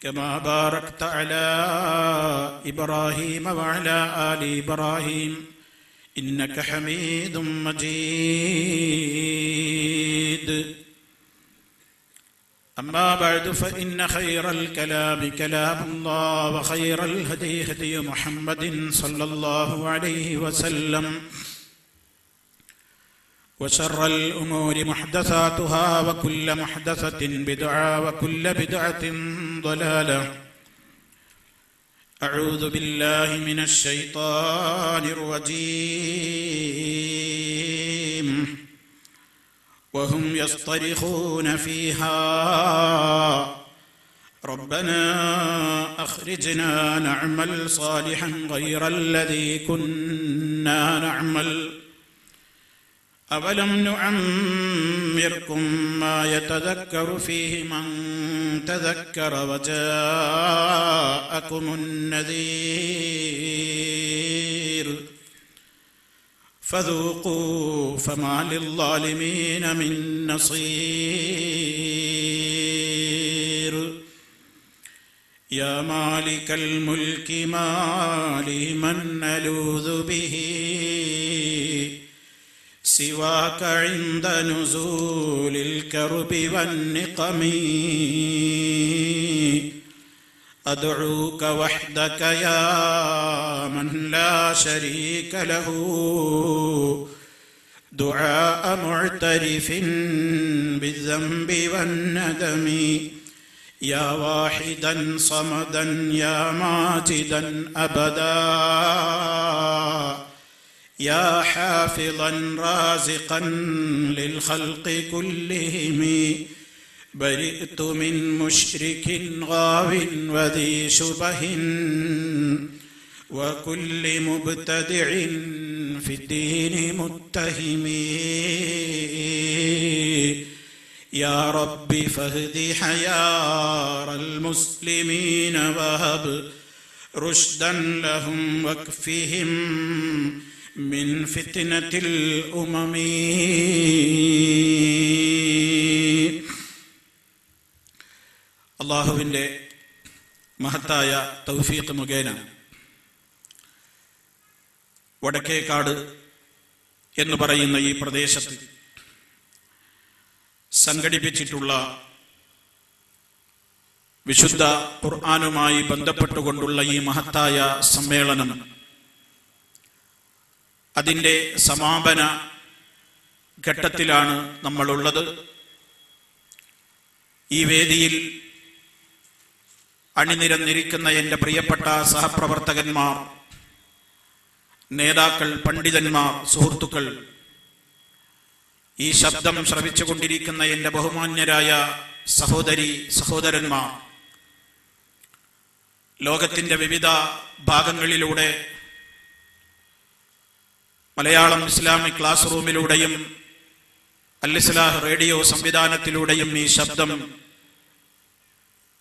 كما باركت على إبراهيم وعلى آل إبراهيم إنك حميد مجيد. أما بعد فإن خير الكلام كلام الله وخير الهدي هدي محمد صلى الله عليه وسلم وشر الأمور محدثاتها وكل محدثة بدعة وكل بدعة ضلالة. أعوذ بالله من الشيطان الرجيم. وهم يصطرخون فيها ربنا أخرجنا نعمل صالحا غير الذي كنا نعمل أولم نعمركم ما يتذكر فيه من تذكر وجاءكم النذير فذوقوا فما للظالمين من نصير. يا مالك الملك ما لي من نلوذ به سواك عند نزول الكرب والنقم. أدعوك وحدك يا من لا شريك له دعاء معترف بالذنب والندم. يا واحدا صمدا يا ماجدا أبدا يا حافظا رازقا للخلق كلهم. برئت من مشرك غاو وذي شبه وكل مبتدع في الدين متهم. يا رب فاهد حيار المسلمين وهب رشدا لهم واكفهم من فتنة الأمم. അള്ളാഹുവിൻ്റെ മഹത്തായ തൗഫീഖ് മുഖേന വടക്കേക്കാട് എന്ന് പറയുന്ന ഈ പ്രദേശത്ത് സംഘടിപ്പിച്ചിട്ടുള്ള വിശുദ്ധ ഖുർആനുമായി ബന്ധപ്പെട്ടുകൊണ്ടുള്ള ഈ മഹത്തായ സമ്മേളനം അതിൻ്റെ സമാപന ഘട്ടത്തിലാണ് നമ്മളുള്ളത്. ഈ വേദിയിൽ അണിനിരന്നിരിക്കുന്ന എൻ്റെ പ്രിയപ്പെട്ട സഹപ്രവർത്തകന്മാർ, നേതാക്കൾ, പണ്ഡിതന്മാർ, സുഹൃത്തുക്കൾ, ഈ ശബ്ദം ശ്രവിച്ചുകൊണ്ടിരിക്കുന്ന എൻ്റെ ബഹുമാന്യരായ സഹോദരി സഹോദരന്മാർ, ലോകത്തിൻ്റെ വിവിധ ഭാഗങ്ങളിലൂടെ മലയാളം ഇസ്ലാമിക് ക്ലാസ് റൂമിലൂടെയും അൽ-ഇസ്ലാഹ് റേഡിയോ സംവിധാനത്തിലൂടെയും ഈ ശബ്ദം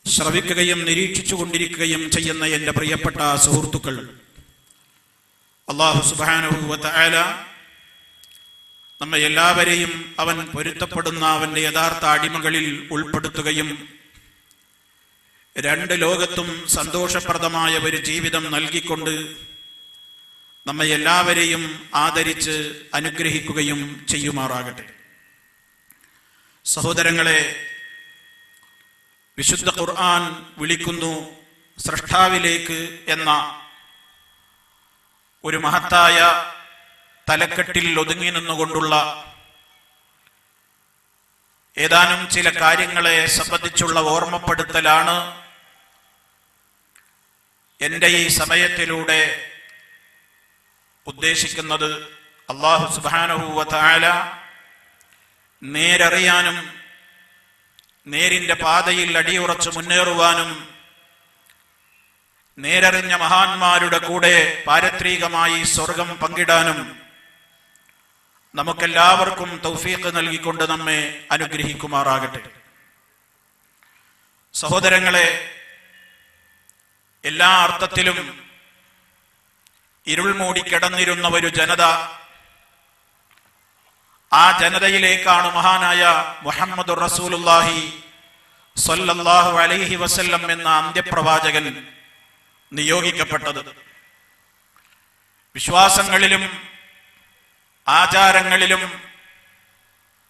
ശ്രവിക്കുകയും നിരീക്ഷിച്ചുകൊണ്ടിരിക്കുകയും ചെയ്യുന്ന എൻ്റെ പ്രിയപ്പെട്ട സുഹൃത്തുക്കൾ, അല്ലാഹു സുബ്ഹാനഹു വ തആല നമ്മെ എല്ലാവരെയും അവൻ പൊരുത്തപ്പെടുന്ന അവൻ്റെ യഥാർത്ഥ അടിമകളിൽ ഉൾപ്പെടുത്തുകയും രണ്ട് ലോകത്തും സന്തോഷപ്രദമായ ഒരു ജീവിതം നൽകിക്കൊണ്ട് നമ്മെ എല്ലാവരെയും ആദരിച്ച് അനുഗ്രഹിക്കുകയും ചെയ്യുമാറാകട്ടെ. സഹോദരങ്ങളെ, വിശുദ്ധ ഖുർആൻ വിളിക്കുന്നു സ്രഷ്ടാവിലേക്ക് എന്ന ഒരു മഹത്തായ തലക്കെട്ടിൽ ഒതുങ്ങി നിന്നുകൊണ്ടുള്ള ഏതാനും ചില കാര്യങ്ങളെ സംബന്ധിച്ചുള്ള ഓർമ്മപ്പെടുത്തലാണ് എൻ്റെ ഈ സമയത്തിലൂടെ ഉദ്ദേശിക്കുന്നത്. അല്ലാഹു സുബ്ഹാനഹു വ തആല നേരറിയാനും നേരിന്റെ പാതയിൽ അടിയുറച്ച് മുന്നേറുവാനും നേരറിഞ്ഞ മഹാന്മാരുടെ കൂടെ പാരത്രികമായി സ്വർഗം പങ്കിടാനും നമുക്കെല്ലാവർക്കും തൗഫീഖ് നൽകിക്കൊണ്ട് നമ്മെ അനുഗ്രഹിക്കുമാറാകട്ടെ. സഹോദരങ്ങളെ, എല്ലാ അർത്ഥത്തിലും ഇരുൾ മൂടിക്കിടന്നിരുന്ന ഒരു ജനത, ആ ജനതയിലേക്കാണ് മഹാനായ മുഹമ്മദുർ റസൂലുള്ളാഹി സ്വല്ലല്ലാഹു അലൈഹി വസല്ലം എന്ന അന്ത്യപ്രവാചകൻ നിയോഗിക്കപ്പെട്ടത്. വിശ്വാസങ്ങളിലും ആചാരങ്ങളിലും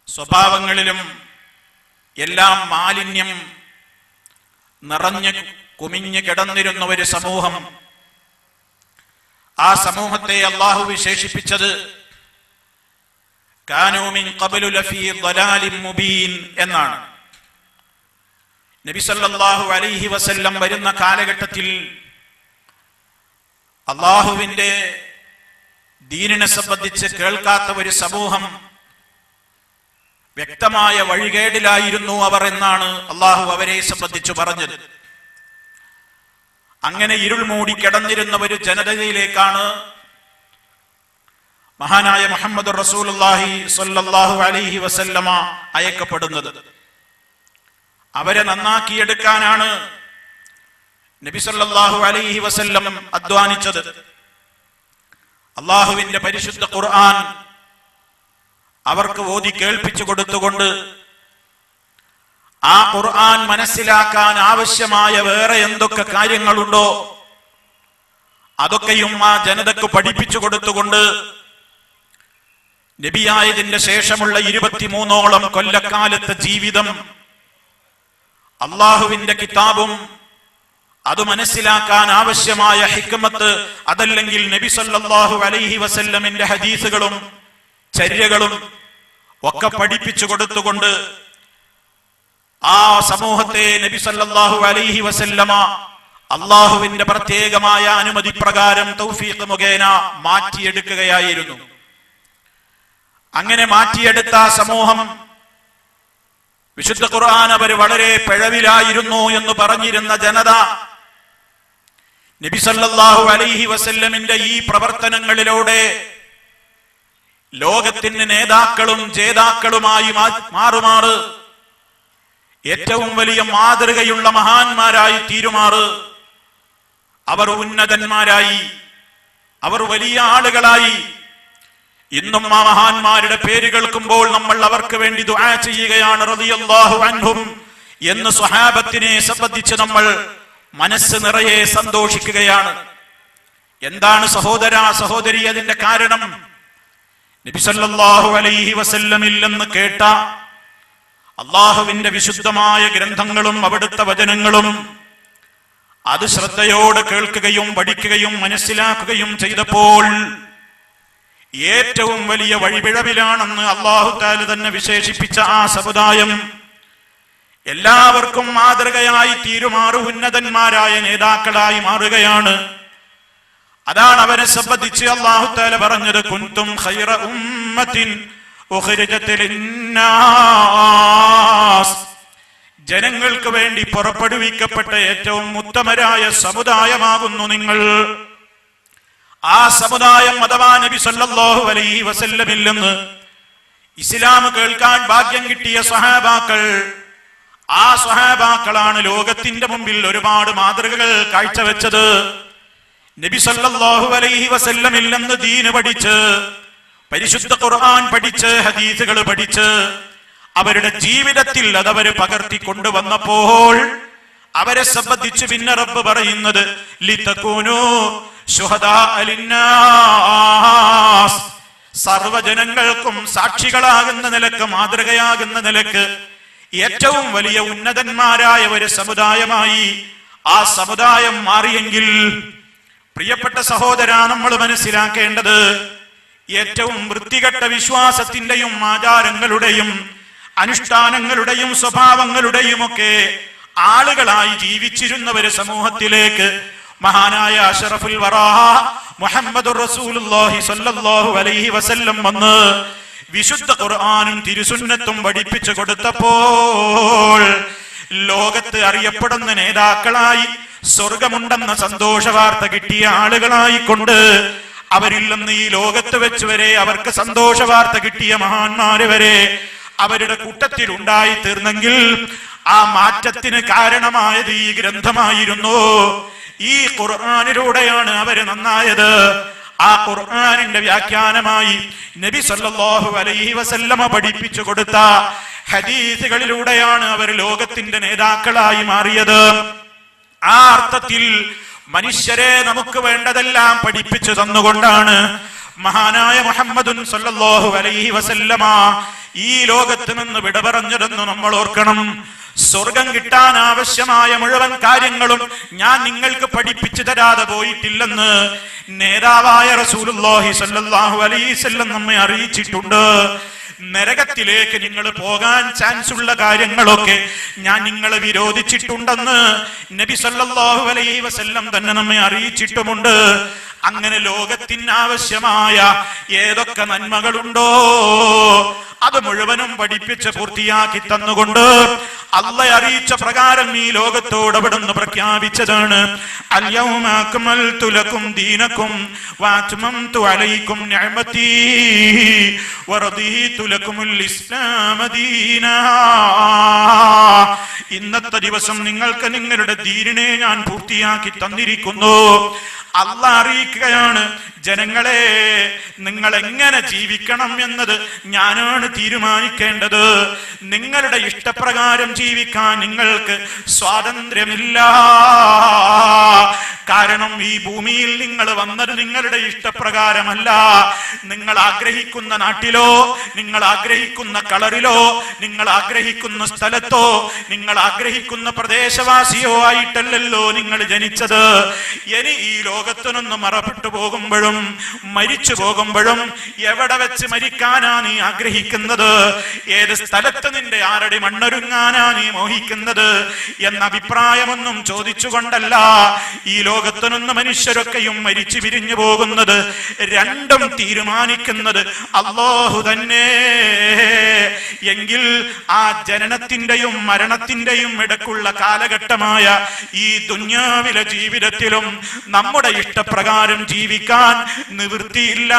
സ്വഭാവങ്ങളിലും എല്ലാം മാലിന്യം നിറഞ്ഞ് കുമിഞ്ഞ് കിടന്നിരുന്ന ഒരു സമൂഹം, ആ സമൂഹത്തെ അല്ലാഹു വിശേഷിപ്പിച്ചത് കാനൂ മിൻ ഖബ്ലു ലഫീ ളലാലിൻ മുബീൻ എന്നാണ്. നബി സല്ലല്ലാഹു അലൈഹി വസല്ലം വരുന്ന കാലഘട്ടത്തിൽ അല്ലാഹുവിന്റെ ദീനിനെ സംബന്ധിച്ച് കേൾക്കാത്ത ഒരു സമൂഹം, വ്യക്തമായ വഴികേടിലായിരുന്നു അവർ എന്നാണ് അല്ലാഹു അവരെ സംബന്ധിച്ചു പറഞ്ഞത്. അങ്ങനെ ഇരുൾ മൂടി കിടന്നിരുന്ന ഒരു ജനതയിലേക്കാണ് മഹാനായ മുഹമ്മദ് റസൂലുള്ളാഹി സ്വല്ലല്ലാഹു അലൈഹി വസല്ലമ അയക്കപ്പെടുന്നത്. അവരെ നന്നാക്കിയെടുക്കാനാണ് നബി സല്ലല്ലാഹു അലൈഹി വസല്ലം അധ്വാനിച്ചത്. അല്ലാഹുവിന്റെ പരിശുദ്ധ ഖുർആൻ അവർക്ക് ഓതി കേൾപ്പിച്ചു കൊടുത്തുകൊണ്ട് ആ ഖുർആൻ മനസ്സിലാക്കാൻ ആവശ്യമായ വേറെ എന്തൊക്കെ കാര്യങ്ങളുണ്ടോ അതൊക്കെയും ആ ജനതക്ക് പഠിപ്പിച്ചു കൊടുത്തുകൊണ്ട് നബിയായതിന്റെ ശേഷമുള്ള 23ഓളം കൊല്ലക്കാലത്തെ ജീവിതം അള്ളാഹുവിന്റെ കിതാബും അത് മനസ്സിലാക്കാൻ ആവശ്യമായ ഹിക്മത്ത്, അതല്ലെങ്കിൽ നബി സല്ലല്ലാഹു അലൈഹി വസല്ലമിന്റെ ഹദീസുകളും ചര്യകളും ഒക്കെ പഠിപ്പിച്ചു കൊടുത്തുകൊണ്ട് ആ സമൂഹത്തെ നബി സല്ലല്ലാഹു അലൈഹി വസല്ലമ അള്ളാഹുവിന്റെ പ്രത്യേകമായ അനുമതി പ്രകാരം തൗഫീഖ് മുഖേന മാറ്റിയെടുക്കുകയായിരുന്നു. അങ്ങനെ മാറ്റിയെടുത്ത സമൂഹം, വിശുദ്ധ ഖുർആൻ അവർ വളരെ പിഴവിലായിരുന്നു എന്ന് പറഞ്ഞിരുന്ന ജനത നബി സല്ലല്ലാഹു അലൈഹി വസല്ലമിന്റെ ഈ പ്രവർത്തനങ്ങളിലൂടെ ലോകത്തിന് നേതാക്കളും ജേതാക്കളുമായി മാറുമാറ്, ഏറ്റവും വലിയ മാതൃകയുള്ള മഹാന്മാരായി തീരുമാറ്, അവർ ഉന്നതന്മാരായി, അവർ വലിയ ആളുകളായി. ഇന്നും ആ മഹാന്മാരുടെ പേര് കേൾക്കുമ്പോൾ നമ്മൾ അവർക്ക് വേണ്ടി ദുആ ചെയ്യുകയാണ്, റളിയല്ലാഹു അൻഹും എന്ന് സ്വഹാബത്തിനെ സംബന്ധിച്ച് നമ്മൾ മനസ്സ് നിറയെ സന്തോഷിക്കുകയാണ്. എന്താണ് സഹോദരാ സഹോദരി അതിന്റെ കാരണം? നബി സല്ലല്ലാഹു അലൈഹി വസല്ലമിൽ നിന്ന് കേട്ട അള്ളാഹുവിന്റെ വിശുദ്ധമായ ഗ്രന്ഥങ്ങളും അവിടുത്തെ വചനങ്ങളും അത് ശ്രദ്ധയോടെ കേൾക്കുകയും പഠിക്കുകയും മനസ്സിലാക്കുകയും ചെയ്തപ്പോൾ ഏറ്റവും വലിയ വഴിപിഴവിലാണെന്ന് അല്ലാഹു തആല തന്നെ വിശേഷിപ്പിച്ച ആ സമുദായം എല്ലാവർക്കും മാതൃകയായി തീരുമാറ്, ഉന്നതന്മാരായ നേതാക്കളായി മാറുകയാണ്. അതാണ് അവരെ സംബന്ധിച്ച് അല്ലാഹു തആല പറഞ്ഞത്, കുൻതും ഖൈറ ഉമ്മത്തിൻ ഉഖ്രിജത് ലിന്നാസ്, ജനങ്ങൾക്ക് വേണ്ടി പുറപ്പെടുവിക്കപ്പെട്ട ഏറ്റവും ഉത്തമരായ സമുദായമാകുന്നു നിങ്ങൾ. ആ സമുദായം അഥവാ നബി സല്ലല്ലാഹു അലൈഹി വസല്ലമിൽ നിന്ന് ഇസ്ലാം കേൾക്കാൻ ഭാഗ്യം കിട്ടിയ സ്വഹാബാക്കൾ, ആ സ്വഹാബാക്കളാണ് ലോകത്തിന്റെ മുമ്പിൽ ഒരുപാട് മാതൃകകൾ കാഴ്ചവെച്ചത്. നബി സല്ലല്ലാഹു അലൈഹി വസല്ലമിൽ നിന്ന് ദീന് പഠിച്ച്, പരിശുദ്ധ ഖുർആൻ പഠിച്ച്, ഹദീസുകൾ പഠിച്ച് അവരുടെ ജീവിതത്തിൽ അതവര് പകർത്തി കൊണ്ടുവന്നപ്പോൾ അവരെ സംബന്ധിച്ച് പിന്നെ റബ്ബ് പറയുന്നത്, ലിതകൂനു ശുഹദാ ലിന്നാസ്, സർവജനങ്ങൾക്കും സാക്ഷികളാകുന്ന നിലക്ക്, മാതൃകയാകുന്ന നിലക്ക് ഏറ്റവും വലിയ ഉന്നതന്മാരായ ഒരു സമുദായമായി ആ സമുദായം മാറിയെങ്കിൽ, പ്രിയപ്പെട്ട സഹോദരാ, നമ്മൾ മനസ്സിലാക്കേണ്ടത് ഏറ്റവും വൃത്തികെട്ട വിശ്വാസത്തിന്റെയും ആചാരങ്ങളുടെയും അനുഷ്ഠാനങ്ങളുടെയും സ്വഭാവങ്ങളുടെയും ഒക്കെ ആളുകളായി ജീവിച്ചിരുന്നവര് സമൂഹത്തിലേക്ക് മഹാനായ അഷ്റഫുൽ വറാ മുഹമ്മദുർ റസൂലുള്ളാഹി സ്വല്ലല്ലാഹു അലൈഹി വസല്ലം വന്ന് വിശുദ്ധ ഖുർആനും തിരുസുന്നത്തും പഠിപ്പിച്ചു കൊടുത്തപ്പോൾ ലോകത്ത് അറിയപ്പെടുന്ന നേതാക്കളായി, സ്വർഗമുണ്ടെന്ന സന്തോഷ വാർത്ത കിട്ടിയ ആളുകളായിക്കൊണ്ട് അവരിൽ നിന്ന് ഈ ലോകത്ത് വെച്ച് വരെ അവർക്ക് സന്തോഷ വാർത്ത കിട്ടിയ മഹാന്മാര് വരെ അവരുടെ കൂട്ടത്തിൽ ഉണ്ടായി തീർന്നെങ്കിൽ ആ മാറ്റത്തിന് കാരണമായത് ഈ ഗ്രന്ഥമായിരുന്നു. ഈ ഖുർആനിലൂടെയാണ് അവര് നന്നായത്. ആ ഖുർആനിന്റെ വ്യാഖ്യാനമായി നബി സല്ലല്ലാഹു അലൈഹി വസല്ലമ പഠിപ്പിച്ചു കൊടുത്ത ഹദീസുകളിലൂടെയാണ് അവർ ലോകത്തിന്റെ നേതാക്കളായി മാറിയത്. ആ അർത്ഥത്തിൽ മനുഷ്യരെ നമുക്ക് വേണ്ടതെല്ലാം പഠിപ്പിച്ചു തന്നുകൊണ്ടാണ് മഹാനായ മുഹമ്മദുൻ സല്ലല്ലാഹു അലൈഹി വസല്ലമ ഈ ലോകത്ത് നിന്ന് വിട പറഞ്ഞതെന്ന് നമ്മൾ ഓർക്കണം. സ്വർഗം കിട്ടാൻ ആവശ്യമായ മുഴുവൻ കാര്യങ്ങളും ഞാൻ നിങ്ങൾക്ക് പഠിപ്പിച്ചു തരാതെ പോയിട്ടില്ലെന്ന് നേതാവായ റസൂലുള്ളാഹി സ്വല്ലല്ലാഹു അലൈഹി വസല്ലം നമ്മെ അറിയിച്ചിട്ടുണ്ട്. നരകത്തിലേക്ക് നിങ്ങൾ പോകാൻ ചാൻസ് ഉള്ള കാര്യങ്ങളൊക്കെ ഞാൻ നിങ്ങളെ വിരോധിച്ചിട്ടുണ്ടെന്ന് നബി സല്ലല്ലാഹു അലൈഹി വസല്ലം തന്നെ നമ്മെ അറിയിച്ചിട്ടുമുണ്ട്. അങ്ങനെ ലോകത്തിന് ആവശ്യമായ ഏതൊക്കെ നന്മകളുണ്ടോ അത് മുഴുവനും പഠിപ്പിച്ച് പൂർത്തിയാക്കി തന്നുകൊണ്ട് അള്ളാഹു അറിയിച്ച പ്രകാരം ഈ ലോകത്തോട് അവിടുന്ന് പ്രഖ്യാപിച്ചതാണ്, അൽയൗമ അക്മൽതു ലക്കും ദീനക്കും വഅത്മംതു അലൈക്കും നിഅമതി വറദീതു ലക്കുമുൽ ഇസ്ലാമ ദീനാ. ഇന്നത്തെ ദിവസം നിങ്ങൾക്ക് നിങ്ങളുടെ ദീനിനെ ഞാൻ പൂർത്തിയാക്കി തന്നിരിക്കുന്നു. അള്ളാഹു അറിയിക്കുകയാണ്, ജനങ്ങളെ നിങ്ങൾ എങ്ങനെ ജീവിക്കണം എന്നത് ഞാനാണ് തീരുമാനിക്കേണ്ടത്. നിങ്ങളുടെ ഇഷ്ടപ്രകാരം ജീവിക്കാൻ നിങ്ങൾക്ക് സ്വാതന്ത്ര്യമില്ല. കാരണം ഈ ഭൂമിയിൽ നിങ്ങൾ വന്നത് നിങ്ങളുടെ ഇഷ്ടപ്രകാരമല്ല. നിങ്ങൾ ആഗ്രഹിക്കുന്ന നാട്ടിലോ നിങ്ങൾ ആഗ്രഹിക്കുന്ന കളറിലോ നിങ്ങൾ ആഗ്രഹിക്കുന്ന സ്ഥലത്തോ നിങ്ങൾ ആഗ്രഹിക്കുന്ന പ്രദേശവാസിയോ ആയിട്ടല്ലല്ലോ നിങ്ങൾ ജനിച്ചത്. ഇനി ഈ ലോകത്തു നിന്ന് മറപ്പെട്ടു പോകുമ്പോഴും മരിച്ചു പോകുമ്പോഴും എവിടെ വെച്ച് മരിക്കാനാ നീ ആഗ്രഹിക്കുന്നത്, ഏത് സ്ഥലത്ത് നിന്റെ ആരടി മണ്ണൊരുങ്ങാനാ നീ മോഹിക്കുന്നത് എന്ന അഭിപ്രായമൊന്നും ചോദിച്ചുകൊണ്ടല്ല ഈ ലോകത്തു നിന്ന് മനുഷ്യരൊക്കെയും മരിച്ചു പിരിഞ്ഞു പോകുന്നത്. രണ്ടും തീരുമാനിക്കുന്നത് അല്ലാഹു തന്നെ. എങ്കിൽ ആ ജനനത്തിന്റെയും മരണത്തിന്റെയും ഇടക്കുള്ള കാലഘട്ടമായ ഈ ദുനിയാവിലെ ജീവിതത്തിലും നമ്മുടെ ഇഷ്ടപ്രകാരം ജീവിക്കാൻ നിവൃത്തിയില്ല.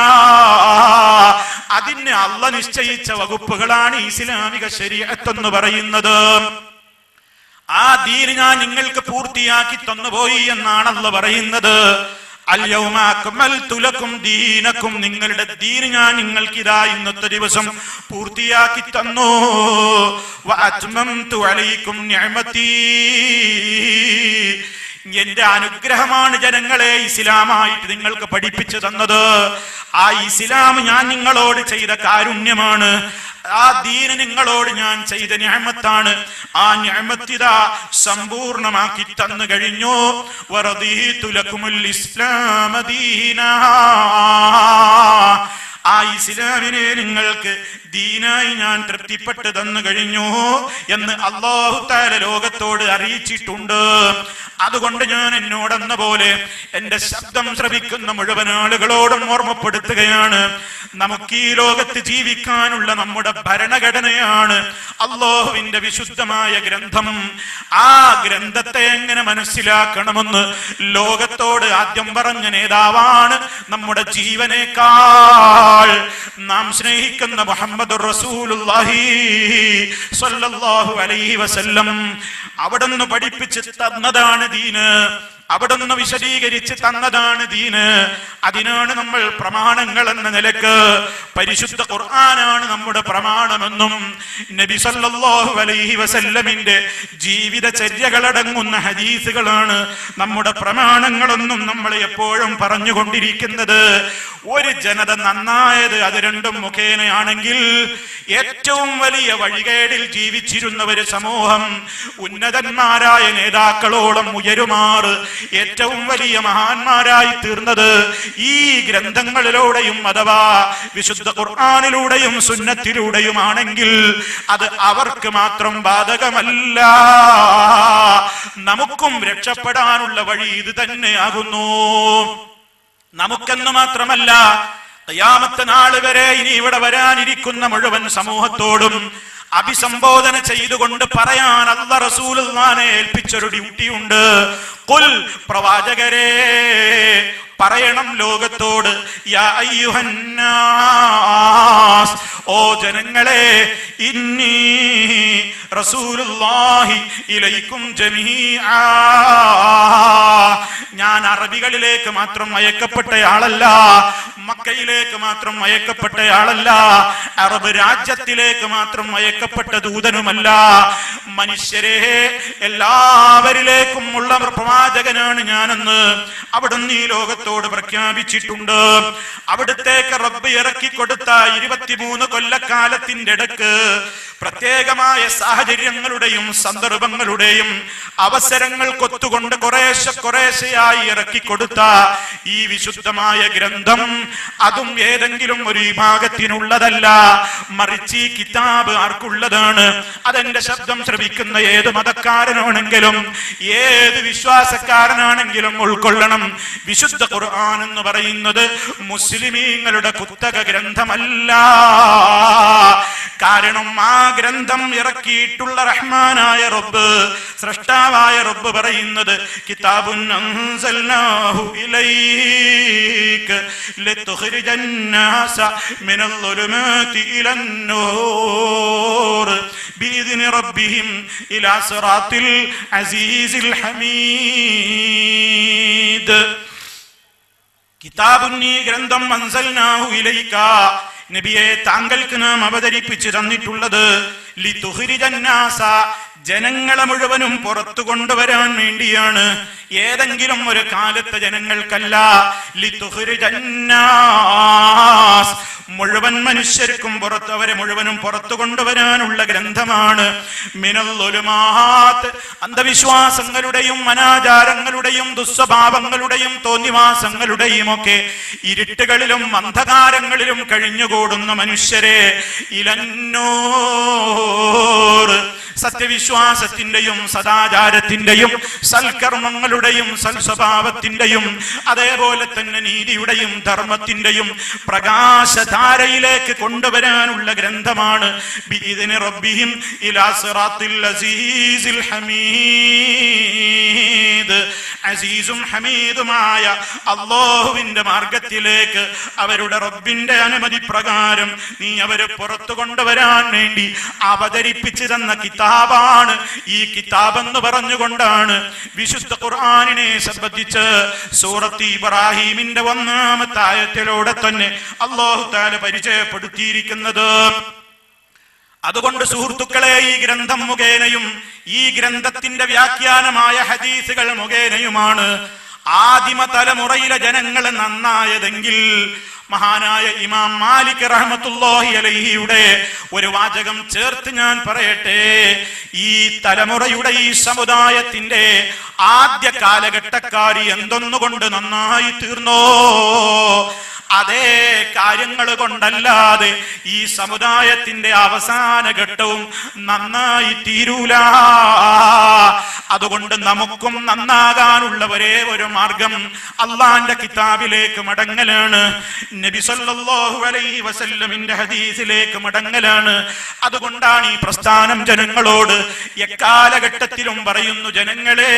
അതിന് അള്ളാഹു നിശ്ചയിച്ച വകുപ്പുകളാണ് ഇസ്ലാമിക ശരീഅത്ത് എന്ന് പറയുന്നത്. ആ ദീൻ ഞാൻ നിങ്ങൾക്ക് പൂർത്തിയാക്കി തന്നുപോയി എന്നാണ് അള്ളാഹു പറയുന്നത്. അൽയൗമ അക്മൽതു ലക്കും ദീനക്കും, നിങ്ങളുടെ ദീൻ ഞാൻ നിങ്ങൾക്ക് ഇതാ ഇന്നത്തെ ദിവസം പൂർത്തിയാക്കി തന്നു. വഅത്മംതു അലൈക്കും നിഅമതി, എന്റെ അനുഗ്രഹമാണ് ജനങ്ങളെ ഇസ്ലാമായിട്ട് നിങ്ങൾക്ക് പഠിപ്പിച്ചു തന്നത്. ആ ഇസ്ലാം ഞാൻ നിങ്ങളോട് ചെയ്ത കാരുണ്യമാണ്. ആ ദീൻ നിങ്ങളോട് ഞാൻ ചെയ്ത നിഅമത്താണ്. ആ നിഅമത്തിദാ സമ്പൂർണമാക്കി തന്നു കഴിഞ്ഞു. വറദീതു ലക്കുമുൽ ഇസ്ലാമ ദീനാ, ആ ഇസ്ലാമിനെ നിങ്ങൾക്ക് ദീനായി ഞാൻ തൃപ്തിപ്പെട്ട് തന്നു കഴിഞ്ഞു എന്ന് അല്ലാഹു തആല ലോകത്തോട് അറിയിച്ചിട്ടുണ്ട്. അതുകൊണ്ട് ഞാൻ എന്നോടെന്ന പോലെ എന്റെ ശബ്ദം ശ്രവിക്കുന്ന മുഴുവൻ ആളുകളോടും ഓർമ്മപ്പെടുത്തുകയാണ്, നമുക്ക് ഈ ലോകത്ത് ജീവിക്കാനുള്ള നമ്മുടെ ഭരണഘടനയാണ് അല്ലാഹുവിന്റെ വിശുദ്ധമായ ഗ്രന്ഥം. ആ ഗ്രന്ഥത്തെ എങ്ങനെ മനസ്സിലാക്കണമെന്ന് ലോകത്തോട് ആദ്യം പറഞ്ഞ നേതാവാണ് നമ്മുടെ ജീവനേക്കാൾ നാം സ്നേഹിക്കുന്ന മുഹമ്മദുർ റസൂലുള്ളാഹി സ്വല്ലല്ലാഹു അലൈഹി വസല്ലം. അവിടുന്ന് പഠിപ്പിച്ച് തന്നതാണ് ദീന്, അവിടുന്ന് വിശദീകരിച്ച് തന്നതാണ് ദീന്. അതിനാണ് നമ്മൾ പ്രമാണങ്ങൾ എന്ന നിലക്ക് പരിശുദ്ധ ഖുർആനാണ് നമ്മുടെ പ്രമാണമെന്നും നബി സല്ലല്ലാഹു അലൈഹി വസല്ലമിന്റെ ജീവിതചര്യകളടങ്ങുന്ന ഹദീസുകളാണ് നമ്മുടെ പ്രമാണങ്ങളെന്നും നമ്മൾ എപ്പോഴും പറഞ്ഞുകൊണ്ടിരിക്കുന്നത്. ഒരു ജനത നന്നായത് അത് രണ്ടും മുഖേനയാണെങ്കിൽ ഏറ്റവും വലിയ വഴികേടിൽ ജീവിച്ചിരുന്ന ഒരു സമൂഹം ഉന്നതന്മാരായ നേതാക്കളോളം ഉയരുമാറ് ഏറ്റവും വലിയ മഹാന്മാരായി തീർന്നത് ഈ ഗ്രന്ഥങ്ങളിലൂടെയും അഥവാ വിശുദ്ധ ഖുർആനിലൂടെയും സുന്നത്തിലൂടെയുമാണെങ്കിൽ അത് അവർക്ക് മാത്രം ബാധകമല്ല. നമുക്കും രക്ഷപ്പെടാനുള്ള വഴി ഇത് തന്നെയാകുന്നു. നമുക്കെന്ന് മാത്രമല്ല, ഖിയാമത്ത് നാൾ വരെ ഇനി ഇവിടെ വരാനിരിക്കുന്ന മുഴുവൻ സമൂഹത്തോടും അഭിസംബോധന ചെയ്തുകൊണ്ട് പറയാൻ അല്ലാഹു റസൂലുള്ളാഹിനെ ഏൽപ്പിച്ചൊരു ഡ്യൂട്ടിയുണ്ട്. ഖുൽ, പ്രവാചകരെ പറയണം ലോകത്തോട്, യാ അയ്യുഹന്നാസ്, ഓ ജനങ്ങളെ, ഇന്നി റസൂലുള്ളാഹി ഇലൈക്കും ജമീആ, ഞാൻ അറബികളിലേക്ക് മാത്രം അയക്കപ്പെട്ടയാളല്ല, മക്കയിലേക്ക് മാത്രം അയക്കപ്പെട്ടയാളല്ല, അറബ് രാജ്യത്തിലേക്ക് മാത്രം അയക്കപ്പെട്ട ദൂതനുമല്ല. മനുഷ്യരെ എല്ലാവരിലേക്കും ഉള്ള പ്രവാചകനാണ് ഞാനെന്ന് അവിടുന്ന് ഈ ലോകത്തോട് പ്രഖ്യാപിച്ചിട്ടുണ്ട്. അവിടുത്തേക്ക് റബ്ബ് ഇറക്കി കൊടുത്ത 23 കൊല്ലക്കാലത്തിന്റെ ഇടക്ക് പ്രത്യേകമായ സാഹചര്യങ്ങളുടെയും സന്ദർഭങ്ങളുടെയും അവസരങ്ങൾ കൊത്തുകൊണ്ട് കുറേശ്ശെയായി ഇറക്കിക്കൊടുത്ത ഈ വിശുദ്ധമായ ഗ്രന്ഥം അതും ഏതെങ്കിലും ഒരു വിഭാഗത്തിനുള്ളതല്ല, മറിച്ച് ഈ കിതാബ് ആർക്കുള്ളതാണ്? അതെന്റെ ശബ്ദം ശ്രവിക്കുന്ന ഏത് മതക്കാരനാണെങ്കിലും ഏത് വിശ്വാസക്കാരനാണെങ്കിലും ഉൾക്കൊള്ളണം. വിശുദ്ധ ഖുർആൻ എന്ന് പറയുന്നത് മുസ്ലിമീങ്ങളുടെ കുത്തക ഗ്രന്ഥമല്ല. കാരണം ആ ഗ്രന്ഥം ഇറക്കിയിട്ടുള്ള റഹ്മാനായ റബ്ബ്, സ്രഷ്ടാവായ റബ്ബ് പറയുന്നത് കിതാബുൻ അൻസൽനാഹു ഇലൈക ലിതുഖ്രിജന്നാസ മിനൽ ളുലുമാതി ഇലൻ നൂർ ബിഇദ്നി റബ്ബിഹിം ഇലാ സിറാത്തിൽ അസീസിൽ ഹമീദ്. കിതാബുൻ, ഈ ഗ്രന്ഥം അൻസൽനാഹു ഇലൈക, നബിയെ താങ്കൾക്ക് നാം അവതരിപ്പിച്ചു തന്നിട്ടുള്ളത് ലിതുഖ്രിജന്നാസ, ജനങ്ങളെ മുഴുവനും പുറത്തു കൊണ്ടുവരാൻ വേണ്ടിയാണ്. ഏതെങ്കിലും ഒരു കാലത്തെ ജനങ്ങൾക്കല്ല. ലിതുഖ്രിജന്നാസ്, മുഴുവൻ മനുഷ്യർക്കും അവരെ മുഴുവനും പുറത്തു കൊണ്ടുവരാനുള്ള ഗ്രന്ഥമാണ്. മിനൽ ളുലുമാത്ത്, അന്ധവിശ്വാസങ്ങളുടെയും അനാചാരങ്ങളുടെയും ദുസ്വഭാവങ്ങളുടെയും തോന്നിവാസങ്ങളുടെയും ഒക്കെ ഇരുട്ടുകളിലും അന്ധകാരങ്ങളിലും കഴിഞ്ഞുകൂടുന്ന മനുഷ്യരെ ഇലന്നൂർ, സത്യവിശ്വാസത്തിന്റെയും സദാചാരത്തിന്റെയും സൽക്കർമ്മങ്ങളുടെയും സൽസ്വഭാവത്തിന്റെയും അതേപോലെ തന്നെ നീതിയുടെയും ധർമ്മത്തിന്റെയും പ്രകാശധാരയിലേക്ക് കൊണ്ടുവരാനുള്ള ഗ്രന്ഥമാണ്. ബിഇദ്നി റബ്ബിഹിം ഇലാ സിറാത്തിൽ അസീസിൽ ഹമീദ്, അസീസും ഹമീദുമായ അല്ലാഹുവിന്റെ മാർഗത്തിലേക്ക് അവരുടെ റബ്ബിന്റെ അനുമതി പ്രകാരം നീ അവരെ പുറത്തു കൊണ്ടുവരാൻ വേണ്ടി അവതരിപ്പിച്ചു തന്ന കിതാബാണ് ഈ കിതാബ് എന്ന് പറഞ്ഞുകൊണ്ടാണ് വിശുദ്ധ ഖുർആനിനെ സംബന്ധിച്ച് സൂറത്ത് ഇബ്രാഹീമിന്റെ 1-ാമത്തെ ആയത്തിലൂടെ തന്നെ അല്ലാഹു തആല പരിചയപ്പെടുത്തിയിരിക്കുന്നത്. അതുകൊണ്ട് സുഹൃത്തുക്കളെ, ഈ ഗ്രന്ഥം മുഖേനയും ഈ ഗ്രന്ഥത്തിന്റെ വ്യാഖ്യാനമായ ഹദീസുകൾ മുഖേനയുമാണ് ആദിമ തലമുറയിലെ ജനങ്ങൾ നന്നായതെങ്കിൽ മഹാനായ ഇമാം മാലിക് റഹ്മത്തുള്ളാഹി അലൈഹിയുടെ ഒരു വാചകം ചേർത്ത് ഞാൻ പറയട്ടെ. ഈ തലമുറയുടെ ഈ സമുദായത്തിന്റെ ആദ്യ കാലഘട്ടക്കാരി എന്തൊന്നുകൊണ്ട് നന്നായി തീർന്നോ, അതേ കാര്യങ്ങൾ കൊണ്ടല്ലാതെ ഈ സമുദായത്തിന്റെ അവസാന ഘട്ടവും നന്നായി തീരൂല. അതുകൊണ്ട് നമുക്കും നന്നാകാനുള്ള ഒരേ ഒരു മാർഗം അള്ളാന്റെ കിതാബിലേക്ക് മടങ്ങലാണ്, നബി സല്ലല്ലാഹു അലൈഹി വസല്ലമിന്റെ ഹദീസിലേക്ക് മടങ്ങലാണ്. അതുകൊണ്ടാണ് ഈ പ്രസ്ഥാനം ജനങ്ങളോട് എക്കാലഘട്ടത്തിലും പറയുന്നു, ജനങ്ങളെ,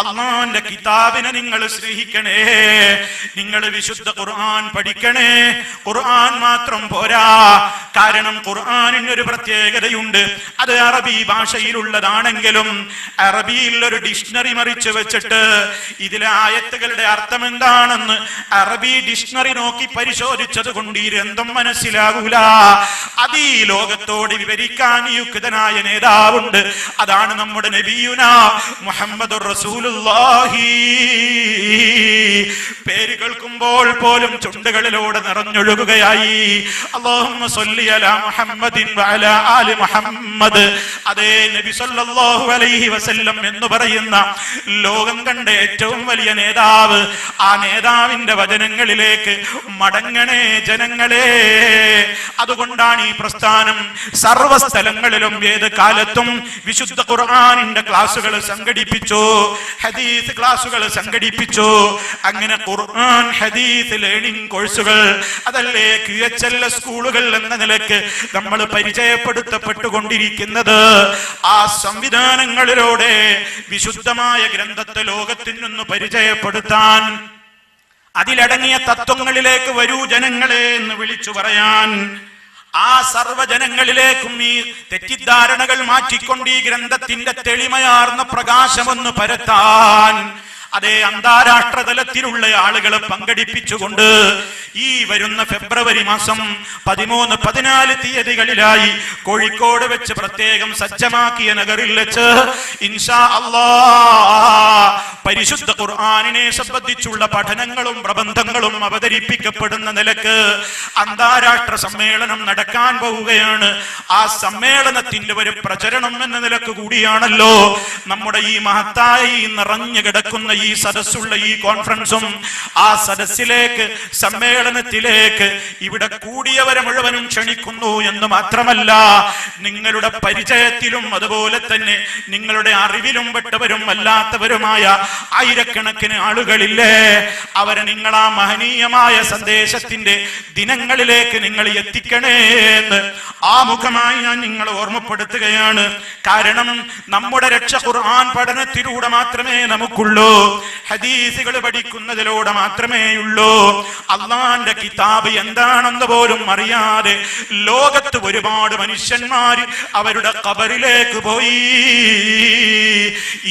അള്ളാന്റെ കിതാബിനെ നിങ്ങൾ സ്നേഹിക്കണേ, നിങ്ങൾ വിശുദ്ധ ഖുർആൻ പഠിക്കണേ. ഖുർആൻ മാത്രം പോരാ, കാരണം ഖുർആനിന് ഒരു പ്രത്യേകതയുണ്ട്. അത് അറബി ഭാഷയിലുള്ളതാണെങ്കിലും അറബിയിൽ ഒരു ഡിക്ഷണറി മറിച്ച് വെച്ചിട്ട് ഇതിലെ ആയത്തുകളുടെ അർത്ഥം എന്താണെന്ന് അറബി ഡിക്ഷണറി നോക്കി പരിശോധിച്ചത് കൊണ്ട് ഈ ഗ്രന്ഥം മനസ്സിലാകൂല. അത് ഈ ലോകത്തോട് വിവരിക്കാൻ യുക്തനായ നേതാവുണ്ട്. അതാണ് നമ്മുടെ നബിയുനാ മുഹമ്മദുർ റസൂലുള്ളാഹി. പേര് കേൾക്കുമ്പോൾ പോലും ചുണ്ടുകളിലൂടെ നിറഞ്ഞൊഴുകുകയായി അല്ലാഹുമ്മ സ്വല്ലി അലാ മുഹമ്മദിൻ വഅലാ ആലി മുഹമ്മദ്. അതേ നബി സല്ലല്ലാഹു അലൈഹി വസല്ലം എന്ന് പറയുന്ന ലോകം കണ്ട ഏറ്റവും വലിയ നേതാവ്, ആ നേതാവിന്റെ വചനങ്ങളിലേക്ക് മടങ്ങണേ ജനങ്ങളെ. അതുകൊണ്ടാണ് ഈ പ്രസ്ഥാനം സർവ്വസ്ഥലങ്ങളിലും ഏത് കാലത്തും വിശുദ്ധ ഖുർആനിന്റെ ക്ലാസുകൾ സംഘടിപ്പിച്ചു, ഹദീസ് ക്ലാസുകൾ സംഘടിപ്പിച്ചു. അങ്ങനെ ഖുർആൻ ഹദീസ് ലേണിംഗ് കോഴ്സുകൾ, അതല്ലേ QHL സ്കൂളുകൾ എന്ന നിലക്ക് നമ്മൾ പരിചയപ്പെടുത്തപ്പെട്ടുകൊണ്ടിരിക്കുന്നത്. ആ സംവിധാനങ്ങളിലൂടെ വിശുദ്ധമായ ഗ്രന്ഥത്തെ ലോകത്തിനൊന്ന് പരിചയപ്പെടുത്താൻ, അതിലടങ്ങിയ തത്വങ്ങളിലേക്ക് വരൂ ജനങ്ങളെ എന്ന് വിളിച്ചു പറയാൻ, ആ സർവ്വജനങ്ങളിലേക്കും ഈ തെറ്റിദ്ധാരണകൾ മാറ്റിക്കൊണ്ട് ഈ ഗ്രന്ഥത്തിന്റെ തെളിമയാർന്ന പ്രകാശമൊന്ന് പരത്താൻ, അതേ അന്താരാഷ്ട്ര തലത്തിലുള്ള ആളുകളെ പങ്കെടുപ്പിച്ചുകൊണ്ട് ഈ വരുന്ന ഫെബ്രുവരി മാസം 13, 14 തീയതികളിലായി കോഴിക്കോട് വെച്ച് പ്രത്യേകം സജ്ജമാക്കിയ നഗറിൽ വെച്ച് ഇൻഷാ അല്ലാഹ് പരിശുദ്ധ ഖുർആനിനെ സംബന്ധിച്ചുള്ള പഠനങ്ങളും പ്രബന്ധങ്ങളും അവതരിപ്പിക്കപ്പെടുന്ന നിലക്ക് അന്താരാഷ്ട്ര സമ്മേളനം നടക്കാൻ പോവുകയാണ്. ആ സമ്മേളനത്തിന്റെ ഒരു പ്രചരണം എന്ന നിലക്ക് കൂടിയാണല്ലോ നമ്മുടെ ഈ മഹത്തായ ഈ നിറഞ്ഞു കിടക്കുന്ന ഈ സദസ്സുള്ള ഈ കോൺഫറൻസും ആ സദസ്സിലേക്ക് സമ്മേളനത്തിലേക്ക് ഇവിടെ കൂടിയവരെ മുഴുവനും ക്ഷണിക്കുന്നു എന്ന് മാത്രമല്ല, നിങ്ങളുടെ പരിചയത്തിലും അതുപോലെ തന്നെ നിങ്ങളുടെ അറിവിലും പെട്ടവരും അല്ലാത്തവരുമായ ആയിരക്കണക്കിന് ആളുകളില്ലേ, അവരെ നിങ്ങൾ ആ മഹനീയമായ സന്ദേശത്തിന്റെ ദിനങ്ങളിലേക്ക് നിങ്ങൾ എത്തിക്കണേ എന്ന് ആമുഖമായി ഞാൻ നിങ്ങളെ ഓർമ്മപ്പെടുത്തുകയാണ്. കാരണം നമ്മുടെ രക്ഷ ഖുർആൻ പഠനത്തിലൂടെ മാത്രമേ നമുക്കുള്ളൂ, ഹദീസുകൾ പഠിക്കുന്നതിലൂടെ മാത്രമേ ഉള്ളൂ. അള്ളാന്റെ കിതാബ് എന്താണെന്ന് പോലും അറിയാതെ ലോകത്ത് ഒരുപാട് മനുഷ്യന്മാർ അവരുടെ ഖബറിലേക്ക് പോയി.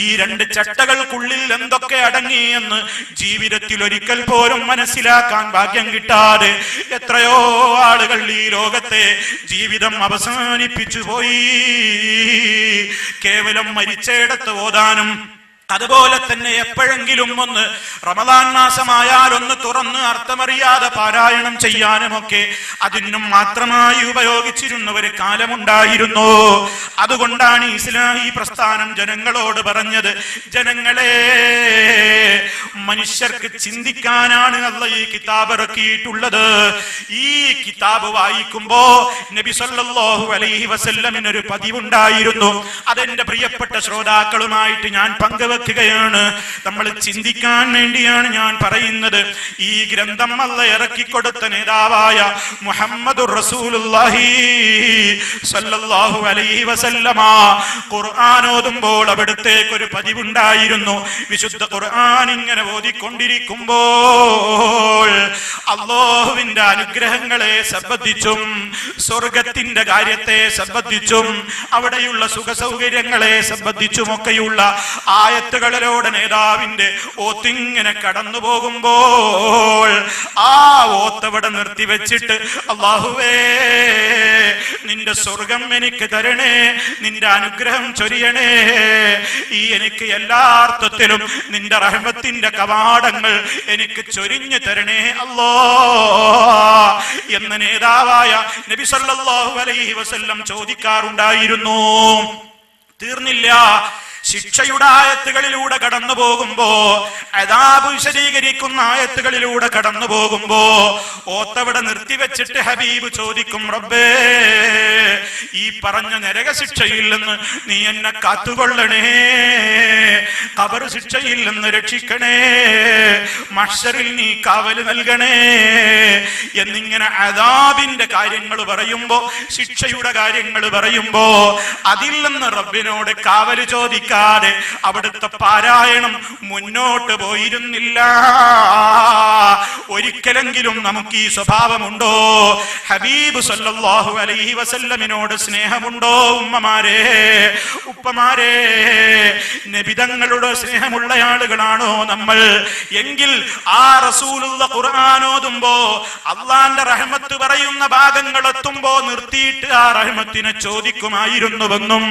ഈ 2 ചട്ടകൾക്കുള്ളിൽ എന്തൊക്കെ അടങ്ങിയെന്ന് ജീവിതത്തിൽ ഒരിക്കൽ പോലും മനസ്സിലാക്കാൻ ഭാഗ്യം കിട്ടാതെ എത്രയോ ആളുകൾ ഈ ലോകത്തെ ജീവിതം അവസാനിപ്പിച്ചു പോയി. കേവലം മരിച്ചയിടത്ത് ഓതാനും അതുപോലെ തന്നെ എപ്പോഴെങ്കിലും ഒന്ന് റമദാൻ മാസമായാൽ ഒന്ന് തുറന്ന് അർത്ഥമറിയാതെ പാരായണം ചെയ്യാനുമൊക്കെ അതിനും മാത്രമായി ഉപയോഗിച്ചിരുന്ന ഒരു കാലമുണ്ടായിരുന്നു. അതുകൊണ്ടാണ് ഇസ്ലാഹി പ്രസ്ഥാനം ജനങ്ങളോട് പറഞ്ഞത്, ജനങ്ങളെ, മനുഷ്യർക്ക് ചിന്തിക്കാനാണ് അല്ലാഹ് ഈ കിതാബ് ഇറക്കിയിട്ടുള്ളത്. ഈ കിതാബ് വായിക്കുമ്പോ നബി സല്ലല്ലാഹു അലൈഹി വസല്ലമിന് ഒരു പതിവുണ്ടായിരുന്നു. അതെന്റെ പ്രിയപ്പെട്ട ശ്രോതാക്കളുമായിട്ട് ഞാൻ പങ്കുവെക്കുകയാണ്. നമ്മൾ ചിന്തിക്കാൻ വേണ്ടിയാണ് ഞാൻ പറയുന്നത്. ഈ ഗ്രന്ഥം അല്ലാഹ് ഇറക്കിക്കൊടുത്ത നേതാവായ മുഹമ്മദുർ റസൂലുള്ളാഹി സല്ലല്ലാഹു അലൈഹി വസല്ലമ ഖുർആൻ ഓതുമ്പോൾ അവിടത്തേക്ക് ഒരു പതിവുണ്ടായിരുന്നു. വിശുദ്ധ ഖുർആൻ ഇങ്ങനെ ഓതിക്കൊണ്ടിരിക്കുമ്പോൾ അല്ലാഹുവിന്റെ അനുഗ്രഹങ്ങളെ സംബന്ധിച്ചും സ്വർഗത്തിന്റെ കാര്യത്തെ സംബന്ധിച്ചും അവിടെയുള്ള സുഖ സൗകര്യങ്ങളെ സംബന്ധിച്ചുമൊക്കെയുള്ള ആയത്തുകളിലൂടെ നേതാവിന്റെ ഓത്തിങ്ങനെ കടന്നു പോകുമ്പോൾ ആ ഓത്തവിടെ നിർത്തിവെച്ചിട്ട് അല്ലാഹുവേ, നിന്റെ സ്വർഗം എനിക്ക് തരണേ, നിന്റെ അനുഗ്രഹം ചൊരിയണേ, ഈ എനിക്ക് എല്ലാ അർത്ഥത്തിലും നിന്റെ റഹ്മത്തിന്റെ കവാടങ്ങൾ എനിക്ക് ചൊരിഞ്ഞു തരണേ അല്ലാഹ് എന്ന് നേതാവായ നബി സല്ലല്ലാഹു അലൈഹി വസല്ലം ചോദിക്കാറുണ്ടായിരുന്നു. തീർന്നില്ല, ശിക്ഷയുടെ ആയത്തുകളിലൂടെ കടന്നു പോകുമ്പോ, അദാബ് വിശദീകരിക്കുന്ന ആയത്തുകളിലൂടെ കടന്നു പോകുമ്പോ ഓത്തവിടെ നിർത്തിവെച്ചിട്ട് ഹബീബ് ചോദിക്കും, റബ്ബേ, ഈ പറഞ്ഞ നരക ശിക്ഷയിൽ നിന്ന് നീ എന്നെ കാത്തുകൊള്ളണേ, ഖബർ ശിക്ഷയിൽ നിന്ന് രക്ഷിക്കണേ, മഹ്ശറിൽ നീ കാവല് നൽകണേ എന്നിങ്ങനെ അദാബിന്റെ കാര്യങ്ങൾ പറയുമ്പോ, ശിക്ഷയുടെ കാര്യങ്ങൾ പറയുമ്പോ അതിൽ നിന്ന് റബ്ബിനോട് കാവല് ചോദിക്കാൻ അവിടുത്തെ പാരായണം മുന്നോട്ട് പോയിരുന്നില്ല. ഒരിക്കലെങ്കിലും നമുക്ക് ഈ സ്വഭാവമുണ്ടോ? ഹബീബ് സല്ലല്ലാഹു അലൈഹി വസല്ലമിനോട് സ്നേഹമുണ്ടോ? ഉമ്മമാരെ, ഉപ്പമാരെ, നബിതങ്ങളുടെ സ്നേഹമുള്ള ആളുകളാണോ നമ്മൾ? എങ്കിൽ ആ റസൂലുള്ള ഖുർആൻ ഓതുമ്പോ അള്ളാന്റെ റഹ്മത്ത് പറയുന്ന ഭാഗങ്ങൾ എത്തുമ്പോ നിർത്തിയിട്ട് ആ റഹ്മത്തിനെ ചോദിക്കുമായിരുന്നുവെന്നും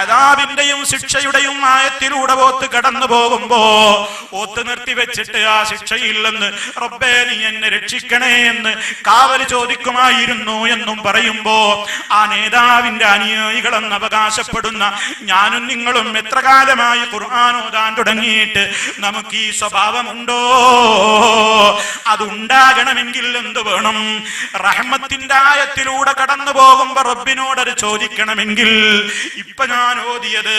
അദാബിന്റെയും ശിക്ഷയുടെയും ആയത്തിലൂടെ ഓത്ത് കടന്നു പോകുമ്പോ ഓത്ത് നിർത്തിവെച്ചിട്ട് ആ ശിക്ഷയിൽ നിന്ന് റബ്ബേ നീ എന്നെ രക്ഷിക്കണേ എന്ന് കാവല് ചോദിക്കുമായിരുന്നു എന്നും പറയുമ്പോ ആ നേതാവിന്റെ അനുയായികളെന്ന് അവകാശപ്പെടുന്ന ഞാനും നിങ്ങളും എത്ര കാലമായി ഖുർആൻ ഓതാൻ തുടങ്ങിയിട്ട് നമുക്ക് ഈ സ്വഭാവമുണ്ടോ? അതുണ്ടാകണമെങ്കിൽ എന്ത് വേണം? റഹ്മത്തിന്റെ ആയത്തിലൂടെ കടന്നു പോകുമ്പോ റബ്ബിനോട് അത് ചോദിക്കണമെങ്കിൽ ഇപ്പൊ ഞാൻ ഓതിയത്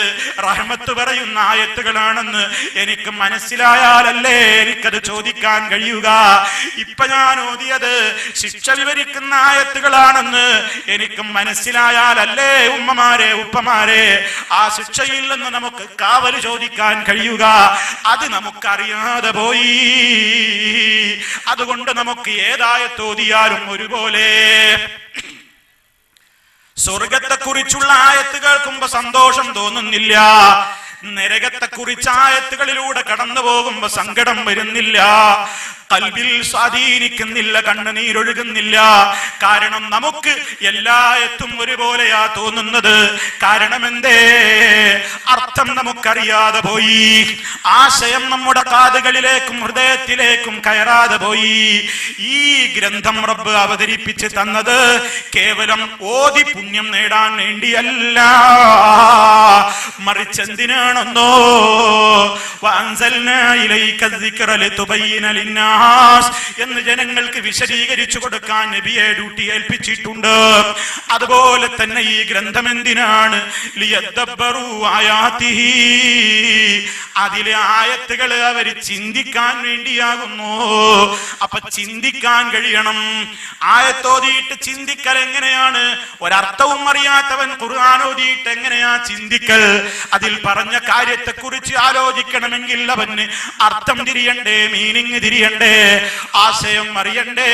റഹ്മത്ത് പറയുന്ന ആയത്തുകളാണെന്ന് എനിക്ക് മനസ്സിലായാലല്ലേ എനിക്കത് ചോദിക്കാൻ കഴിയുക. ഇപ്പൊ ഞാൻ ഓതിയത് ശിക്ഷ വിവരിക്കുന്ന ആയത്തുകളാണെന്ന് എനിക്ക് മനസ്സിലായാലല്ലേ ഉമ്മമാരെ, ഉപ്പമാരെ, ആ ശിക്ഷയിൽ നിന്ന് നമുക്ക് കാവല് ചോദിക്കാൻ കഴിയുക. അത് നമുക്കറിയാതെ പോയി. അതുകൊണ്ട് നമുക്ക് ഏതായത്തോതിയാലും ഒരുപോലെ. സ്വർഗത്തെ കുറിച്ചുള്ള ആയത്ത് കേൾക്കുമ്പോ സന്തോഷം തോന്നുന്നില്ല. നരകത്തെക്കുറിച്ച് ആയത്തുകളിലൂടെ കടന്നു പോകുമ്പോ സങ്കടം വരുന്നില്ല, കൽബിൽ സ്വാധീനിക്കുന്നില്ല, കണ്ണുനീരൊഴുകുന്നില്ല. കാരണം നമുക്ക് എല്ലായത്തും ഒരുപോലെയാ തോന്നുന്നത്. കാരണം എന്തേ? അർത്ഥം നമുക്കറിയാതെ പോയി, ആശയം നമ്മുടെ കാതുകളിലേക്കും ഹൃദയത്തിലേക്കും കയറാതെ പോയി. ഈ ഗ്രന്ഥം റബ്ബ് അവതരിപ്പിച്ച് തന്നത് കേവലം ഓതി പുണ്യം നേടാൻ വേണ്ടിയല്ല, മറിച്ച് എന്തിനാണെന്നോ, വഅൻസൽനാ ഇലൈക الذിക്റ ലിതുബയ്യിന ലിന്നാസ് എന്ന് ജനങ്ങൾക്ക് വിശദീകരിച്ചു കൊടുക്കാൻ നബിയെ ഡ്യൂട്ടി ഏൽപ്പിച്ചിട്ടുണ്ട്. അതുപോലെ തന്നെ ഈ ഗ്രന്ഥം എന്തിനാണ്? ലിയദ്ദബ്ബറു ആയാതിഹി, അതിലെ ആയത്തുകൾ അവർ ചിന്തിക്കാൻ വേണ്ടിയാകുന്നു. അപ്പൊ ചിന്തിക്കാൻ കഴിയണം. ആയത്തോതിയിട്ട് ചിന്തിക്കൽ എങ്ങനെയാണ്? ഒരർത്ഥവും അറിയാത്തവൻ ഖുർആൻ ഓതിയിട്ട് എങ്ങനെയാ ചിന്തിക്കൽ? അതിൽ പറഞ്ഞ കാര്യത്തെക്കുറിച്ച് ആലോചിക്കണമെങ്കിൽ അവന് അർത്ഥം തിരിയണ്ടേ, മീനിങ് തിരിയണ്ടേ, ആശയം അറിയണ്ടേ.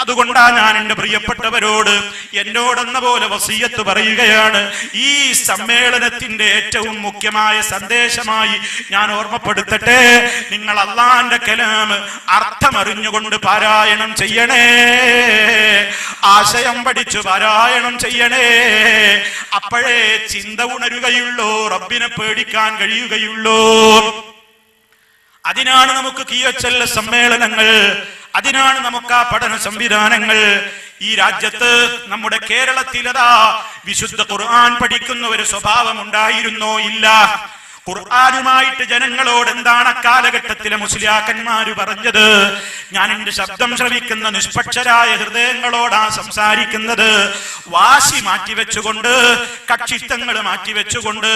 അതുകൊണ്ടാ ഞാൻ എന്റെ പ്രിയപ്പെട്ടവരോട് എന്നോടെന്ന പോലെ വസിയത്ത് പറയുകയാണ്. ഈ സമ്മേളനത്തിന്റെ ഏറ്റവും മുഖ്യമായ സന്ദേശമായി ഞാൻ ഓർമ്മപ്പെടുത്തട്ടെ, നിങ്ങൾ അല്ലാഹുവിന്റെ കലാം അർത്ഥമറിഞ്ഞുകൊണ്ട് പാരായണം ചെയ്യണേ, ആശയം പഠിച്ചു പാരായണം ചെയ്യണേ. അപ്പോഴേ ചിന്ത ഉണരുകയുള്ളൂ, റബ്ബിനെ പേടിക്കാൻ കഴിയുകയുള്ളൂ. അതിനാണ് നമുക്ക് കിയച്ചല്ല സമ്മേളനങ്ങൾ, അതിനാണ് നമുക്ക് ആ പഠന സംവിധാനങ്ങൾ. ഈ രാജ്യത്ത് നമ്മുടെ കേരളത്തിലതാ വിശുദ്ധ ഖുർആൻ പഠിക്കുന്ന ഒരു സ്വഭാവം ഉണ്ടായിരുന്നോ? ഇല്ല. ഖുർആനുമായിട്ട് ജനങ്ങളോട് എന്താണ് അക്കാലഘട്ടത്തിലെ മുസ്ലിയാക്കന്മാര് പറഞ്ഞത്? ഞാൻ എന്റെ ശബ്ദം ശ്രവിക്കുന്ന നിഷ്പക്ഷരായ ഹൃദയങ്ങളോടാ സംസാരിക്കുന്നത്. വാശി മാറ്റിവെച്ചുകൊണ്ട്, കക്ഷിത്വങ്ങൾ മാറ്റിവെച്ചുകൊണ്ട്,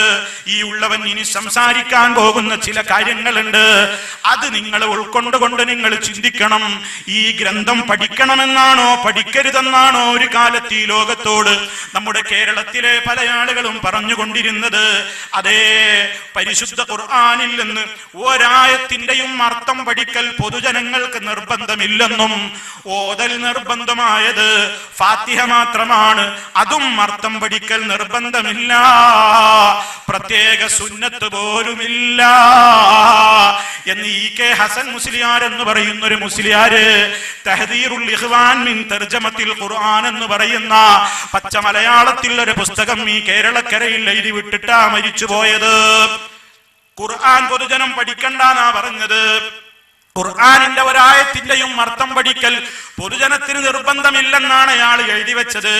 ഈ ഉള്ളവൻ ഇനി സംസാരിക്കാൻ പോകുന്ന ചില കാര്യങ്ങളുണ്ട്, അത് നിങ്ങൾ ഉൾക്കൊണ്ടുകൊണ്ട് നിങ്ങൾ ചിന്തിക്കണം. ഈ ഗ്രന്ഥം പഠിക്കണമെന്നാണോ പഠിക്കരുതെന്നാണോ ഒരു കാലത്ത് ഈ ലോകത്തോട് നമ്മുടെ കേരളത്തിലെ പല ആളുകളും പറഞ്ഞുകൊണ്ടിരുന്നത്? അതേ, പരിശുദ്ധ ഖുർആനിൽ നിന്ന് ഒരായത്തിന്റെയും അർത്ഥം പഠിക്കൽ പൊതുജനങ്ങൾക്ക് നിർബന്ധമില്ലെന്നും, ഓതൽ നിർബന്ധമായത് ഫാത്തിഹ മാത്രമാണ്, അതും അർത്ഥം പഠിക്കൽ നിർബന്ധമില്ല, പ്രത്യേക സുന്നത്ത് പോലുമില്ല എന്ന് ഇ.കെ. ഹസൻ മുസ്ലിയാർ എന്ന് പറയുന്ന ഒരു മുസ്ലിയാര് തഹ്ദീറുൽ ഇഖ്വാൻ മിൻ തർജമത്തിൽ ഖുർആൻ എന്ന് പറയുന്ന പച്ച മലയാളത്തിൽ ഒരു പുസ്തകം ഈ കേരളക്കരയിൽ എഴുതി വിട്ടിട്ടാ മരിച്ചുപോയത്. ഖുർആൻ പൊതുജനം പഠിക്കണ്ടെന്നാ പറഞ്ഞത്. ഖുർആനിന്റെ ഒരായത്തിന്റെയും അർത്ഥം പഠിക്കൽ പൊതുജനത്തിന് നിർബന്ധമില്ലെന്നാണ് അയാൾ എഴുതി വെച്ചത്.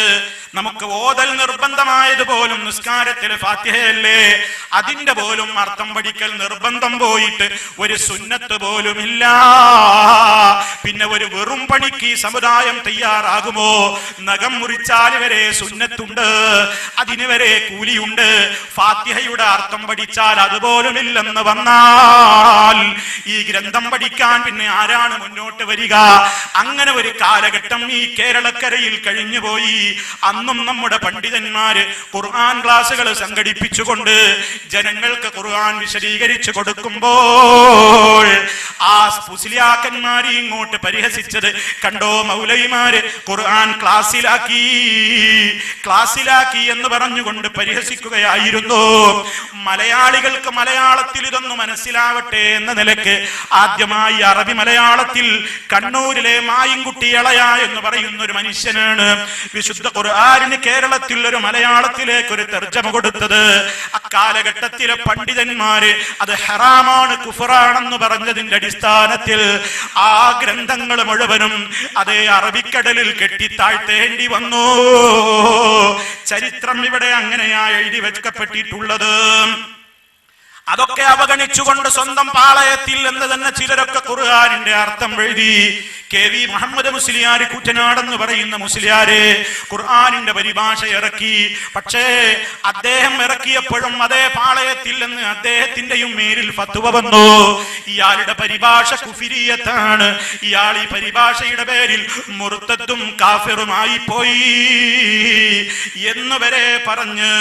നമുക്ക് ഓതൽ നിർബന്ധമായതുപോലും നിസ്കാരത്തിലെ ഫാത്തിഹയല്ലേ, അതിന്റെ പോലും അർത്ഥം പഠിക്കൽ നിർബന്ധം പോയിട്ട് ഒരു സുന്നത്ത് പോലുമില്ല. പിന്നെ ഒരു വെറും പണിക്ക് ഈ സമുദായം തയ്യാറാകുമോ? നഖം മുറിച്ചാൽ വരെ സുന്നത്തുണ്ട്, അതിന് വരെ കൂലിയുണ്ട്. ഫാത്തിഹയുടെ അർത്ഥം പഠിച്ചാൽ അതുപോലുമില്ലെന്ന് വന്നാൽ ഈ ഗ്രന്ഥം പഠിക്കാൻ പിന്നെ ആരാണ് മുന്നോട്ട് വരിക? അങ്ങനെ ഒരു കാലഘട്ടം ഈ കേരളക്കരയിൽ കഴിഞ്ഞുപോയി. അന്നും നമ്മുടെ പണ്ഡിതന്മാര് ഖുർആൻ ക്ലാസുകൾ സംഘടിപ്പിച്ചുകൊണ്ട് ജനങ്ങൾക്ക് ഖുർആൻ വിശദീകരിച്ചു കൊടുക്കുമ്പോൾ ആ മുസ്ലിയാക്കന്മാര് ഇങ്ങോട്ട് പരിഹസിച്ചത് കണ്ടോ? മൗലവിമാര് ഖുർആൻ ക്ലാസ്സിലാക്കി എന്ന് പറഞ്ഞുകൊണ്ട് പരിഹസിക്കുകയായിരുന്നു. മലയാളികൾക്ക് മലയാളത്തിൽ ഇതൊന്ന് മനസ്സിലാവട്ടെ എന്ന നിലക്ക് ആദ്യമായി അറബി മലയാളത്തിൽ കണ്ണൂരിലെ മായിൻകുട്ടി എളയ എന്ന് പറയുന്ന ഒരു മനുഷ്യനാണ് വിശുദ്ധ ഖുർആനിന് കേരളത്തിൽ ഒരു മലയാളത്തിലേക്ക് ഒരു തർജ്ജമ കൊടുത്തത്. അക്കാലഘട്ടത്തിലെ പണ്ഡിതന്മാര് അത് ഹറാമാണ്, കുഫറാണെന്ന് പറഞ്ഞതിന്റെ അടിസ്ഥാനത്തിൽ ആ ഗ്രന്ഥങ്ങൾ മുഴുവനും അതേ അറബിക്കടലിൽ കെട്ടിത്താഴ്ത്തേണ്ടി വന്നു. ചരിത്രം ഇവിടെ അങ്ങനെയാ എഴുതി വെക്കപ്പെട്ടിട്ടുള്ളത്. അതൊക്കെ അവഗണിച്ചുകൊണ്ട് സ്വന്തം പാളയത്തിൽ എന്ന് തന്നെ ചിലരൊക്കെ ഖുർആനിന്റെ അർത്ഥം എഴുതി. കെ.വി. മുഹമ്മദ് മുസ്ലിയാർ കുറ്റനാടെന്ന് പറയുന്ന മുസ്ലിയാര് ഖുർആനിന്റെ പരിഭാഷ ഇറക്കി. പക്ഷേ അദ്ദേഹം ഇറക്കിയപ്പോഴും അതേ പാളയത്തിൽ നിന്ന് അദ്ദേഹത്തിന്റെയും മേലിൽ ഫത്വ വന്നു. ഇയാളുടെ പരിഭാഷ കുഫിരിയത്താണ്, ഇയാൾ ഈ പരിഭാഷയുടെ പേരിൽ മുർത്തദ്ദും കാഫിറുമായി പോയി എന്ന് വരെ പറഞ്ഞ്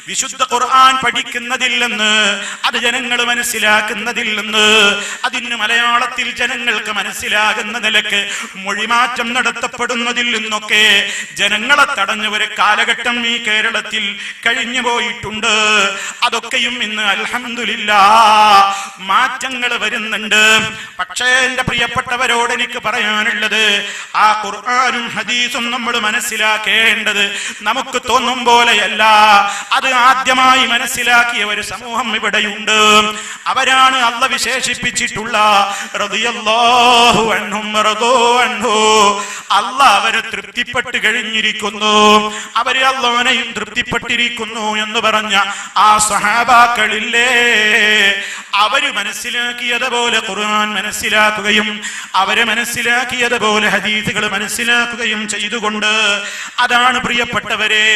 വിശുദ്ധ ഖുർആൻ പഠിക്കുന്നതില്ലെന്ന്, അത് ജനങ്ങൾ മനസ്സിലാക്കുന്നതിൽ നിന്ന് അതിന് മലയാളത്തിൽ ജനങ്ങൾക്ക് മനസ്സിലാകുന്ന നിലക്ക് മൊഴിമാറ്റം നടത്തപ്പെടുന്നതിൽ നിന്നൊക്കെ ജനങ്ങളെ തടഞ്ഞ ഒരു കാലഘട്ടം ഈ കേരളത്തിൽ കഴിഞ്ഞു പോയിട്ടുണ്ട്. അതൊക്കെയും ഇന്ന് അൽഹംദുലില്ലാഹ് മാറ്റങ്ങൾ വരുന്നുണ്ട്. പക്ഷേ എന്റെ പ്രിയപ്പെട്ടവരോട് എനിക്ക് പറയാനുള്ളത്, ആ ഖുർആനും ഹദീസും നമ്മൾ മനസ്സിലാക്കേണ്ടത് നമുക്ക് തോന്നും പോലെയല്ല. അത് ആദ്യമായി മനസ്സിലാക്കിയ ഒരു സമൂഹം ഇവിടെയുണ്ട്. അവരാണ് അല്ലാഹു വിശേഷിപ്പിച്ചിട്ടുള്ള റളിയല്ലാഹു അൻഹും റദൂ അൻഹു. അല്ലാഹ് അവരെ തൃപ്തിപ്പെട്ട് കഴിഞ്ഞിരിക്കുന്നു, അവര് അല്ലാഹുവിനെയും തൃപ്തിപ്പെട്ടിരിക്കുന്നു എന്ന് പറഞ്ഞ ആ സ്വഹാബാക്കളില്ലേ, അവര് മനസ്സിലാക്കിയതുപോലെ ഖുർആൻ മനസ്സിലാക്കുകയും അവരെ മനസ്സിലാക്കിയതുപോലെ ഹദീസുകൾ മനസ്സിലാക്കുകയും ചെയ്തുകൊണ്ട്, അതാണ് പ്രിയപ്പെട്ടവരെ,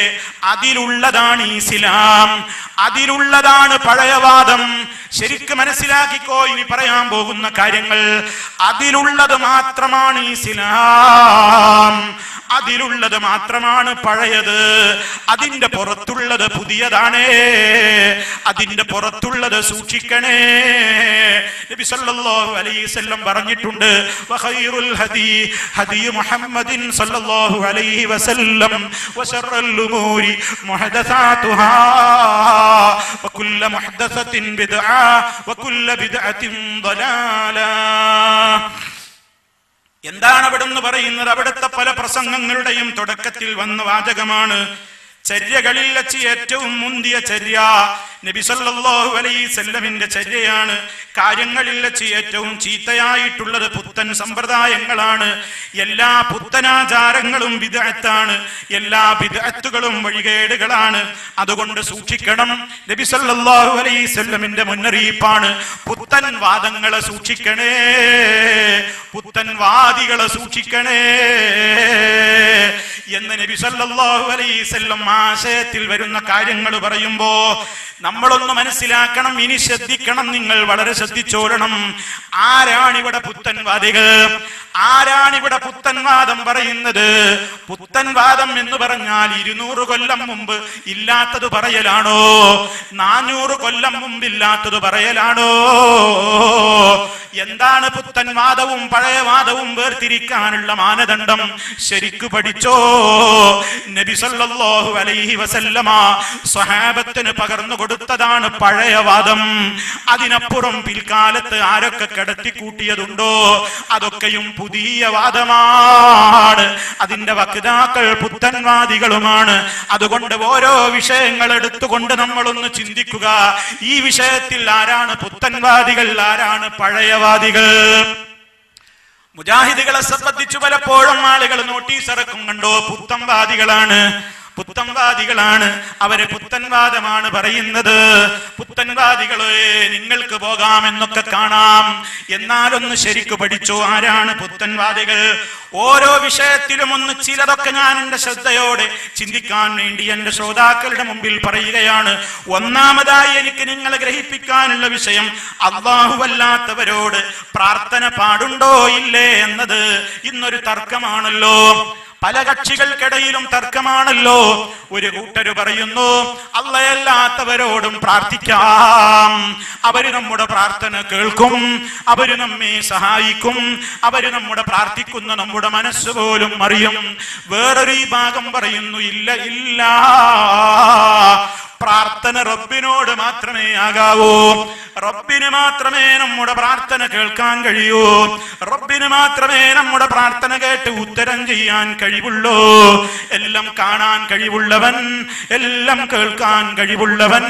അതിലുള്ളതാണ് ഇസ്ലാം, അതിലുള്ളതാണ് പഴയവാദം. ശരിക്കും മനസ്സിലാക്കിക്കോ, ഇനി പറയാൻ പോകുന്ന കാര്യങ്ങൾ അതിലുള്ളത് മാത്രമാണ് ഇസ്ലാം, അതിലുള്ളത് മാത്രമാണ് പഴയത്, അതിന്റെ പുറത്തുള്ളത് പുതിയതാണ്, അതിന്റെ പുറത്തുള്ളത് സൂക്ഷിക്കണേ. നബി സല്ലല്ലാഹു അലൈഹി വസല്ലം പറഞ്ഞിട്ടുണ്ട്, വഖൈറുൽ ഹദീ ഹദീ മുഹമ്മദിൻ സല്ലല്ലാഹു അലൈഹി വസല്ലം വശറൽ ഉമൂരി മുഹദസാതുഹാ വകുല്ലു മുഹദസത്തിൻ ബിദ്അ വകുല്ലു ബിദ്അത്തിൻ ളലാല. എന്താണ് അവിടുന്ന് പറയുന്നത്? അവിടുത്തെ പല പ്രസംഗങ്ങളുടെയും തുടക്കത്തിൽ വന്ന വാചകമാണ്, ചര്യകളിൽ വെച്ച് ഏറ്റവും മുന്തിയ ചര്യ നബി സല്ലല്ലാഹു അലൈഹി വസല്ലമിന്റെ ചര്യയാണ്. കാര്യങ്ങളിൽ വെച്ച് ഏറ്റവും ചീത്തയായിട്ടുള്ളത് പുത്തൻ സമ്പ്രദായങ്ങളാണ്. എല്ലാ പുത്തനാചാരങ്ങളും ബിദ്അത്താണ്, എല്ലാ ബിദ്അത്തുകളും വഴികേടുകളാണ്. അതുകൊണ്ട് സൂക്ഷിക്കണം. നബി സല്ലല്ലാഹു അലൈഹി വസല്ലമിന്റെ മുന്നറിയിപ്പാണ്, പുത്തൻ വാദങ്ങളെ സൂക്ഷിക്കണേ, പുത്തൻ വാദികളെ സൂക്ഷിക്കണേ എന്ന് നബി സല്ലല്ലാഹു അലൈഹി വസല്ലം ആശയത്തിൽ വരുന്ന കാര്യങ്ങൾ പറയുമ്പോ നമ്മളൊന്ന് മനസ്സിലാക്കണം. ഇനി ശ്രദ്ധിക്കണം, നിങ്ങൾ വളരെ ശ്രദ്ധിച്ചോളണം. ആരാണിവിടെ പുത്തൻവാദികൾ? ആരാണിവിടെ പുത്തൻവാദം പറയുന്നത്? പുത്തൻവാദം എന്ന് പറഞ്ഞാൽ 200 കൊല്ലം മുമ്പ് ഇല്ലാത്തത് പറയലാണോ? 400 കൊല്ലം മുമ്പ് ഇല്ലാത്തത് പറയലാണോ? എന്താണ് പുത്തൻവാദവും പഴയവാദവും വേർതിരിക്കാനുള്ള മാനദണ്ഡം? ശരിക്കു പഠിച്ചോ. നബി സല്ലല്ലാഹു അലൈഹി വസല്ലമ സ്വഹാബത്തിന് പകർന്നു കൊടുത്തതാണ് പഴയവാദം. അതിനപ്പുറം പിൽക്കാലത്ത് ആരൊക്കെ കടത്തിക്കൂട്ടിയതുണ്ടോ അതൊക്കെയും പുതിയ വാദമാണ്. അതിന്റെ വക്താക്കൾ പുത്തൻവാദികളുമാണ്. അതുകൊണ്ട് ഓരോ വിഷയങ്ങൾ എടുത്തുകൊണ്ട് നമ്മളൊന്ന് ചിന്തിക്കുക. ഈ വിഷയത്തിൽ ആരാണ് പുത്തൻവാദികൾ, ആരാണ് പഴയവാദികൾ? മുജാഹിദുകളെ സംബന്ധിച്ച് പലപ്പോഴും ആളുകൾ നോട്ടീസ് ഇറക്കും, കണ്ടോ പുത്തൻവാദികളാണ്, പുത്തൻവാദികളാണ്, അവര് പുത്തൻവാദമാണ് പറയുന്നത്. പുത്തൻവാദികളെ നിങ്ങൾക്ക് പോകാമെന്നൊക്കെ കാണാം, എന്നാലൊന്ന് ശരിക്കു പഠിച്ചോ, ആരാണ് പുത്തൻവാദികൾ? ഓരോ വിഷയത്തിലും ഒന്ന് ചിലതൊക്കെ ഞാൻ എന്റെ ശ്രദ്ധയോടെ ചിന്തിക്കാൻ വേണ്ടി എന്റെ ശ്രോതാക്കളുടെ മുമ്പിൽ പറയുകയാണ്. ഒന്നാമതായി എനിക്ക് നിങ്ങളെ ഗ്രഹിപ്പിക്കാനുള്ള വിഷയം, അല്ലാഹുവല്ലാത്തവരോട് പ്രാർത്ഥന പാടുണ്ടോ ഇല്ലേ എന്നത് ഇന്നൊരു തർക്കമാണല്ലോ. പല കക്ഷികൾക്കിടയിലും തർക്കമാണല്ലോ. ഒരു കൂട്ടര് പറയുന്നു അല്ലാഹുവല്ലാത്തവരോടും പ്രാർത്ഥിക്കാം, അവര് നമ്മുടെ പ്രാർത്ഥന കേൾക്കും, അവര് നമ്മെ സഹായിക്കും, അവര് നമ്മുടെ പ്രാർത്ഥിക്കുന്ന നമ്മുടെ മനസ്സ് പോലും അറിയും. വേറൊരു ഭാഗം പറയുന്നു ഇല്ല ഇല്ല, പ്രാർത്ഥന റബ്ബിനോട് മാത്രമേ ആകാവൂ, റബ്ബിന് മാത്രമേ നമ്മുടെ പ്രാർത്ഥന കേൾക്കാൻ കഴിയൂ, റബ്ബിന് മാത്രമേ നമ്മുടെ പ്രാർത്ഥന കേട്ട് ഉത്തരം ചെയ്യാൻ കഴിവുള്ളൂ. എല്ലാം കാണാൻ കഴിവുള്ളവൻ, എല്ലാം കേൾക്കാൻ കഴിവുള്ളവൻ,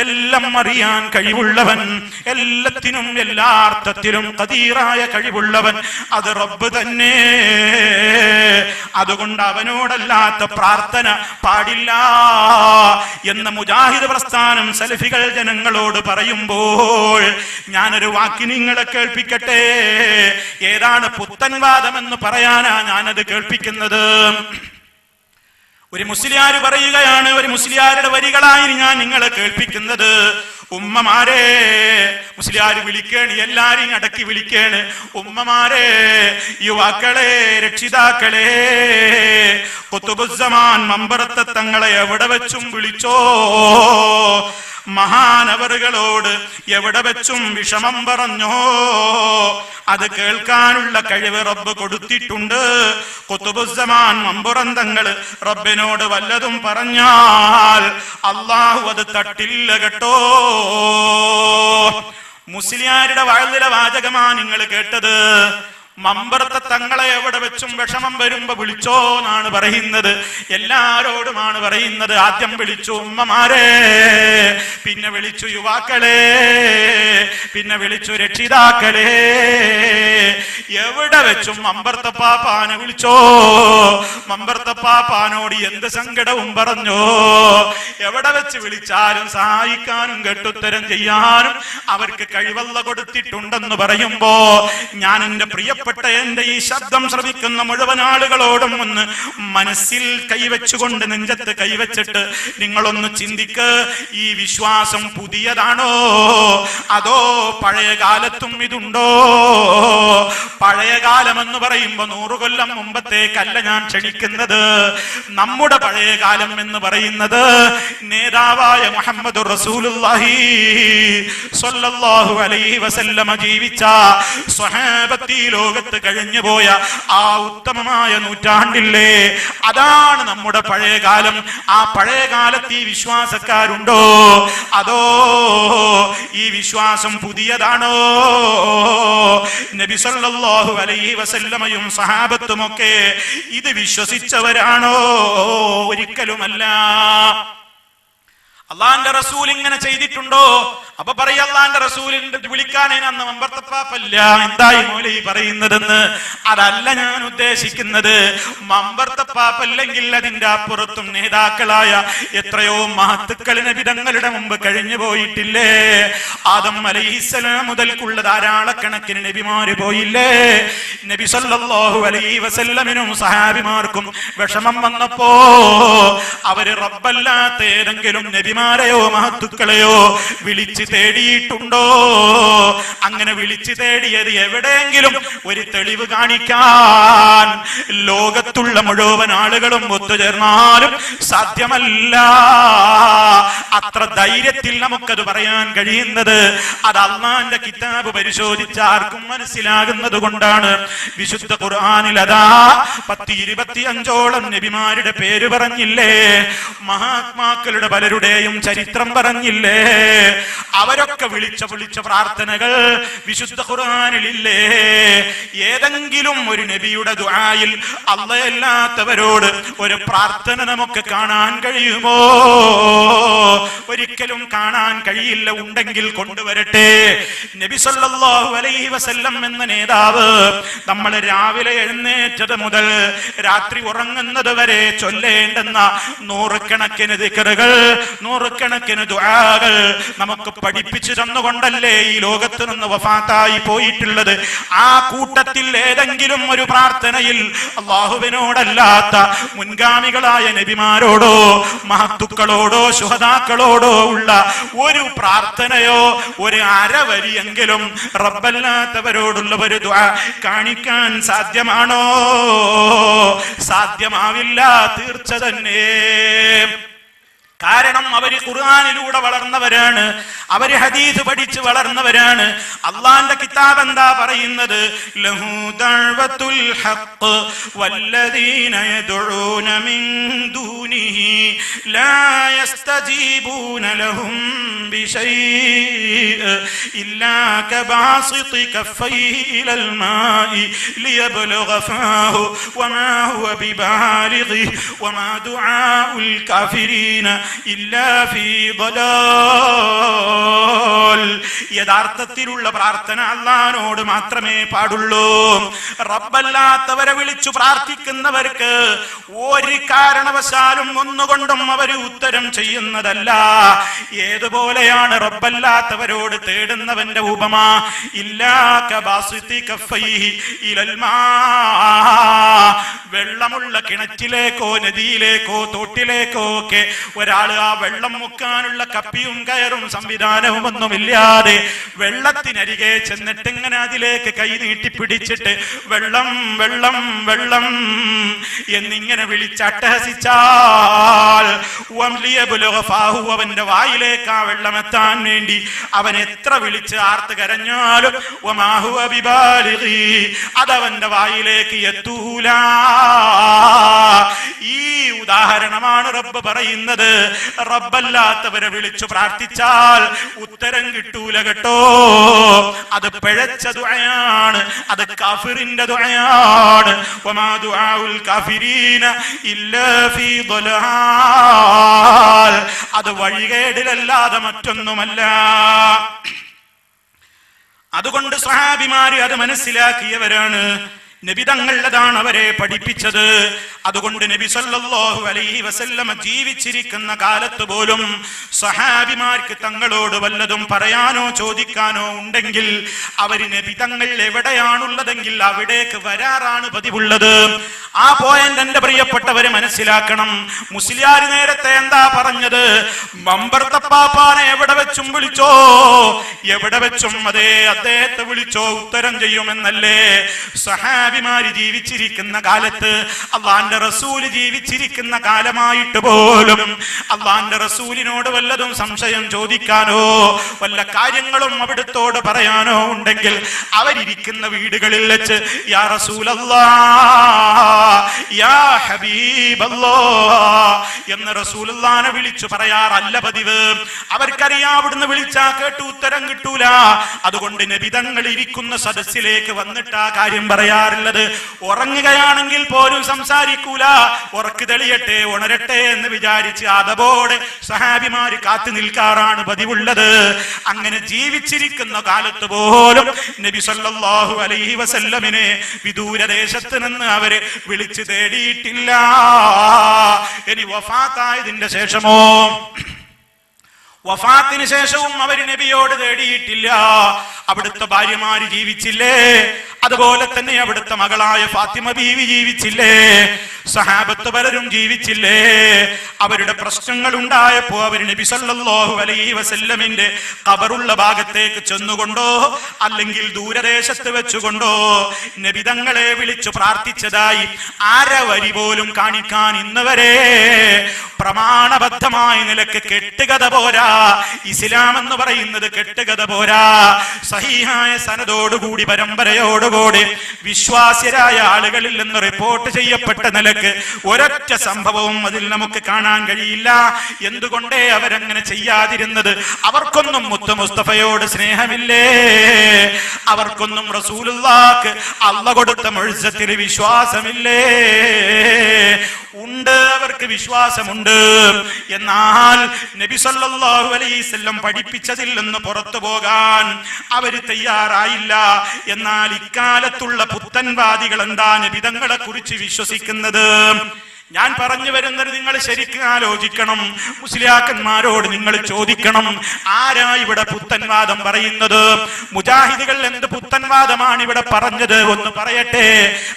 എല്ലാം അറിയാൻ കഴിവുള്ളവൻ, എല്ലാത്തിനും എല്ലാ അർത്ഥത്തിലും ഖദീറായ കഴിവുള്ളവൻ അത് റബ്ബ് തന്നെ. അതുകൊണ്ട് അവനോടല്ലാത്ത പ്രാർത്ഥന പാടില്ല എന്ന മുജാഹിദ് പ്രസ്ഥാനം സലഫികൾ ജനങ്ങളോട് പറയുമ്പോൾ ഞാനൊരു വാക്ക് നിങ്ങളെ കേൾപ്പിക്കട്ടെ. ഏതാണ് പുത്തൻവാദം എന്ന് പറയാനാ ഞാനത് കേൾപ്പിക്കുന്നത്. ഒരു മുസ്ലിയാർ പറയുകയാണ്, ഒരു മുസ്ലിയാരുടെ വരികളായി ഞാൻ നിങ്ങളെ കേൾപ്പിക്കുന്നത്. ഉമ്മമാരെ, മുസ്ലിയാർ വിളിക്കേണ്, എല്ലാരെയും അടക്കി വിളിക്കേണ്. ഉമ്മമാരെ, യുവാക്കളെ, രക്ഷിതാക്കളെ, ഖുതുബുസ്സമാൻ മമ്പറത്തെ തങ്ങളെ എവിടെ വെച്ചും വിളിച്ചോ. മഹാനവറുകളോട് എവിടെ വെച്ചും വിഷമം പറഞ്ഞോ, അത് കേൾക്കാനുള്ള കഴിവ് റബ്ബ് കൊടുത്തിട്ടുണ്ട്. ഖുതുബുസ്സമാൻ മമ്പുറന്തങ്ങൾ റബ്ബിനോട് വല്ലതും പറഞ്ഞാൽ അല്ലാഹു അത് തട്ടില്ല കേട്ടോ. മുസ്ലിയാരുടെ വാഴ്ന്നിലെ വാചകമാ നിങ്ങൾ കേട്ടത്. മമ്പറത്തെ തങ്ങളെ എവിടെ വെച്ചും വിഷമം വരുമ്പോ വിളിച്ചോ എന്നാണ് പറയുന്നത്. എല്ലാരോടുമാണ് പറയുന്നത്. ആദ്യം വിളിച്ചു ഉമ്മമാരെ, പിന്നെ വിളിച്ചു യുവാക്കളെ, പിന്നെ വിളിച്ചു രക്ഷിതാക്കളെ. എവിടെ വെച്ചും മമ്പർത്തപ്പാപ്പാനെ വിളിച്ചോ. മമ്പർത്തപ്പാപ്പാനോട് എന്ത് സങ്കടവും പറഞ്ഞോ. എവിടെ വെച്ച് വിളിച്ചാലും സഹായിക്കാനും കെട്ടുത്തരം ചെയ്യാനും അവർക്ക് കഴിവല്ല കൊടുത്തിട്ടുണ്ടെന്ന് പറയുമ്പോ ഞാൻ എന്റെ പ്രിയപ്പെട്ട എന്റെ ഈ ശബ്ദം ശ്രവിക്കുന്ന മുഴുവൻ ആളുകളോടും ഒന്ന് മനസ്സിൽ കൈവച്ചുകൊണ്ട്, നെഞ്ചത്ത് കൈവച്ചിട്ട് നിങ്ങളൊന്ന് ചിന്തിക്ക്. ഈ വിശ്വാസം പുതിയതാണോ അതോ പഴയ കാലത്തും ഇതുണ്ടോ? പഴയ കാലം എന്ന് പറയുമ്പോ 100 കൊല്ലം മുമ്പത്തേക്കല്ല ഞാൻ ക്ഷണിക്കുന്നത്. നമ്മുടെ പഴയ കാലം എന്ന് പറയുന്നത് നേതാവായ മുഹമ്മദ് റസൂലുള്ളാഹി സ്വല്ലല്ലാഹു അലൈഹി വസല്ലമ ജീവിച്ച സ്വഹാബത്തി ലോകത്ത് കഴിഞ്ഞുപോയ ആ ഉത്തമമായ നൂറ്റാണ്ടില്ലേ, അതാണ് നമ്മുടെ പഴയ കാലം. ആ പഴയ കാലത്ത് ഈ വിശ്വാസക്കാരുണ്ടോ അതോ ഈ വിശ്വാസം പുതിയതാണോ? നബി സല്ലല്ലാഹു അലൈഹി വസല്ലമയും സഹാബത്തുമൊക്കെ ഇത് വിശ്വസിച്ചവരാണോ? ഒരിക്കലുമല്ല. അള്ളാന്റെ റസൂൽ ഇങ്ങനെ ചെയ്തിട്ടുണ്ടോ? അപ്പൊ പറയാ അള്ളാന്റെ റസൂലിന്റെ വിളിക്കാനേ അന്ന് മമ്പർത്തപ്പാപ്പല്ല. എന്തായി മോലെ ഈ പറയുന്നതെന്ന്? അതല്ല ഞാൻ ഉദ്ദേശിക്കുന്നത്. മമ്പർത്തപ്പാപ്പല്ലെങ്കിൽ അതിന്റെ അപ്പുറത്തും നേതാക്കളായ എത്രയോ മഹത്തുക്കൾ നബിതങ്ങളുടെ മുമ്പ് കഴിഞ്ഞു പോയിട്ടില്ലേ? ആദം അലൈഹിസ്സലാം മുതൽക്കുള്ള ധാരാളക്കണക്കിന് നബിമാര് പോയില്ലേ? നബി സല്ലല്ലാഹു അലൈഹി വസല്ലമിനും സഹാബിമാർക്കും വിഷമം വന്നപ്പോ അവര് റബ്ബല്ലാത്ത ഏതെങ്കിലും നബിമാരെയോ മഹത്തുക്കളെയോ വിളിച്ച് തേടിയിട്ടുണ്ടോ? അങ്ങനെ വിളിച്ചു തേടിയത് എവിടെയെങ്കിലും ഒരു തെളിവ് കാണിക്കാൻ ലോകത്തുള്ള മുഴുവൻ ആളുകളും ഒത്തുചേർന്നാലും സാധ്യമല്ല. അത്ര ധൈര്യത്തിൽ നമുക്കത് പറയാൻ കഴിയുന്നത് അത് അല്ലാഹുവിന്റെ കിതാബ് പരിശോധിച്ച ആർക്കും മനസ്സിലാകുന്നത് കൊണ്ടാണ്. വിശുദ്ധ ഖുർആനിൽ അതാ 10-25ഓളം നബിമാരുടെ പേര് പറഞ്ഞില്ലേ? മഹാത്മാക്കളുടെ പലരുടെയും ചരിത്രം പറഞ്ഞില്ലേ? അവരൊക്കെ വിളിച്ച പ്രാർത്ഥനകൾ വിശുദ്ധ ഖുർആനിലില്ലേ? ഏതെങ്കിലും ഒരു നബിയുടെ ദുആയിൽ അല്ലാഹുവല്ലാത്തവരോട് ഒരു പ്രാർത്ഥന നമുക്ക് കാണാൻ കഴിയുമോ? ഒരിക്കലും കാണാൻ കഴിയില്ല. ഉണ്ടെങ്കിൽ കൊണ്ടുവരട്ടെ. നബി സല്ലല്ലാഹു അലൈഹി വസല്ലം എന്ന നേതാവ് നമ്മൾ രാവിലെ എഴുന്നേറ്റത് മുതൽ രാത്രി ഉറങ്ങുന്നത് വരെ ചൊല്ലേണ്ടെന്ന നൂറുകണക്കിന് ദിക്റുകൾ, നൂറുകണക്കിന് ദുആകൾ നമുക്ക് പഠിപ്പിച്ചു തന്നുകൊണ്ടല്ലേ ഈ ലോകത്ത് നിന്ന് വഫാത്തായി പോയിട്ടുള്ളത്. ആ കൂട്ടത്തിൽ ഏതെങ്കിലും ഒരു പ്രാർത്ഥനയിൽ അല്ലാഹുവിനോടല്ലാത്ത മുൻഗാമികളായ നബിമാരോടോ മഹത്തുക്കളോടോ ശുഹദാക്കളോടോ ഉള്ള ഒരു പ്രാർത്ഥനയോ ഒരു അരവരിയെങ്കിലും റബ്ബല്ലാത്തവരോടുള്ള ഒരു ദുആ കാണിക്കാൻ സാധ്യമാണോ? സാധ്യമാവില്ല, തീർച്ച തന്നെ. കാരണം അവര് ഖുർആനിലൂടെ വളർന്നവരാണ്, അവര് ഹദീസ് പഠിച്ച് വളർന്നവരാണ്. അള്ളാന്റെ കിതാബ് എന്താ പറയുന്നത്? ലഹു ദഅവത്തുൽ ഹഖ് വല്ലദീന യദ്ഊന മിൻ ദൂനിഹി ലാ യസ്തജീബൂന ലഹും ബിശൈഇ ഇല്ലാ കബാസിതി കഫൈഹി ഇലൽ മാഇ ലിയബ്ലുഗ ഫാഹു വമാ ഹുവ ബിബാലിഗി വമാ ദുആഉൽ കാഫിരീന ഇല്ലാ ഫീ ളലാൽ. യഥാർത്ഥത്തിലുള്ള പ്രാർത്ഥന അല്ലാഹുവിനോട് മാത്രമേ പാടുള്ളൂ. റബ്ബല്ലാത്തവരെ വിളിച്ചു പ്രാർത്ഥിക്കുന്നവർക്ക് ഒരു കാരണവശാലും ഒന്നുകൊണ്ടും അവര് ഉത്തരം ചെയ്യുന്നതല്ല. ഏതുപോലെയാണ് റബ്ബല്ലാത്തവരോട് തേടുന്നവന്റെ ഉപമ? ഇല്ലാ കബാസിതി കഫൈഹി ഇലൽ മാ. വെള്ളമുള്ള കിണറ്റിലേക്കോ നദിയിലേക്കോ തോട്ടിലേക്കോ ഒക്കെ ഒരാള് ആ വെള്ളം മുക്കാനുള്ള കപ്പിയും കയറും സംവിധാനവും ഒന്നുമില്ലാതെ വെള്ളത്തിനരികെ ചെന്നിട്ട് ഇങ്ങനെ അതിലേക്ക് കൈ നീട്ടി പിടിച്ചിട്ട് വെള്ളം വെള്ളം വെള്ളം എന്നിങ്ങനെ വിളിച്ചട്ടഹസിച്ചാൽ അവന്റെ വായിലേക്ക് ആ വെള്ളം എത്താൻ വേണ്ടി അവൻ എത്ര വിളിച്ച് ആർത്ത് കരഞ്ഞാലും അതവന്റെ വായിലേക്ക് എത്തൂല. ഈ ഉദാഹരണമാണ് റബ്ബ് പറയുന്നത്. റബ്ബല്ലാത്തവരെ വിളിച്ചു പ്രാർത്ഥിച്ചാൽ ഉത്തരം കിട്ടൂല കേട്ടോ. അത് പിഴച്ച ദുആയാണ്, അത് കാഫിറിന്റെ ദുആയാണ്. വമാ ദുആഉൽ കാഫിരീന ഇല്ലാ ഫീ ളലാൽ. അത് വഴികേടിലല്ലാതെ മറ്റൊന്നുമല്ല. അതുകൊണ്ട് സ്വഹാബിമാര് അത് മനസ്സിലാക്കിയവരാണ്. നബി തങ്ങളതാണ് അവരെ പഠിപ്പിച്ചത്. അതുകൊണ്ട് നബി സല്ലല്ലാഹു അലൈഹി വസല്ലമ ജീവിച്ചിരിക്കുന്ന കാലത്ത് പോലും സ്വഹാബിമാർക്ക് തങ്ങളോട് വല്ലതും പറയാനോ ചോദിക്കാനോ ഉണ്ടെങ്കിൽ അവര് നബി തങ്ങൾ എവിടെയാണുള്ളതെങ്കിൽ അവിടേക്ക് വരാറാണ് പതിവുള്ളത്. ആ പോയിന്റ് എന്റെ പ്രിയപ്പെട്ടവരെ മനസ്സിലാക്കണം. മുസ്ലിയാര് നേരത്തെ എന്താ പറഞ്ഞത്? മമ്പർത്തപ്പാപ്പാനെ എവിടെ വെച്ചും വിളിച്ചോ, എവിടെ വെച്ചും അതേ അദ്ദേഹത്തെ വിളിച്ചോ ഉത്തരം ചെയ്യുമെന്നല്ലേ. സ്വഹാബിമാര് ജീവിച്ചിരിക്കുന്ന കാലത്ത്, അള്ളാന്റെ റസൂല് ജീവിച്ചിരിക്കുന്ന കാലമായിട്ട് പോലും അള്ളാന്റെ റസൂലിനോട് വല്ലതും സംശയം ചോദിക്കാനോ വല്ല കാര്യങ്ങളും അവിടുത്തോട് പറയാനോ ഉണ്ടെങ്കിൽ അവരിയ്ക്കുന്ന വീടുകളിൽ വെച്ച് യാ റസൂലല്ലാഹ് യാ ഹബീബല്ലാഹ് എന്ന് റസൂലുള്ളാഹിനെ വിളിച്ചു പറയാറല്ല പതിവ്. അവർക്കറിയാം അവിടുന്ന് വിളിച്ചാ കേട്ട് ഉത്തരം കിട്ടൂല. അതുകൊണ്ട് നബി തങ്ങൾ ഇരിക്കുന്ന സദസ്സിലേക്ക് വന്നിട്ട് ആ കാര്യം പറയാറുള്ളത്. ഉറങ്ങുകയാണെങ്കിൽ പോലും സംസാരിക്കൂല. ഉറക്ക് തെളിയട്ടെ, ഉണരട്ടെ എന്ന് വിചാരിച്ച് അതബോടെ സഹാബിമാര് കാത്തു നിൽക്കാറാണ് പതിവുള്ളത്. അങ്ങനെ ജീവിച്ചിരിക്കുന്ന കാലത്ത് പോലും നബി സല്ലല്ലാഹു അലൈഹി വസല്ലമിനെ വിദൂരദേശത്ത് നിന്ന് അവര് വിളിച്ചു തേടിയിട്ടില്ല. ഇനി വഫാത്തായതിന്റെ ശേഷമോ? വഫാത്തിന് ശേഷവും അവര് നബിയോട് തേടിയിട്ടില്ല. അവിടുത്തെ ഭാര്യമാര് ജീവിച്ചില്ലേ? അതുപോലെ തന്നെ അവിടുത്തെ മകളായ ഫാത്തിമ ബീവി ജീവിച്ചില്ലേ? സഹാബത്ത് പലരും ജീവിച്ചില്ലേ? അവരുടെ പ്രശ്നങ്ങൾ ഉണ്ടായപ്പോ അവർ നബി സല്ലല്ലാഹു അലൈഹി വസല്ലമിന്റെ ഖബറുള്ള ഭാഗത്തേക്ക് ചെന്നുകൊണ്ടോ അല്ലെങ്കിൽ ദൂരദേശത്ത് വെച്ചുകൊണ്ടോ നബി തങ്ങളെ വിളിച്ചു പ്രാർത്ഥിച്ചതായി അരവരി പോലും കാണിക്കാൻ ഇന്നുവരെ പ്രമാണബദ്ധമായ നിലക്ക് കെട്ടുകഥ പോരാ. ഇസ്ലാം എന്ന് പറയുന്നത് കെട്ടുകഥ പോരാ. സഹീഹായ സനദോടുകൂടി പരമ്പരയോടുകൂടി വിശ്വാസ്യരായ ആളുകളിൽ നിന്ന് റിപ്പോർട്ട് ചെയ്യപ്പെട്ട നിലക്ക് ഒരൊറ്റ സംഭവവും അതിൽ നമുക്ക് കാണാൻ കഴിയില്ല. എന്തുകൊണ്ടേ അവരങ്ങനെ ചെയ്യാതിരുന്നത്? അവർക്കൊന്നും മുത്ത് മുസ്തഫയോട് സ്നേഹമില്ലേ? അവർക്കൊന്നും റസൂലുള്ളാഹിക്ക് അല്ലാഹു കൊടുത്ത മുഅ്ജിസത്തിൽ വിശ്വാസമില്ലേ? ഉണ്ട്, അവർക്ക് വിശ്വാസമുണ്ട്. എന്നാൽ നബി സല്ലല്ലാഹു അലൈഹി വസല്ലം പഠിപ്പിച്ചതിൽ നിന്ന് പുറത്തു പോകാൻ അവര് തയ്യാറായില്ല. എന്നാൽ ഇക്കാലത്തുള്ള പുത്തൻവാദികൾ എന്താ നബി തങ്ങളെ കുറിച്ച് വിശ്വസിക്കുന്നത്? ഞാൻ പറഞ്ഞു വരുന്നത് നിങ്ങൾ ശരിക്കും ആലോചിക്കണം. മുസ്ലിയാക്കന്മാരോട് നിങ്ങൾ ചോദിക്കണം, ആരാ ഇവിടെ പുത്തൻവാദം പറയുന്നത്? മുജാഹിദുകൾ എന്ത് പുത്തൻവാദമാണ് ഇവിടെ പറഞ്ഞത്? ഒന്ന് പറയട്ടെ.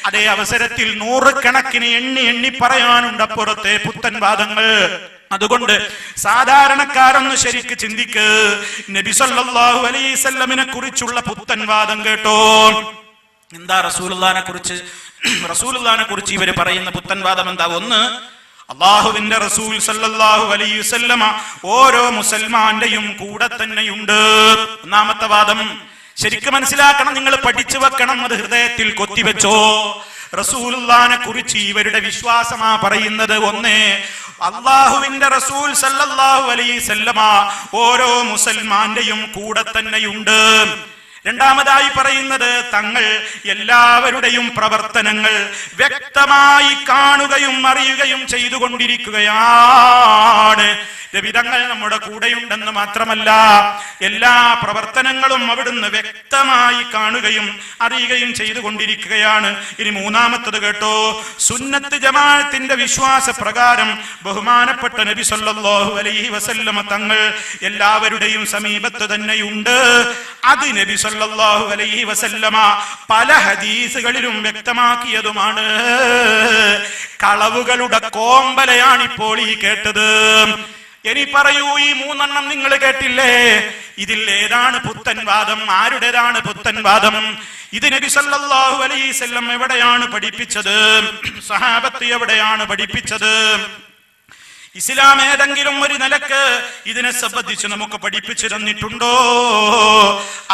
അതേ അവസരത്തിൽ നൂറുകണക്കിന് എണ്ണി പറയാനുണ്ട് അപ്പുറത്തെ പുത്തൻവാദങ്ങൾ. അതുകൊണ്ട് സാധാരണക്കാരൊന്ന് ശരിക്ക് ചിന്തിക്ക്. നബി സല്ലല്ലാഹു അലൈഹി വസല്ലമിനെ കുറിച്ചുള്ള പുത്തൻവാദം കേട്ടോ. എന്താ റസൂലുള്ളാഹിനെ കുറിച്ച് ഇവര് പറയുന്ന പുത്തൻവാദം എന്താ? ഒന്ന്, അള്ളാഹുവിന്റെ റസൂൽ സല്ലല്ലാഹു അലൈഹി വസല്ലമ ഓരോ മുസൽമാന്റെയും കൂടെ തന്നെയുണ്ട്. ഒന്നാമത്തെ വാദം ശരിക്കും മനസ്സിലാക്കണം, നിങ്ങൾ പഠിച്ചു വെക്കണം, അത് ഹൃദയത്തിൽ കൊത്തിവെച്ചോ. റസൂലുള്ളാഹിനെ കുറിച്ച് ഇവരുടെ വിശ്വാസമാ പറയുന്നത്. ഒന്ന്, അള്ളാഹുവിന്റെ റസൂൽ സല്ലല്ലാഹു അലൈഹി വസല്ലമ ഓരോ മുസൽമാന്റെയും കൂടെ തന്നെയുണ്ട്. രണ്ടാമതായി പറയുന്നത്, തങ്ങൾ എല്ലാവരുടെയും പ്രവർത്തനങ്ങൾ വ്യക്തമായി കാണുകയും അറിയുകയും ചെയ്തുകൊണ്ടിരിക്കുകയാണ്. നബിതങ്ങൾ നമ്മുടെ കൂടെയുണ്ടെന്ന് മാത്രമല്ല, എല്ലാ പ്രവർത്തനങ്ങളും അവിടുന്ന് വ്യക്തമായി കാണുകയും അറിയുകയും ചെയ്തുകൊണ്ടിരിക്കുകയാണ്. ഇനി മൂന്നാമത്തത് കേട്ടോ, സുന്നത്ത് ജമാഅത്തിന്റെ വിശ്വാസ പ്രകാരം ബഹുമാനപ്പെട്ട നബി സല്ലല്ലാഹു അലൈഹി വസല്ലമ തങ്ങൾ എല്ലാവരുടെയും സമീപത്ത് തന്നെയുണ്ട്. അത് നബി സല്ലല്ലാഹു അലൈഹി വസല്ലമ പല ഹദീസുകളിലും വ്യക്തമാക്കിയതുമാണ്. കളവുകളുടെ കോമ്പലയാണിപ്പോൾ ഈ കേട്ടത്. ഇനി പറയൂ, ഈ 3 നിങ്ങൾ കേട്ടില്ലേ? ഇതിൽ ഏതാണ് പുത്തൻവാദം? ആരുടേതാണ് പുത്തൻവാദം? ഇത് നബി സല്ലല്ലാഹു അലൈഹി വസല്ലം എവിടെയാണ് പഠിപ്പിച്ചത്? സഹാബത്ത് എവിടെയാണ് പഠിപ്പിച്ചത്? ഇസ്ലാം ഏതെങ്കിലും ഒരു നിലക്ക് ഇതിനെ സംബന്ധിച്ച് നമുക്ക് പഠിപ്പിച്ചു തന്നിട്ടുണ്ടോ?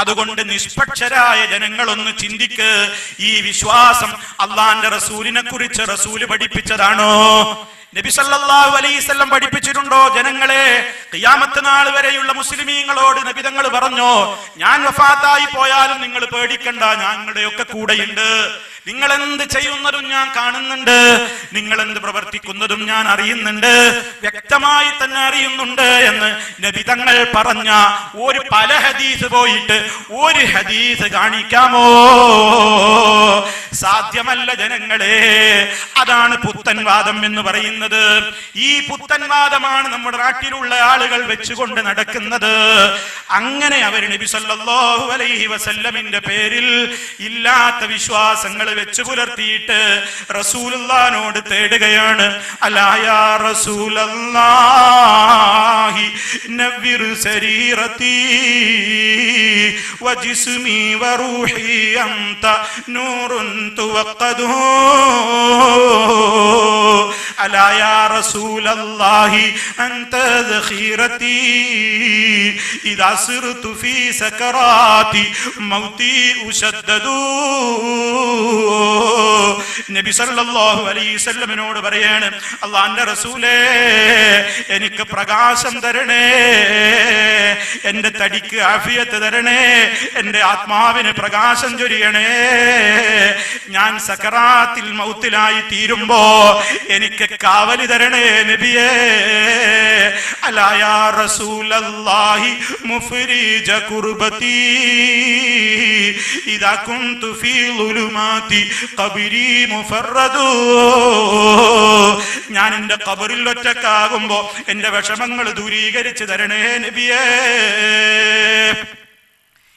അതുകൊണ്ട് നിഷ്പക്ഷരായ ജനങ്ങളൊന്ന് ചിന്തിക്ക്. ഈ വിശ്വാസം അള്ളാന്റെ റസൂലിനെ കുറിച്ച് റസൂല് പഠിപ്പിച്ചതാണോ? നബി സല്ലല്ലാഹു അലൈഹി വസല്ലം പഠിപ്പിച്ചിട്ടുണ്ടോ? ജനങ്ങളെ, ഖിയാമത്ത് നാൾ വരെയുള്ള മുസ്ലിമീങ്ങളോട് നബി തങ്ങൾ പറഞ്ഞോ, ഞാൻ വഫാത്തായി പോയാലും നിങ്ങൾ പേടിക്കണ്ട, ഞങ്ങളുടെയൊക്കെ കൂടെയുണ്ട്. നിങ്ങൾ എന്ത് ചെയ്യുന്നതും ഞാൻ കാണുന്നുണ്ട്, നിങ്ങൾ എന്ത് പ്രവർത്തിക്കുന്നതും ഞാൻ അറിയുന്നുണ്ട്, വ്യക്തമായി തന്നെ അറിയുന്നുണ്ട് എന്ന് നബി തങ്ങൾ പറഞ്ഞ ഒരു പല ഹദീസ് പോയിട്ട് ഒരു ഹദീസ് കാണിക്കാമോ? സാധ്യമല്ല ജനങ്ങളെ. അതാണ് പുത്തൻവാദം എന്ന് പറയുന്നത്. ഈ പുത്തൻവാദമാണ് നമ്മുടെ നാട്ടിലുള്ള ആളുകൾ വെച്ചുകൊണ്ട് നടക്കുന്നത്. അങ്ങനെ അവർ നബി സല്ലല്ലാഹു അലൈഹി വസല്ലമിന്റെ പേരിൽ ഇല്ലാത്ത വിശ്വാസങ്ങൾ വെച്ച് പുലർത്തിയിട്ട് റസൂലുള്ളാഹിനോട് തേടുകയാണ്. അലാ യാ റസൂലല്ലാഹി നവ്വിർ സരീറതി വജിസ്മി വറൂഹി അൻത നൂറുൻ തുവഖദു. അലാ യാ റസൂലല്ലാഹി അൻത ദഖീറതി ഇദാ സിർതു ഫീ സകറാതി മൗതി ഉശദ്ദദു. നബി സല്ലല്ലാഹു അലൈഹി വസല്ലമിനോട് പറയാണ്, അല്ലാഹുവിന്റെ റസൂലേ, എനിക്ക് പ്രകാശം തരണേ, എന്റെ തടിക്ക് ആഫിയത്ത് തരണേ, എന്റെ ആത്മാവിന് പ്രകാശം ചൊരിയണേ. ഞാൻ സകറാത്തിൽ മൗത്തിലായി തീരുമ്പോ എനിക്ക് കാവലി തരണേ നബിയേ. അലാ യാ റസൂലല്ലാഹി മുഫ്രിജ കുർബതി ഇദാ കുന്തു ഫീ ളുലുമാതി ഖബരി മുഫറദു. ഞാൻ എന്റെ ഖബറിൽ ഒറ്റക്കാകുമ്പോ എന്റെ വിഷമങ്ങൾ ദൂരീകരിച്ചു തരണേ നബിയേ.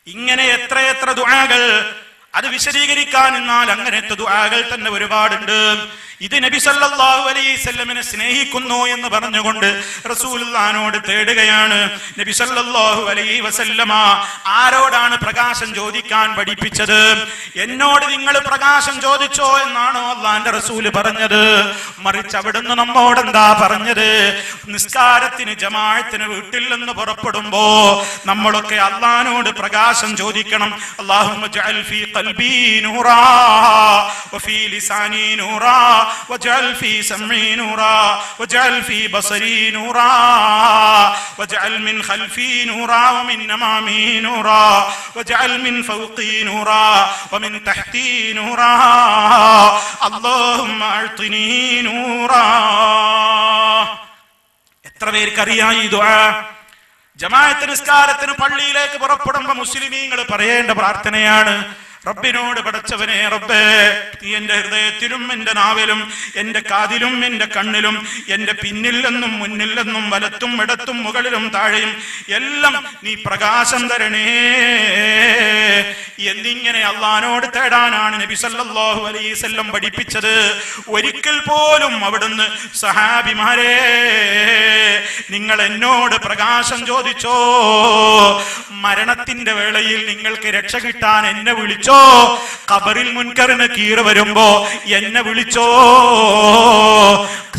ഇങ്ങനെ എത്രയെത്ര ദുആകൾ, അത് വിശദീകരിക്കാൻ എന്നാൽ അങ്ങനത്തെ ദുആകൾ തന്നെ ഒരുപാടുണ്ട്. ഇത് നബി സല്ലല്ലാഹു അലൈഹി വസല്ലമിനെ സ്നേഹിക്കുന്നു എന്ന് പറഞ്ഞുകൊണ്ട് റസൂലുള്ളാഹിനോട് തേടുകയാണ്. നബി സല്ലല്ലാഹു അലൈഹി വസല്ലമ ആരോടാണ് പ്രകാശം ചോദിക്കാൻ പഠിപ്പിച്ചത്? എന്നോട് നിങ്ങൾ പ്രകാശം ചോദിച്ചോ എന്നാണോ അല്ലാഹുവിന്റെ റസൂല് പറഞ്ഞത്? മറിച്ച് അവിടുന്ന് നമ്മോടെന്താ പറഞ്ഞത്? നിസ്കാരത്തിന് ജമാഅത്തിന് വീട്ടിൽ നിന്ന് പുറപ്പെടുമ്പോ നമ്മളൊക്കെ അല്ലാഹുവിനോട് പ്രകാശം ചോദിക്കണം. അല്ലാഹുമ്മ ജഅൽ ഫീ ഖൽബി നൂറാ വഫീ ലിസാനി നൂറാ واجعل في سمعي نورا واجعل في بصري نورا واجعل من خلفي نورا ومن امامي نورا واجعل من فوقي نورا ومن تحتي نورا اللهم اعطني نورا. എത്ര പേർക്കറിയാം ഈ ദുആ? ജമാഅത്ത് നിസ്കാരത്തിന് പള്ളിയിലേക്ക് പുറപ്പെടുമ്പോ മുസ്ലിമീങ്ങൾ പറയേണ്ട പ്രാർത്ഥനയാണ്. റബ്ബിനോട് പടച്ചവനെ, റബ്ബേ, നീ എന്റെ ഹൃദയത്തിലും എന്റെ നാവിലും എന്റെ കാതിലും എന്റെ കണ്ണിലും എന്റെ പിന്നിൽ നിന്നും മുന്നിൽ നിന്നും വലത്തും ഇടത്തും മുകളിലും താഴെയും എല്ലാം നീ പ്രകാശം തരണേ എന്നിങ്ങനെ അള്ളാഹിനോട് തേടാനാണ് നബി സല്ലല്ലാഹു അലൈഹി വസല്ലം പഠിപ്പിച്ചത്. ഒരിക്കൽ പോലും അവിടുന്ന് സഹാബിമാരെ, നിങ്ങൾ എന്നോട് പ്രകാശം ചോദിച്ചോ, മരണത്തിന്റെ വേളയിൽ നിങ്ങൾക്ക് രക്ഷ കിട്ടാൻ എന്നെ വിളിച്ചോ, ഖബറിൽ മുൻകറിന് കീറ് വരുമ്പോ എന്നെ വിളിച്ചോ,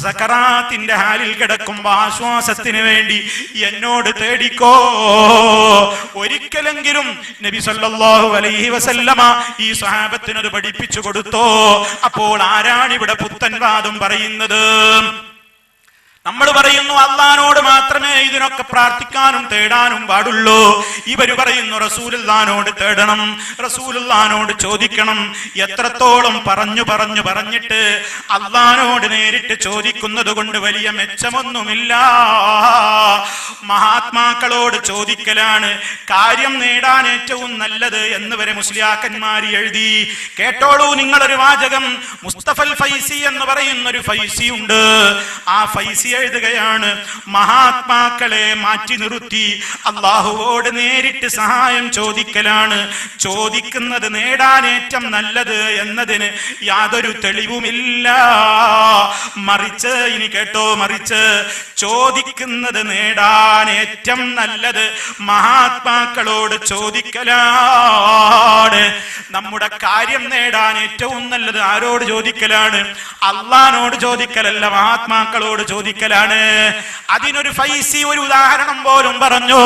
സക്കറാത്തിന്റെ ഹാലിൽ കിടക്കുമ്പോ ആശ്വാസത്തിന് വേണ്ടി എന്നോട് തേടിക്കോ. ഒരിക്കലെങ്കിലും നബി സല്ലല്ലാഹു അലൈഹി വസല്ലമ ഈ സ്വഹാബത്തിനത് പഠിപ്പിച്ചു കൊടുത്തോ? അപ്പോൾ ആരാണ് ഇവിടെ പുത്തൻവാദം പറയുന്നത്? നമ്മൾ പറയുന്നു അള്ളാഹിനോട് മാത്രമേ ഇതിനൊക്കെ പ്രാർത്ഥിക്കാനും തേടാനും പാടുള്ളൂ. ഇവര് പറയുന്നു റസൂലുള്ളാഹിനോട് തേടണം, റസൂലുള്ളാഹിനോട് ചോദിക്കണം. എത്രത്തോളം പറഞ്ഞിട്ട് അള്ളാഹിനോട് നേരിട്ട് ചോദിക്കുന്നത് കൊണ്ട് വലിയ മെച്ചമൊന്നുമില്ല. മഹാത്മാക്കളോട് ചോദിക്കലാണ് കാര്യം നേടാൻ ഏറ്റവും നല്ലത് എന്ന് വരെ മുസ്ലിയാക്കന്മാർ എഴുതി. കേട്ടോളൂ നിങ്ങളൊരു വാചകം. മുസ്തഫൽ ഫൈസി എന്ന് പറയുന്ന ഒരു ഫൈസി ഉണ്ട്. ആ ഫൈസിയെ എഴുതുകയാണ്, മഹാത്മാക്കളെ മാറ്റി നിർത്തി അള്ളാഹുവോട് നേരിട്ട് സഹായം ചോദിക്കലാണ് ചോദിക്കുന്നത് നേടാൻ ഏറ്റവും നല്ലത് എന്നതിന് യാതൊരു തെളിവുമില്ല. മറിച്ച് ഇനി കേട്ടോ, മറിച്ച് ചോദിക്കുന്നത് നേടാൻ ഏറ്റവും നല്ലത് മഹാത്മാക്കളോട് ചോദിക്കലാണ്. നമ്മുടെ കാര്യം നേടാൻ ഏറ്റവും നല്ലത് ആരോട് ചോദിക്കലാണ്? അള്ളാനോട് ചോദിക്കലല്ല, മഹാത്മാക്കളോട് ചോദിക്കലാണ്. അതിനൊരു ഫൈസി ഒരു ഉദാഹരണം പോലും പറഞ്ഞു.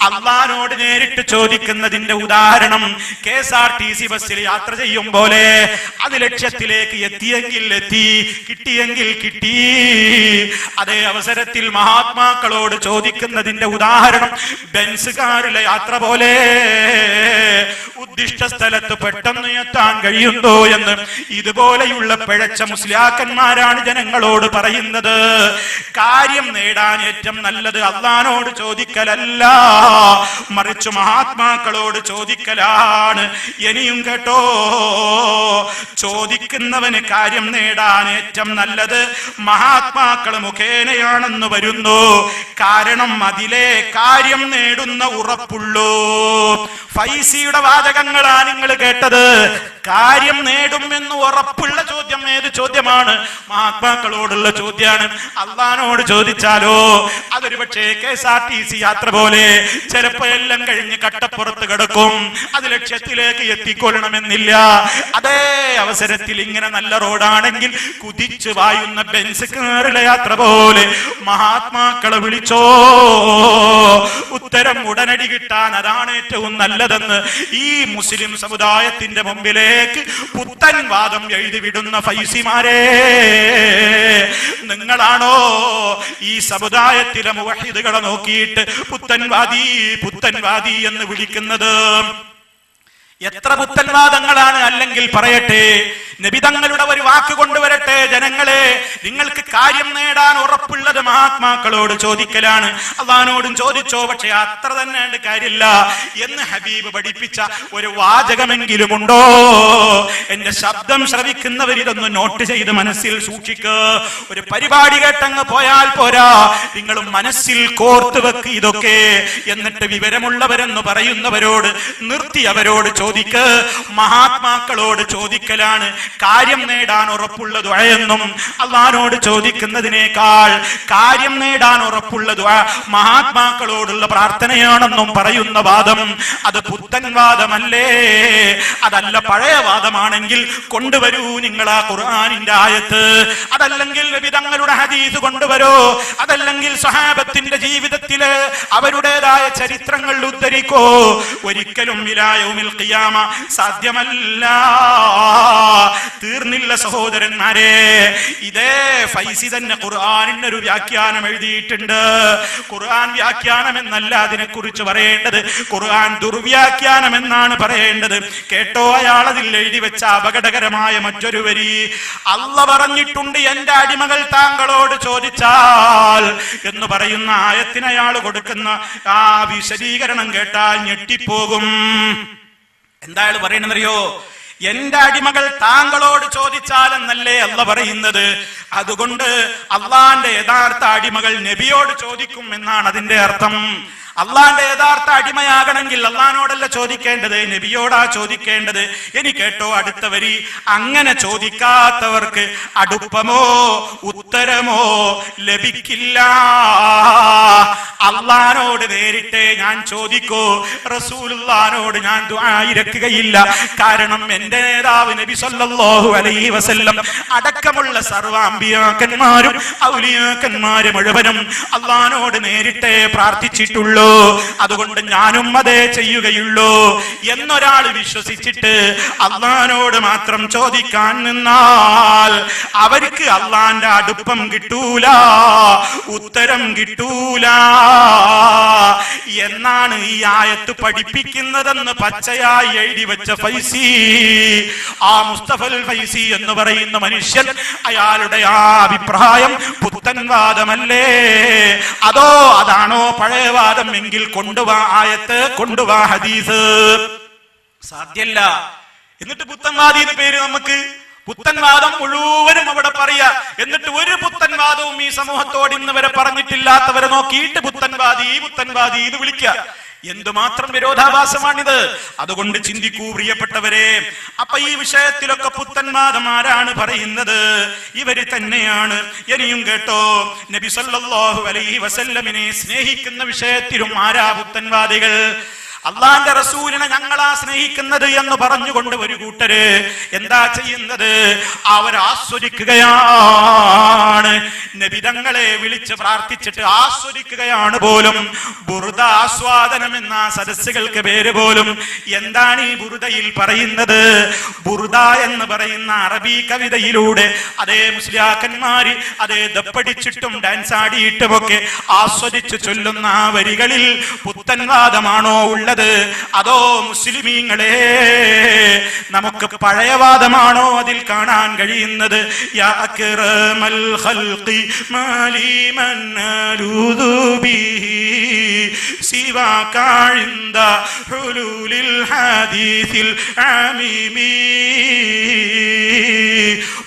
അള്ളാനോട് നേരിട്ട് ചോദിക്കുന്നതിന്റെ ഉദാഹരണം KSRTC ബസ്സിൽ യാത്ര ചെയ്യും പോലെ, അത് ലക്ഷ്യത്തിലേക്ക് എത്തിയെങ്കിൽ എത്തി, കിട്ടിയെങ്കിൽ കിട്ടി. അതേ അവസരത്തിൽ മഹാത്മാക്കളോട് ചോദിക്കുന്നതിന്റെ ഉദാഹരണം ബെൻസ് കാറിലെ യാത്ര പോലെ. ഉദ്ദിഷ്ട സ്ഥലത്ത് പെട്ടെന്ന് എത്താൻ കഴിയുന്നു എന്ന് ഇതുപോലെയുള്ള പിഴച്ച മുസ്ലിയാക്കന്മാരാണ് ജനങ്ങളോട് പറയുന്നത്. കാര്യം നേടാൻ ഏറ്റവും നല്ലത് അള്ളാനോട് ചോദിക്കലല്ല, മറിച്ച് മഹാത്മാക്കളോട് ചോദിക്കലാണ്. ഇനിയും കേട്ടോ, ചോദിക്കുന്നവന് കാര്യം നേടാൻ ഏറ്റവും നല്ലത് മഹാത്മാക്കൾ മുഖേനയാണെന്ന് വരുന്നു. കാരണം അതിലെ കാര്യം നേടുന്ന ഉറപ്പുള്ളൂ. ഫൈസിയുടെ വാചകങ്ങളാ നിങ്ങൾ കേട്ടത്. കാര്യം നേടുമെന്ന് ഉറപ്പുള്ള ചോദ്യം ഏത് ചോദ്യമാണ്? മഹാത്മാക്കളോടുള്ള ചോദ്യമാണ്. അള്ളാനോട് ചോദിച്ചാലോ അതൊരു പക്ഷേ KSRTC യാത്ര പോലെ ചിലപ്പോ എല്ലാം കഴിഞ്ഞ് കട്ടപ്പുറത്ത് കിടക്കും, അത് ലക്ഷ്യത്തിലേക്ക് എത്തിക്കൊള്ളണമെന്നില്ല. അതേ അവസരത്തിൽ ഇങ്ങനെ നല്ല റോഡാണെങ്കിൽ കുതിച്ചു വായുന്ന ബെൻസ് കാറിലെ യാത്ര പോലെ മഹാത്മാക്കളെ വിളിച്ചോ, ഉത്തരം ഉടനടി കിട്ടാൻ അതാണ് ഏറ്റവും നല്ലതെന്ന് ഈ മുസ്ലിം സമുദായത്തിന്റെ മുമ്പിലേക്ക് പുത്തൻ വാദം എഴുതിവിടുന്ന ഫൈസിമാരെ, നിങ്ങളാണോ ഈ സമുദായത്തിലെ മുവഹിദുകളെ നോക്കിയിട്ട് പുത്തൻവാദി പുത്തൻവാദി എന്ന് വിളിക്കുന്നത്? എത്ര പുത്തൻവാദങ്ങളാണ്! അല്ലെങ്കിൽ പറയട്ടെ, നബി തങ്ങളുടെ ഒരു വാക്ക് കൊണ്ടുവരട്ടെ, ജനങ്ങളെ നിങ്ങൾക്ക് കാര്യം നേടാൻ ഉറപ്പുള്ളത് മഹാത്മാക്കളോട് ചോദിക്കലാണ്. അള്ളാനോടും ചോദിച്ചോ, പക്ഷെ അത്ര തന്നെ കാര്യമില്ല എന്ന് ഹബീബ് പഠിപ്പിച്ച ഒരു വാചകമെങ്കിലും ഉണ്ടോ? എന്റെ ശബ്ദം ശ്രവിക്കുന്നവർ ഇതൊന്ന് നോട്ട് ചെയ്ത് മനസ്സിൽ സൂക്ഷിക്കുക. ഒരു പരിപാടി കേട്ടങ്ങ് പോയാൽ പോരാ, നിങ്ങൾ മനസ്സിൽ കോർത്തു വെക്ക് ഇതൊക്കെ. എന്നിട്ട് വിവരമുള്ളവരെന്ന് പറയുന്നവരോട് നിർത്തി അവരോട് ചോദിക്ക്. മഹാത്മാക്കളോട് ചോദിക്കലാണ് കാര്യം നേടാൻ ഉറപ്പുള്ള ദുആയെന്നും അള്ളാഹുവോട് ചോദിക്കുന്നതിനേക്കാൾ കാര്യം നേടാൻ ഉറപ്പുള്ള ദുആ മഹാത്മാക്കളോടുള്ള പ്രാർത്ഥനയാണെന്നും പറയുന്ന വാദം അത് പുത്തൻ വാദമല്ലേ? അതല്ല പഴയ വാദമാണെങ്കിൽ കൊണ്ടുവരൂ നിങ്ങൾ ആ ഖുർആനിന്റെ ആയത്ത്, അതല്ലെങ്കിൽ നബി തങ്ങളുടെ ഹദീസ് കൊണ്ടുവരൂ, അതല്ലെങ്കിൽ സഹാബത്തിന്റെ ജീവിതത്തിലെ അവരുടേതായ ചരിത്രങ്ങൾ ഉദ്ധരിക്കോ. ഒരിക്കലും ഇലാ യൗമിൽ ഖിയാമ സാധ്യമല്ല. തീർന്നില്ല സഹോദരന്മാരെ. ഇതേ ഫൈസി തന്നെ ഖുർആനിന് ഒരു വ്യാഖ്യാനം എഴുതിയിട്ടുണ്ട്. ഖുർആൻ വ്യാഖ്യാനം എന്നല്ല അതിനെക്കുറിച്ച് പറയേണ്ടത്, ഖുർആൻ ദുർവ്യാഖ്യാനം എന്നാണ് പറയേണ്ടത്. കേട്ടോ, അയാൾ അതിൽ എഴുതി വെച്ച അപകടകരമായ മറ്റൊരു വരി. അള്ള പറഞ്ഞിട്ടുണ്ട്, എന്റെ അടിമകൾ താങ്കളോട് ചോദിച്ചാൽ എന്ന് പറയുന്ന ആയത്തിന് അയാൾ കൊടുക്കുന്ന ആ വിശദീകരണം കേട്ടാൽ ഞെട്ടിപ്പോകും. എന്താ അയാൾ പറയണെന്നറിയോ? എന്റെ അടിമകൾ താങ്കളോട് ചോദിച്ചാൽ എന്നല്ലേ അള്ള പറയുന്നത്. അതുകൊണ്ട് അള്ളാന്റെ യഥാർത്ഥ അടിമകൾ നബിയോട് ചോദിക്കും എന്നാണ് അതിന്റെ അർത്ഥം. അള്ളാന്റെ യഥാർത്ഥ അടിമയാകണമെങ്കിൽ അള്ളാനോടല്ല ചോദിക്കേണ്ടത്, നബിയോടാ ചോദിക്കേണ്ടത്. ഇനി കേട്ടോ അടുത്ത വരി, അങ്ങനെ ചോദിക്കാത്തവർക്ക് അടുപ്പമോ ഉത്തരമോ ലഭിക്കില്ല. അള്ളാനോട് നേരിട്ടേ ഞാൻ ചോദിക്കൂ, റസൂലുള്ളാഹിനോട് ഞാൻ ദുആ ഇരക്കുകയില്ല. കാരണം എന്റെ നേതാവ് നബി സല്ലല്ലാഹു അലൈഹി വസല്ലം അടക്കമുള്ള സർവ്വ അമ്പിയാക്കന്മാരും ഔലിയാക്കന്മാരും മുഴുവനും അള്ളാനോട് നേരിട്ടേ പ്രാർത്ഥിച്ചിട്ടുള്ളൂ. അതുകൊണ്ട് ഞാനും അതേ ചെയ്യുകയുള്ളൂ എന്നൊരാൾ വിശ്വസിച്ചിട്ട് അള്ളാനോട് മാത്രം ചോദിക്കാൻ നിന്നാൽ അവർക്ക് അള്ളാന്റെ അടുപ്പം കിട്ടൂല, ഉത്തരം കിട്ടൂല എന്നാണ് ഈ ആയത്ത് പഠിപ്പിക്കുന്നതെന്ന് പച്ചയായി എഴുതി വെച്ച ഫൈസി. ആ മുസ്തഫൽ ഫൈസി എന്ന് പറയുന്ന മനുഷ്യൻ, അയാളുടെ ആ അഭിപ്രായം പുത്തൻവാദമല്ലേ? അതോ അതാണോ പഴയ വാദം? എങ്കിൽ കൊണ്ടുവാ ആയത്ത്, കൊണ്ടുവാ ഹദീസ്. സാധ്യല്ല. എന്നിട്ട് പുത്തൻവാദി എന്ന് പേര് നമുക്ക് പുത്തൻവാദം മുഴുവനും അവിടെ പറയാ. എന്നിട്ട് ഒരു പുത്തൻവാദവും ഈ സമൂഹത്തോട് ഇന്ന് വരെ പറഞ്ഞിട്ടില്ലാത്തവരെ നോക്കിയിട്ട് പുത്തൻവാദി പുത്തൻവാദി ഇത് വിളിക്കുക. എന്തുമാത്രം വിരോധാഭാസമാണിത്. അതുകൊണ്ട് ചിന്തിക്കൂ പ്രിയപ്പെട്ടവരെ. അപ്പൊ ഈ വിഷയത്തിലൊക്കെ പുത്തൻവാദം ആരാണ് പറയുന്നത്? ഇവര് തന്നെയാണ്. ഇനിയും കേട്ടോ, നബി സല്ലല്ലാഹു അലൈഹി വസല്ലമിനെ സ്നേഹിക്കുന്ന വിഷയത്തിലും ആരാ പുത്തൻവാദികൾ? അള്ളാന്റെ റസൂലിനെ ഞങ്ങളാ സ്നേഹിക്കുന്നത് എന്ന് പറഞ്ഞുകൊണ്ട് ഒരു കൂട്ടര് എന്താ ചെയ്യുന്നത്? അവർ ആസ്വദിക്കുകയാണ്. നബിതങ്ങളെ വിളിച്ച് പ്രാർത്ഥിച്ചിട്ട് ആസ്വദിക്കുകയാണ് പോലും. ബുറുദ ആസ്വാദനം എന്ന സദസ്സുകൾക്ക് പേര് പോലും. എന്താണ് ഈ ബുറുദയിൽ പറയുന്നത്? ബുറുദ എന്ന് പറയുന്ന അറബി കവിതയിലൂടെ അതേ മുസ്ലിയാക്കന്മാര് അതേ ദപ്പടിച്ചിട്ടും ഡാൻസ് ആടിയിട്ടുമൊക്കെ ആസ്വദിച്ച് ചൊല്ലുന്ന ആ വരികളിൽ പുത്തൻവാദമാണോ ഉള്ളത്? അതോ മുസ്ലിമീങ്ങളെ നമുക്ക് പഴയവാദമാണോ അതിൽ കാണാൻ കഴിയുന്നത്? യാ അക്റമൽ ഖൽഖി മാലി മൻ അലൂദു ബിഹി സിവാക ഇൻദ ഹുലൂലിൽ ഹദീസിൽ ആമീമി.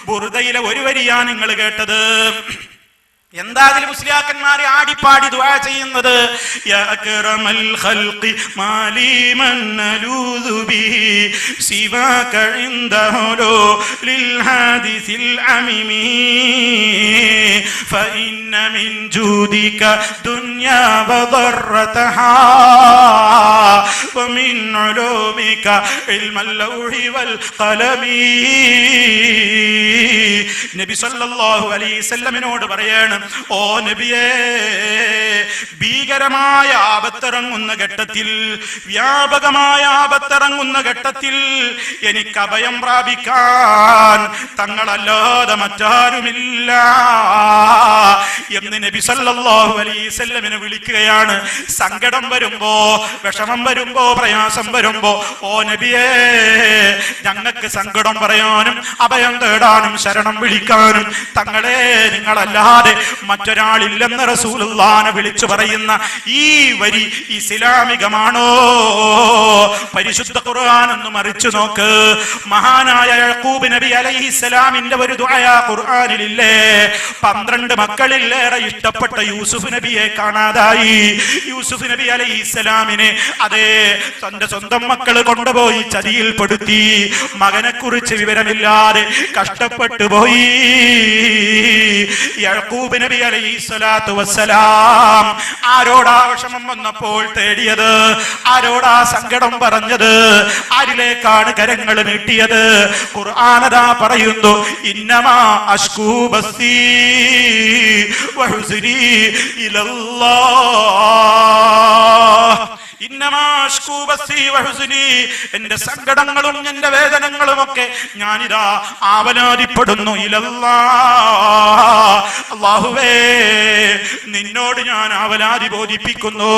ബുർദയിലെ ഒരു വരിയാ നിങ്ങൾ കേട്ടത്. എന്താ അതിൽ മുസ്ലിയാക്കന്മാരെ ആടിപ്പാടി ദുആ ചെയ്യുന്നത്? യാ അക്റമൽ ഖൽഖി മാലി മൻ അലൂദു ബിഹി സിവാക ഇൻദഹു ലിൽ ഹദീസിൽ അമീമി ഫഇന്ന മിൻ ജൂദിക ദുനിയാ വദറതഹാ വമിൻ ഉലൂമിക ഇൽമൽ ലൗഹി വൽ ഖലമി. നബി സല്ലല്ലാഹു അലൈഹി വസല്ലമിനോട് പറയാണ്, ഓ നബിയേ, ഭീകരമായ ആപത്തിറങ്ങുന്ന ഘട്ടത്തിൽ, വ്യാപകമായ ആപത്തിറങ്ങുന്ന ഘട്ടത്തിൽ എനിക്ക് അഭയം പ്രാപിക്കാൻ തങ്ങളല്ലാതെ മറ്റാരുമില്ല എന്ന് നബി സല്ലല്ലാഹു അലൈഹി വസല്ലമിനെ വിളിക്കുകയാണ്. സങ്കടം വരുമ്പോ, വിഷമം വരുമ്പോ, പ്രയാസം വരുമ്പോ, ഓ നബിയേ, ഞങ്ങൾക്ക് സങ്കടം പറയാനും അഭയം തേടാനും ശരണം വിളിക്കാനും തങ്ങളെ നിങ്ങളല്ലാതെ മറ്റൊരാളില്ലെന്ന് റസൂലുള്ളാഹിനെ വിളിച്ചു പറയുന്ന ഈ വരി ഇസ്ലാമികമാണോ? പരിശുദ്ധ ഖുർആൻ ഒന്ന് മറിച്ചു നോക്ക്. മഹാനായ യഅഖൂബ് നബി അലൈഹിസ്സലാമിന്റെ ഒരു ദുആ ഖുർആനിലില്ലേ? 12 മക്കളിലേറെ ഇഷ്ടപ്പെട്ട യൂസുഫ് നബിയെ കാണാതായി. യൂസുഫ് നബി അലൈഹിസ്സലാമിനെ അതേ തന്റെ സ്വന്തം മക്കൾ കൊണ്ടുപോയി ചതിയിൽപ്പെടുത്തി. മകനെ കുറിച്ച് വിവരമില്ലാതെ കഷ്ടപ്പെട്ടു പോയി. യഅഖൂബ് നബി അലൈഹിസ്സലാത്തു വസ്സലാം ആരോടാ വിഷമം വന്നപ്പോൾ തേടിയത്? ആരോടാ സങ്കടം പറഞ്ഞത്? ആരിലേക്കാണ് കരങ്ങൾ നീട്ടിയത്? ഖുർആനതാ പറയുന്നു, ഇന്നമാ അശ്കൂ ബസ്സീ വഹുസ്നി ഇലല്ലാഹ്. എന്റെ സങ്കടങ്ങളും എന്റെ വേദനകളും ഒക്കെ ഞാനിതാ ആവലാതിപ്പെടുന്നു. അല്ലാഹുവേ, നിന്നോട് ഞാൻ ആവലാതി ബോധിപ്പിക്കുന്നു,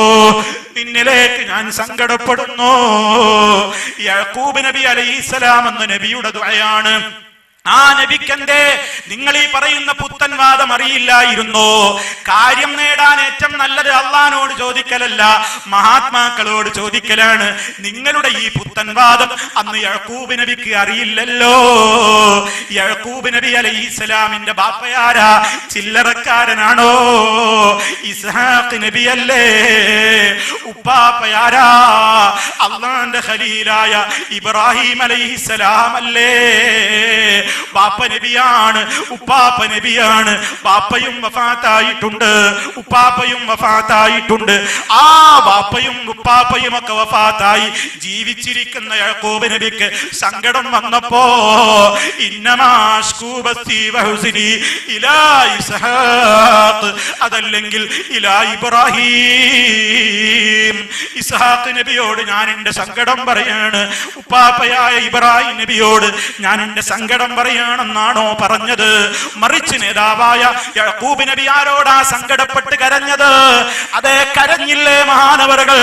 നിന്നിലേക്ക് ഞാൻ സങ്കടപ്പെടുന്നു. യഅഖൂബ് നബി അലൈഹിസ്സലാം എന്ന നബിയുടെ ദുആയാണ്. ആ നബിക്കെന്തേ നിങ്ങൾ ഈ പറയുന്ന പുത്തൻവാദം അറിയില്ലായിരുന്നോ? കാര്യം നേടാൻ ഏറ്റവും നല്ലത് അള്ളാനോട് ചോദിക്കലല്ല, മഹാത്മാക്കളോട് ചോദിക്കലാണ്. നിങ്ങളുടെ ഈ പുത്തൻവാദം അന്ന് യഅഖൂബ് നബിക്ക് അറിയില്ലല്ലോ. യഅഖൂബ് നബി അലൈഹിസ്സലാമിന്റെ ബാപ്പയാരാ? ചില്ലറക്കാരനാണോ? ഇസ്ഹാഖ് നബിയല്ലേ? ഉപ്പാപ്പയാരാ? അള്ളാന്റെ ഖലീലായ ഇബ്രാഹിം അലൈഹിസ്സലാം അല്ലേ? ബാപ്പ നബിയാണ്, ഉപ്പാപ്പ നബിയാണ്. ബാപ്പയും വഫാത്തായിട്ടുണ്ട്, ഉപ്പാപ്പയും വഫാത്തായിട്ടുണ്ട്. ആ ബാപ്പയും ഉപ്പാപ്പയും ഒക്കെ വഫാത്തായി ജീവിച്ചിരിക്കുന്ന യഅഖൂബ് നബിക്ക് സങ്കടം വന്നപ്പോ ഇന്നമാ അശ്കൂ ബസ്സീ വഹുസ്നി ഇലാ ഇസ്ഹാഖ്, അതല്ലെങ്കിൽ ഇലാ ഇബ്രാഹിം. ഇസ്ഹാഖ് നബിയോട് ഞാൻ എന്റെ സങ്കടം പറയാണ്, ഉപ്പാപ്പയായ ഇബ്രാഹിം നബിയോട് ഞാൻ എന്റെ സങ്കടം പറയാണെന്നാണോ പറഞ്ഞത്? മറിച്ച് നേതാവായ യഅഖൂബ് നബി ആരോടാ സങ്കടപ്പെട്ട് കരഞ്ഞത്? അതേ കരഞ്ഞില്ലേ മഹാനവറുകൾ?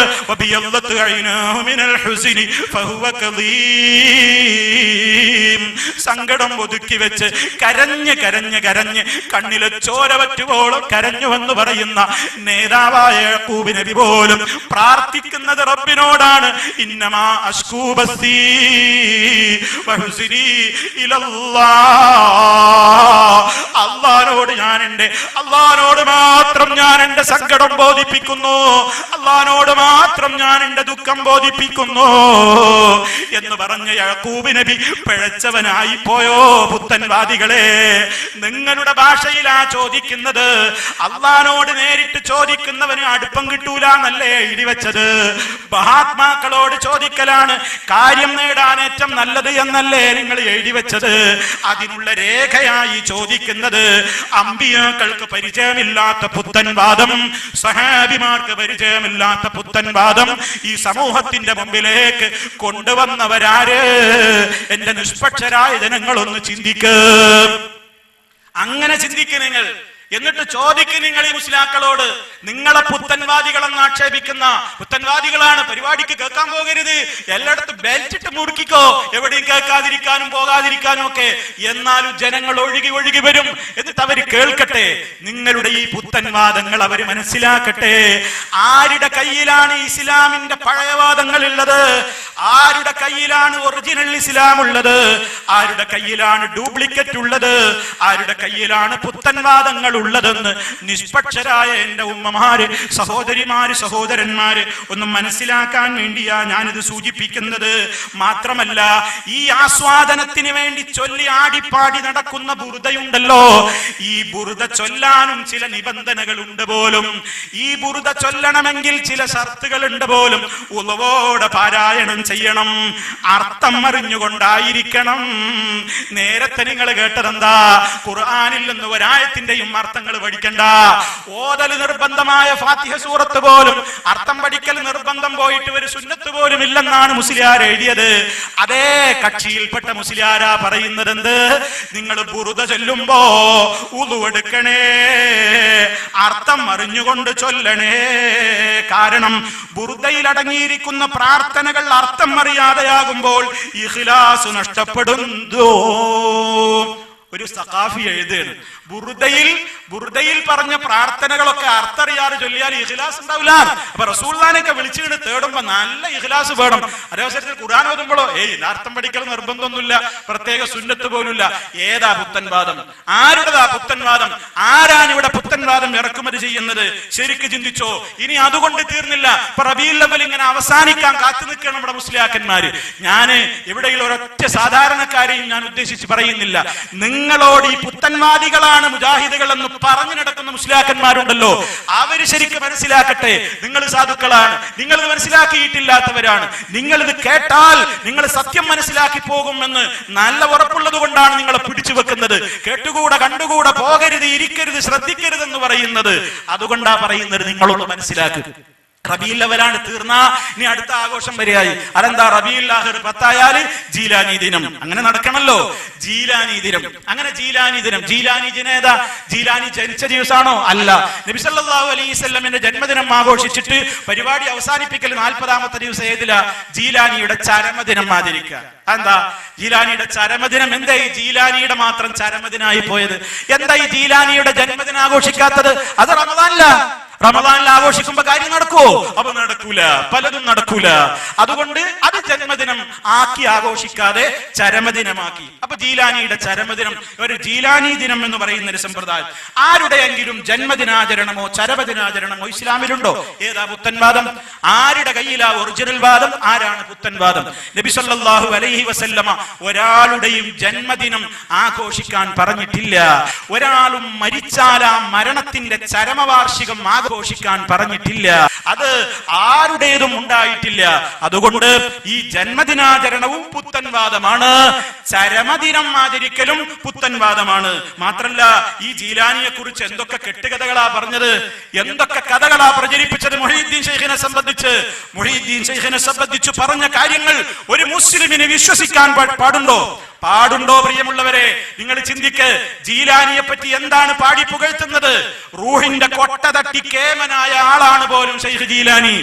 സങ്കടം ഒതുക്കി വെച്ച് കരഞ്ഞ് കരഞ്ഞ് കരഞ്ഞ് കണ്ണിലെ ചോര വറ്റുവോളം കരഞ്ഞുവെന്ന് പറയുന്ന നേതാവായ യാക്കൂബ് നബി പോലും പ്രാർത്ഥിക്കുന്നത് റബ്ബിനോടാണ്. ഇന്നമാ അശ്കൂ ബസ്സീ വഹുസ്നി ഇലല്ലാഹ്. അള്ളാഹുവിനോട് മാത്രം ഞാൻ എന്റെ സങ്കടം ബോധിപ്പിക്കുന്നു, അള്ളാഹുവിനോട് മാത്രം ഞാൻ എന്റെ ദുഃഖം ബോധിപ്പിക്കുന്നു എന്ന് പറഞ്ഞ യാക്കൂബ് നബി പിഴച്ചവനായി പോയോ? പുത്തൻവാദികളെ, നിങ്ങളുടെ ഭാഷയിലാ ചോദിക്കുന്നത്. അള്ളാഹുവിനോട് നേരിട്ട് ചോദിക്കുന്നവന് അടുപ്പം കിട്ടൂല എന്നല്ലേ ഇടിവെച്ചത്? മഹാത്മാക്കളോട് ചോദിക്കലാണ് കാര്യം നേടാൻ ഏറ്റവും നല്ലത് എന്നല്ലേ നിങ്ങൾ എഴുതി വെച്ചത്? അതിനുള്ള രേഖയായി ചോദിക്കുന്നത് അമ്പിയാക്കൾക്ക് പരിചയമില്ലാത്ത പുത്തൻവാദം, സഹാബിമാർക്ക് പരിചയമില്ലാത്ത പുത്തൻവാദം ഈ സമൂഹത്തിന്റെ മുമ്പിലേക്ക് കൊണ്ടുവന്നവരാര്? എന്റെ നിഷ്പക്ഷരായ ജനങ്ങളൊന്ന് ചിന്തിക്ക്. അങ്ങനെ ചിന്തിക്ക് നിങ്ങൾ. എന്നിട്ട് ചോദിക്ക് നിങ്ങൾ ഈ മുസ്ലിയാക്കളോട്. നിങ്ങളെ പുത്തൻവാദികളെന്ന് ആക്ഷേപിക്കുന്ന പുത്തൻവാദികളാണ്, പരിപാടിക്ക് കേൾക്കാൻ പോകരുത്, എല്ലായിടത്തും ബെൽറ്റിട്ട് മുറുക്കിക്കോ, എവിടെയും കേൾക്കാതിരിക്കാനും പോകാതിരിക്കാനും ഒക്കെ. എന്നാലും ജനങ്ങൾ ഒഴുകി ഒഴുകി വരും. എന്നിട്ട് അവർ കേൾക്കട്ടെ നിങ്ങളുടെ ഈ പുത്തൻവാദങ്ങൾ, അവർ മനസ്സിലാക്കട്ടെ. ആരുടെ കയ്യിലാണ് ഇസ്ലാമിന്റെ പഴയവാദങ്ങൾ ഉള്ളത്? ആരുടെ കയ്യിലാണ് ഒറിജിനൽ ഇസ്ലാം ഉള്ളത്? ആരുടെ കയ്യിലാണ് ഡ്യൂപ്ലിക്കേറ്റ് ഉള്ളത്? ആരുടെ കയ്യിലാണ് പുത്തൻവാദങ്ങൾ ഉള്ളതെന്ന് നിഷ്പക്ഷരായ എന്റെ ഉമ്മമാര്, സഹോദരിമാര്, സഹോദരന്മാര് ഒന്ന് മനസ്സിലാക്കാൻ വേണ്ടിയാ ഞാനിത് സൂചിപ്പിക്കുന്നത്. മാത്രമല്ല, ഈ ആസ്വാദനത്തിന് വേണ്ടി ചൊല്ലി ആടിപ്പാടി നടക്കുന്ന ബുറുദയുണ്ടല്ലോ, ഈ ബുറുദ ചൊല്ലാനും ചില നിബന്ധനകളുണ്ട് പോലും. ഈ ബുറുദ ചൊല്ലണമെങ്കിൽ ചില ഷർത്തുകൾ ഉണ്ട് പോലും. ഉളവോടെ പാരായണം ചെയ്യണം, അർത്ഥം അറിഞ്ഞുകൊണ്ടായിരിക്കണം. നേരത്തെ നിങ്ങൾ കേട്ടതെന്താ? ഖുർആനിൽ നിന്ന് ഒരായത്തിന്റെയും അർത്ഥങ്ങൾ പഠിക്കണ്ട. ഓതൽ നിർബന്ധമായ ഫാത്തിഹ സൂറത്ത് പോലും അർത്ഥം പഠിക്കൽ നിർബന്ധം പോയിട്ട് ഒരു സുന്നത്ത് പോലും ഇല്ലെന്നാണ് മുസ്ലിയാർ എഴുതിയത്. അതേ കക്ഷിയിൽപ്പെട്ട മുസ്ലിയാരാ പറയുന്നത് എന്ത്? നിങ്ങൾ ബുറുദ ചൊല്ലുമ്പോ ഉളു എടുക്കണേ, അർത്ഥം അറിഞ്ഞുകൊണ്ട് ചൊല്ലണേ. കാരണം ബുറുദയിൽ അടങ്ങിയിരിക്കുന്ന പ്രാർത്ഥനകൾ അർത്ഥം അറിയാതെയാകുമ്പോൾ ഇഖ്ലാസ് നഷ്ടപ്പെടുന്നു. ഒരു സഖാഫി എഴുതുകയാണ്, ബുറുദയിൽ പറഞ്ഞ പ്രാർത്ഥനകളൊക്കെ അർത്ഥറിയാതെ ചൊല്ലിയാൽ ഇഖ്ലാസ് ഉണ്ടാവില്ല. അപ്പൊ റസൂലുള്ളാഹിനെ വിളിച്ചുകൊണ്ട് തേടുമ്പോ നല്ല ഇഖ്ലാസ് വേണം. അതേവസരത്തിൽ ഖുർആൻ ഓതുമ്പോഴോ അർത്ഥം പഠിക്കൽ നിർബന്ധമൊന്നുമില്ല, പ്രത്യേക സുന്നത്ത് പോലുമില്ല. ഏതാ പുത്തൻവാദം? ആരുടേതാ പുത്തൻവാദം? ആരാണ് ഇവിടെ പുത്തൻവാദം ഇറക്കുമതി ചെയ്യുന്നത്? ശരിക്ക് ചിന്തിച്ചോ. ഇനി അതുകൊണ്ട് തീർന്നില്ല. ഇപ്പൊ റബീഉൽ അവ്വൽ ഇങ്ങനെ അവസാനിക്കാൻ കാത്തു നിൽക്കണം നമ്മുടെ മുസ്ലിയാക്കന്മാര്. ഞാന് ഇവിടെയുള്ള ഒരൊറ്റ സാധാരണക്കാരെയും ഞാൻ ഉദ്ദേശിച്ച് പറയുന്നില്ല. നിങ്ങളോട് ഈ പുത്തൻവാദികളാണ് മുജാഹിദുകൾ എന്ന് പറഞ്ഞു നടക്കുന്ന മുസ്ലിയാക്കന്മാരുണ്ടല്ലോ, അവര് ശരിക്കും മനസ്സിലാക്കട്ടെ. നിങ്ങൾ സാധുക്കളാണ്, നിങ്ങൾ മനസ്സിലാക്കിയിട്ടില്ലാത്തവരാണ്. നിങ്ങൾ ഇത് കേട്ടാൽ നിങ്ങൾ സത്യം മനസ്സിലാക്കി പോകുമെന്ന് നല്ല ഉറപ്പുള്ളത് കൊണ്ടാണ് നിങ്ങളെ പിടിച്ചു വെക്കുന്നത്. കേട്ടുകൂടെ കണ്ടുകൂടെ പോകരുത്, ഇരിക്കരുത്, ശ്രദ്ധിക്കരുതെന്ന് പറയുന്നത്. അതുകൊണ്ടാ പറയുന്നത് നിങ്ങളോട് മനസ്സിലാക്കുക. റബീഉൽ അവ്വലാണ് തീർന്ന, ഇനി അടുത്ത ആഘോഷം വരികയായി. അതെന്താ? റബീഉൽ ആഖിർ 10 ജീലാനി ദിനം. അങ്ങനെ നടക്കണല്ലോ, ജീലാനി ദിനം. അങ്ങനെ ജീലാനി ദിനം, ജീലാനി ദിനം ഏതാ? ജീലാനി ജനിച്ച ദിവസമാണോ? അല്ല. നബി സല്ലല്ലാഹു അലൈഹി വസല്ലമിന്റെ ജന്മദിനം ആഘോഷിച്ചിട്ട് പരിപാടി അവസാനിപ്പിക്കൽ 40ാമത്തെ ദിവസം ഏതിലാ? ജീലാനിയുടെ ചരമദിനം ആചരിക്കുക. എന്താ ജീലാനിയുടെ ചരമദിനം? എന്താ ഈ ജീലാനിയുടെ മാത്രം ചരമദിനായി പോയത്? എന്താ ഈ ജീലാനിയുടെ ജന്മദിനം ആഘോഷിക്കാത്തത്? അത് റമദാനിൽ ആഘോഷിക്കുമ്പോ കാര്യം നടക്കുവോ? അപ്പൊ നടക്കൂല, പലതും നടക്കൂല. അതുകൊണ്ട് അത് ജന്മദിനം ആക്കി ആഘോഷിക്കാതെ ചരമദിനമാക്കി. അപ്പൊ ജീലാനിയുടെ ചരമദിനം, ഒരു ജീലാനി ദിനം എന്ന് പറയുന്ന ഒരു സമ്പ്രദായം. ആരുടെയെങ്കിലും ജന്മദിനാചരണമോ ചരമദിനാചരണമോ ഇസ്ലാമിലുണ്ടോ? ഏതാ പുത്തൻവാദം? ആരുടെ കയ്യിലാ ഒറിജിനൽ വാദം? ആരാണ് പുത്തൻവാദം? നബി സല്ലല്ലാഹു അലൈഹി വസല്ലമ ഒരാളുടെയും ജന്മദിനം ആഘോഷിക്കാൻ പറഞ്ഞിട്ടില്ല. ഒരാളും മരിച്ചാൽ ആ മരണത്തിന്റെ ചരമവാർഷികം ആഘോഷിക്കാൻ പറഞ്ഞിട്ടില്ല. അത് ആരുടേതും ഉണ്ടായിട്ടില്ല. അതുകൊണ്ട് ഈ ജന്മദിനാചരണവും പുത്തൻവാദമാണ്, ചരമദിനം ആചരിക്കലും പുത്തൻവാദമാണ്. മാത്രല്ല, ഈ ജീലാനിയെ കുറിച്ച് എന്തൊക്കെ കെട്ടുകഥകളാ പറഞ്ഞത്, എന്തൊക്കെ കഥകളാ പ്രചരിപ്പിച്ചത്. മുഹീദ്ദീൻ ശൈഖിനെ സംബന്ധിച്ച് പറഞ്ഞ കാര്യങ്ങൾ ഒരു മുസ്ലിമിന് വിശ്വസിക്കാൻ പാടുണ്ടോ? പ്രിയമുള്ളവരെ, നിങ്ങൾ ചിന്തിക്ക്. ജീലാനിയെ പറ്റി എന്താണ് പാടി പുകഴ്ത്തുന്നത്? റൂഹിന്റെ കൊട്ട തട്ടി കേമനായ ആളാണ് പോലും ശൈഖ് ജീലാനി.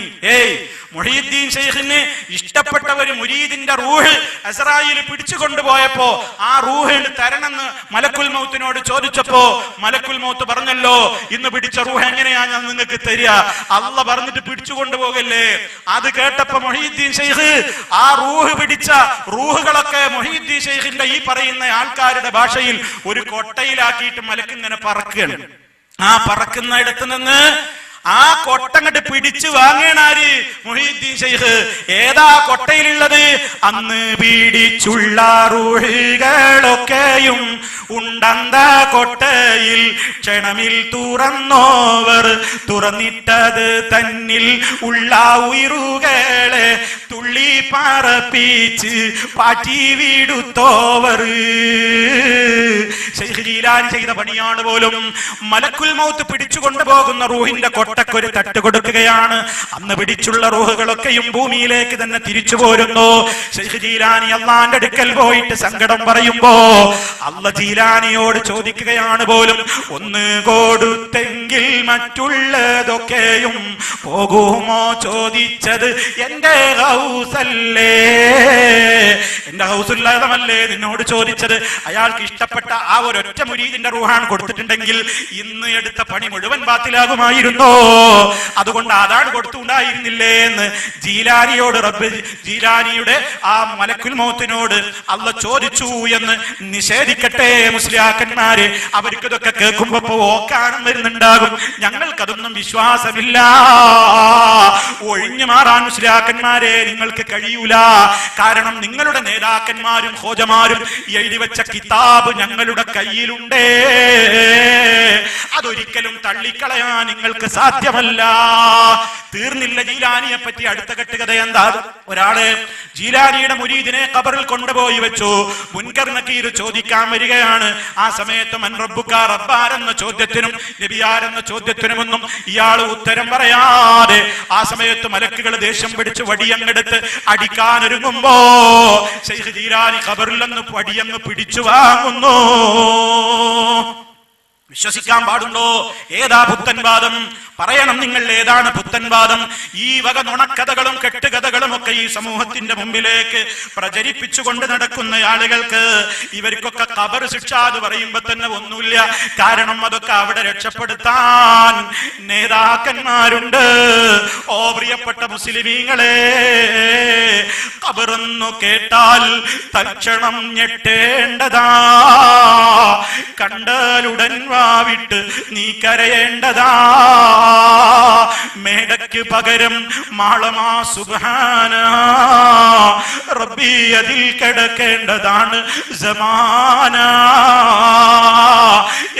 മുഹീദ്ദീൻ ശൈഖിന് ഇഷ്ടപ്പെട്ട ഒരു മുരീദിന്റെ റൂഹ് അസ്രായീൽ പിടിച്ചു കൊണ്ടുപോയപ്പോ ആ റൂഹിന് തരണമെന്ന് മലക്കുൽ മൗത്തിനോട് ചോദിച്ചപ്പോ മലക്കുൽ മൗത്ത് പറഞ്ഞല്ലോ, ഇന്ന് പിടിച്ച റൂഹ് എങ്ങനെയാ ഞാൻ നിങ്ങൾക്ക് തരിക, അള്ള പറഞ്ഞിട്ട് പിടിച്ചു കൊണ്ടുപോകല്ലേ. അത് കേട്ടപ്പോ മുഹീദ്ദീൻ ശൈഖ് ആ റൂഹ് പിടിച്ച റൂഹുകളൊക്കെ മുഹീദ്ദീൻ ശൈഖിന്റെ ഈ പറയുന്ന ആൾക്കാരുടെ ഭാഷയിൽ ഒരു കൊട്ടയിലാക്കിയിട്ട് മലക്കിങ്ങനെ പറക്കുകയാണ്. ആ പറക്കുന്ന ഇടത്ത് നിന്ന് ആ കൊട്ടങ്ങട്ട് പിടിച്ചു വാങ്ങണാര്? മുഹീദ്ദീൻ ശൈഖ്. ഏതാ കൊട്ടയിലുള്ളത്? അന്ന് പിടിച്ചുള്ള റൂഹുകളൊക്കെയും ഉണ്ടന്ത കൊട്ടയിൽ ക്ഷണമിൽ തുറന്നോവർ, തുറന്നിട്ടത് തന്നിൽ ഉള്ള ഉയരുകളെ തുള്ളി പറപ്പിച്ച് പാറ്റി വിടുത്തോവർ. ശൈഖ് ജീലാനി ചെയ്ത പണിയാണ് പോലും. മലക്കുൽ മൗത്ത് പിടിച്ചു കൊണ്ടുപോകുന്ന റൂഹിന്റെ കൊട്ടക്കൊരു തട്ട് കൊടുക്കുകയാണ്. അന്ന് പിടിച്ചുള്ള റൂഹുകളൊക്കെയും ഭൂമിയിലേക്ക് തന്നെ തിരിച്ചു പോരുന്നു. ശൈഖ് ജീലാനി അള്ളാന്റെ അടുക്കൽ പോയിട്ട് സങ്കടം പറയുമ്പോ അള്ള ജീലാനിയോട് ചോദിക്കുകയാണ് പോലും, ഒന്ന് കൊടുത്തെങ്കിൽ മറ്റുള്ളതൊക്കെയും പോകുമോ ചോദിച്ചത് എന്റെ ഹൗസല്ലേ, എന്റെ ഹൗസുല്ലമല്ലേ നിന്നോട് ചോദിച്ചത്. അയാൾക്ക് ഇഷ്ടപ്പെട്ട ആ ഒരൊറ്റ മുരീദിന്റെ റൂഹാണ് കൊടുത്തിട്ടുണ്ടെങ്കിൽ ഇന്ന് എടുത്ത പണി മുഴുവൻ ബാത്തിലാകുമായിരുന്നു. അതുകൊണ്ട് അതാണ് കൊടുത്തുണ്ടായിരുന്നില്ലേ എന്ന് ജീലാനിയോട് റബ്ബ് ജീലാനിയുടെ ആ മലക്കുൽ മൗത്തിനോട് അള്ള ചോദിച്ചു എന്ന് നിഷേധിക്കട്ടെ മുസ്ലിയാക്കന്മാര്. അവർക്ക് ഇതൊക്കെ കേൾക്കുമ്പോ ഓക്കാനം വരുന്നുണ്ടാകും. ഞങ്ങൾക്കതൊന്നും വിശ്വാസമില്ല. ഒഴിഞ്ഞു മാറാൻ മുസ്ലിയാക്കന്മാരെ നിങ്ങൾക്ക് കഴിയൂല. കാരണം നിങ്ങളുടെ നേതാക്കന്മാരും ഹോജമാരും എഴുതി വെച്ച കിതാബ് ഞങ്ങളുടെ കയ്യിലുണ്ടേ. അതൊരിക്കലും തള്ളിക്കളയാൻ നിങ്ങൾക്ക് സാധ്യമല്ല. തീർന്നില്ല ജീലാനിയെ പറ്റി അടുത്ത കെട്ടുകഥ എന്താ? ഒരാള് ജീലാനിയുടെ മുരീദിനെ ഖബറിൽ കൊണ്ടുപോയി വെച്ചു. മുൻകർ നക്കീർ ചോദിക്കാൻ വരികയാണ്. ആ സമയത്ത് മൻ റബ്ബുക, റബ്ബാരെന്ന ചോദ്യത്തിനും നബിയാരെന്ന ചോദ്യത്തിനുമൊന്നും ഇയാൾ ഉത്തരം പറയാതെ ആ സമയത്ത് മലക്കുകൾ ദേഷ്യം പിടിച്ച് വടിയങ്ങെടുത്ത് അടിക്കാനൊരുങ്ങുമ്പോ ശൈഖ് ജീലാനി ഖബറിൽ നിന്ന് വടിയങ്ങ് പിടിച്ചു വാങ്ങുന്നു. വിശ്വസിക്കാൻ പാടുണ്ടോ? ഏതാ പുത്തൻവാദം? പറയണം നിങ്ങൾ, ഏതാണ് പുത്തൻവാദം? ഈ വക നുണക്കഥകളും കെട്ടുകഥകളും ഒക്കെ ഈ സമൂഹത്തിന്റെ മുമ്പിലേക്ക് പ്രചരിപ്പിച്ചുകൊണ്ട് നടക്കുന്ന ആളുകൾക്ക് ഇവർക്കൊക്കെ ഖബർ ശിക്ഷ എന്ന് പറയുമ്പോ തന്നെ ഒന്നുമില്ല. കാരണം അതൊക്കെ അവിടെ രക്ഷപ്പെടുത്താൻ നേതാക്കന്മാരുണ്ട്. ഓ പ്രിയപ്പെട്ട മുസ്ലിമീങ്ങളെ, ഖബറെന്നു കേട്ടാൽ തൽക്ഷണം ഞെട്ടേണ്ടതാ, കണ്ടാലുടൻ വാവിട്ട് നീ കരയേണ്ടതാ. മേടയ്ക്ക് പകരം മാളമാ സുബ്ഹാന റബ്ബി, അതിൽ കിടക്കേണ്ടതാണ് സമാന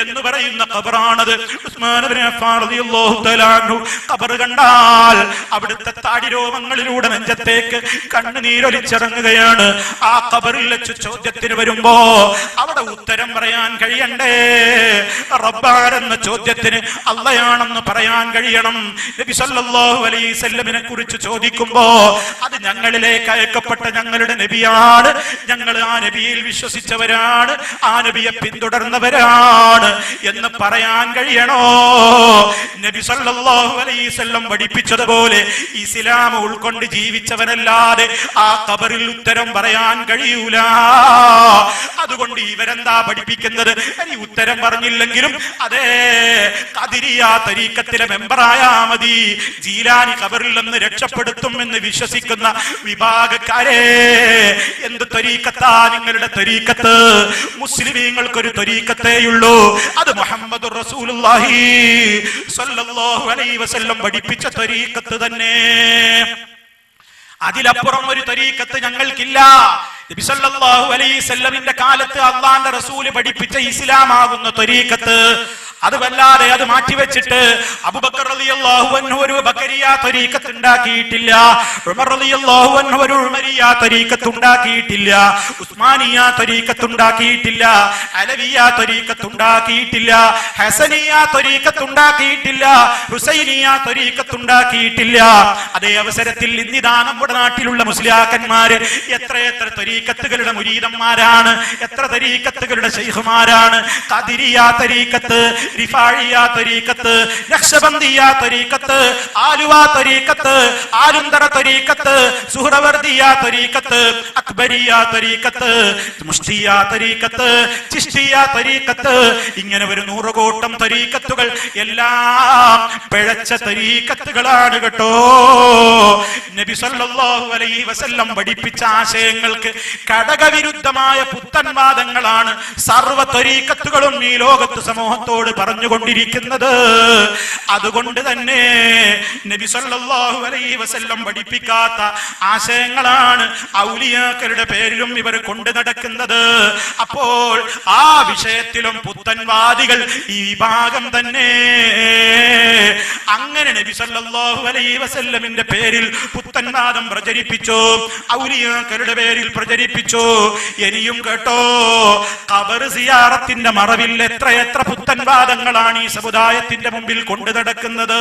എന്ന് പറയുന്ന ഖബറാണത്. ഉസ്മാൻ ഇബ്നു അഫ്ഫാൻ റളിയല്ലാഹു തആല അൻഹു ഖബർ കണ്ടാൽ അവിടുത്തെ താടിരോമങ്ങളിലൂടെ നെഞ്ചത്തേക്ക് കണ്ണുനീരൊലിച്ചിറങ്ങുകയാണ്. ആ ഖബറിൽ വെച്ച് ചോദ്യത്തിന് വരുമ്പോ അവിടെ ഉത്തരം പറയാൻ കഴിയണ്ടേ? റബ്ബാരെന്ന ചോദ്യത്തിന് അള്ളയാണെന്ന് പറയാൻ കഴിയണം. നബി സല്ലല്ലാഹു അലൈഹി വസല്ലമിനെ കുറിച്ച് ചോദിക്കുമ്പോ അത് ഞങ്ങളിലേക്ക് അയക്കപ്പെട്ട ഞങ്ങളുടെ നബിയാണ്, ഞങ്ങൾ ആ നബിയിൽ വിശ്വസിച്ചവരാണ്, ആ നബിയെ പിന്തുടർന്നവരാണ് എന്ന് പറയാൻ കഴിയണോ? നബി സല്ലല്ലാഹു അലൈഹി വസല്ലം പഠിപ്പിച്ചതുപോലെ ഇസ്ലാം ഉൾക്കൊണ്ട് ജീവിച്ചവനല്ലാതെ ആ ഖബറിൽ ഉത്തരം പറയാൻ കഴിയൂല. അതുകൊണ്ട് ഇവരെന്താ പഠിപ്പിക്കുന്നത്? ഇനി ഉത്തരം പറഞ്ഞില്ലെങ്കിലും അതേ ഖദരിയ തരീഖത്തിലെ മെമ്പറായാ മതി, ജീലാനി ഖബറിൽ നിന്ന് രക്ഷപ്പെടുത്തും എന്ന് വിശ്വസിക്കുന്ന വിഭാഗക്കാരെ, എന്ത് തരീഖത്താ നിങ്ങളുടെ തരീഖത്ത്? മുസ്ലിമീങ്ങൾക്കൊരു തരീഖത്തേയുള്ളൂ, അത് മുഹമ്മദുർ റസൂലുള്ളാഹി സ്വല്ലല്ലാഹു അലൈഹി വസല്ലം പഠിപ്പിച്ച തരീഖത്ത് തന്നെ. അതിലപ്പുറം ഒരു തരീഖത്ത് ഞങ്ങൾക്കില്ല. നബി സല്ലല്ലാഹു അലൈഹി വസല്ലമിന്റെ കാലത്ത് അള്ളാന്റെ റസൂല് പഠിപ്പിച്ച ഇസ്ലാമാകുന്ന തരീഖത്ത് അത് വല്ലാതെ അത് മാറ്റിവെച്ചിട്ട് അബൂബക്കർ റളിയല്ലാഹു അൻഹു ഒരു ബക്കരിയ തരീഖത്ത് ഉണ്ടാക്കിയിട്ടില്ല, ഉമർ റളിയല്ലാഹു അൻഹു ഒരു ഉമരിയ തരീഖത്ത് ഉണ്ടാക്കിയിട്ടില്ല, ഉസ്മാനിയ തരീഖത്ത് ഉണ്ടാക്കിയിട്ടില്ല, അലവിയ തരീഖത്ത് ഉണ്ടാക്കിയിട്ടില്ല, ഹസനിയ തരീഖത്ത് ഉണ്ടാക്കിയിട്ടില്ല, ഹുസൈനിയ തരീഖത്ത് ഉണ്ടാക്കിയിട്ടില്ല. അതേ അവസരത്തിൽ ഇന്നിതാ നമ്മുടെ നാട്ടിലുള്ള മുസ്ലിയാക്കന്മാര് എത്രയെത്ര തരീഖത്തുകളുടെ മുരീദന്മാരാണ്, എത്ര തരീഖത്തുകളുടെ ശൈഖുമാരാണ്. ഖദരിയ തരീഖത്ത് റിഫാഇയ്യ തരീഖത്ത്, നഖ്ശബന്ദിയ്യ തരീഖത്ത്, ആലുവ തരീഖത്ത്, ആലുന്തറ തരീഖത്ത്, സുഹ്റവർദിയ്യ തരീഖത്ത്, അക്ബരിയ്യ തരീഖത്ത്, മുഷ്തിയ്യ തരീഖത്ത്, ചിശ്തിയ്യ തരീഖത്ത്, ഇങ്ങനെ ഒരു 100 കൂട്ടം തരീഖത്തുകൾ എല്ലാം പിഴച്ച തരീഖത്തുകളാണ് കേട്ടോ. നബി സല്ലല്ലാഹു അലൈഹി വസല്ലം പഠിപ്പിച്ച ആശയങ്ങൾക്ക് ഘടകവിരുദ്ധമായ പുത്തൻവാദങ്ങളാണ് സർവ്വ തരീഖത്തുകളും ഈ ലോകത്ത് സമൂഹത്തോട് പറഞ്ഞുകൊണ്ടിരിക്കുന്നത്. അതുകൊണ്ട് തന്നെ നബി സല്ലല്ലാഹു അലൈഹി വസല്ലം പഠിപ്പിക്കാത്ത ആശയങ്ങളാണ് ഔലിയാക്കളുടെ പേരിലും ഇവർ കൊണ്ടു നടക്കുന്നത്. അപ്പോൾ ആ വിഷയത്തിലും പുത്തൻവാദികൾ ഈ വിഭാഗം തന്നെ. അങ്ങനെ നബി സല്ലല്ലാഹു അലൈഹി വസല്ലമിന്റെ പേരിൽ പുത്തൻവാദം പ്രചരിപ്പിച്ചു, ഔലിയാക്കളുടെ പേരിൽ പ്രചരിപ്പിച്ചു. ഇനിയും കേട്ടോ, ഖബർ സിയാറത്തിന്റെ മറവിൽ എത്ര പുത്തൻവാദങ്ങളാണ് ഈ സമുദായത്തിന്റെ മുമ്പിൽ കൊണ്ടു നടക്കുന്നത്.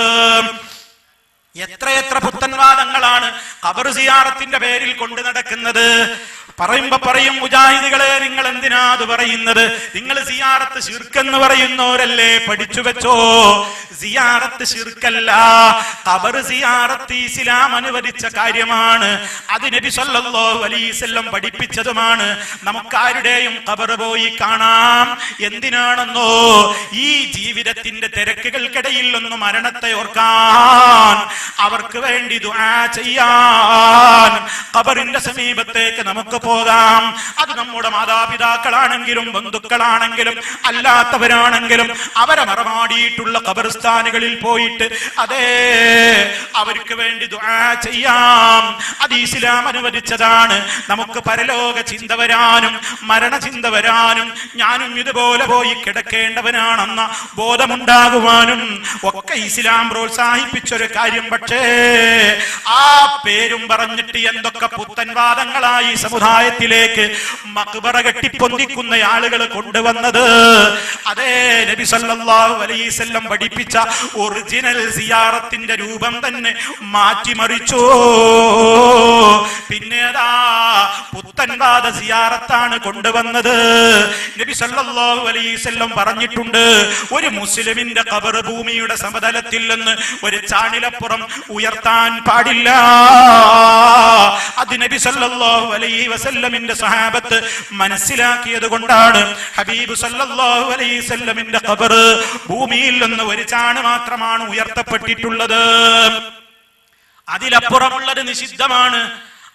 എത്ര പുത്തൻവാദങ്ങളാണ് ഖബർ സിയാറത്തിന്റെ പേരിൽ കൊണ്ടു നടക്കുന്നത്. പറയുമ്പോ പറയും, മുജാഹിദുകളെ നിങ്ങൾ എന്തിനാ അത് പറയുന്നത്? നിങ്ങൾ സിയാറത്ത് ശിർക്കെന്ന് പറയുന്നവരല്ലേ, പഠിച്ചു വെച്ചോ. സിയാറത്ത് ശിർക്കല്ല, ഖബർ സിയാറത്ത് ഇസ്ലാം അനുവദിച്ച കാര്യമാണ്. അത് നബി സല്ലല്ലാഹു അലൈഹി വസല്ലം പഠിപ്പിച്ചതുമാണ്. നമുക്കാരുടെയും ഖബർ പോയി കാണാം. എന്തിനാണെന്നോ, ഈ ജീവിതത്തിന്റെ തിരക്കുകൾക്കിടയിൽ ഒന്ന് മരണത്തെ ഓർക്കാൻ, അവർക്ക് വേണ്ടി ദുആ ചെയ്യാൻ ഖബറിന്റെ സമീപത്തേക്ക് നമുക്ക് പോകാം. അത് നമ്മുടെ മാതാപിതാക്കളാണെങ്കിലും ബന്ധുക്കളാണെങ്കിലും അല്ലാത്തവരാണെങ്കിലും അവരെ മറമാടിയിട്ടുള്ള ഖബർസ്ഥാനുകളിൽ പോയിട്ട് അതേ അവർക്ക് വേണ്ടി ദുആ ചെയ്യാം. അത് ഇസ്ലാം അനുവദിച്ചതാണ്. നമുക്ക് പരലോക ചിന്ത വരാനും മരണചിന്ത വരാനും ഞാനും ഇതുപോലെ പോയി കിടക്കേണ്ടവനാണെന്ന ബോധമുണ്ടാകുവാനും ഒക്കെ ഇസ്ലാം പ്രോത്സാഹിപ്പിച്ചൊരു കാര്യം. പക്ഷേ ആ പേരും പറഞ്ഞിട്ട് എന്തൊക്കെ പുത്തൻവാദങ്ങളായി സമുദായത്തിലേക്ക് മഖ്ബറ കെട്ടിപ്പൊന്തിക്കുന്ന ആളുകൾ കൊണ്ടുവന്നത്. അതേ നബി സല്ലല്ലാഹു അലൈഹി വസല്ലം പഠിപ്പിച്ച ഒറിജിനൽ സിയാറത്തിന്റെ രൂപം തന്നെ മാറ്റിമറിച്ചു. പിന്നെ അതാ പുത്തൻവാദ സിയാറത്താണ് കൊണ്ടുവന്നത്. നബി സല്ലല്ലാഹു അലൈഹി വസല്ലം പറഞ്ഞിട്ടുണ്ട്, ഒരു മുസ്ലിമിന്റെ ഖബർ ഭൂമിയുടെ സമതലത്തിൽ നിന്ന് ഒരു ചാണിലപ്പുറം ഉയർത്താൻ പാടില്ല. അത് നബി സല്ലല്ലാഹു അലൈഹി വസല്ലമിന്റെ സഹാബത്ത് മനസ്സിലാക്കിയത് കൊണ്ടാണ് ഹബീബ് സല്ലല്ലാഹു അലൈഹി വസല്ലമിന്റെ ഖബർ ഭൂമിയിൽ നിന്ന് ഒരു ചാണ് മാത്രമാണ് ഉയർത്തപ്പെട്ടിട്ടുള്ളത്. അതിലപ്പുറമുള്ളത് നിഷിദ്ധമാണ്.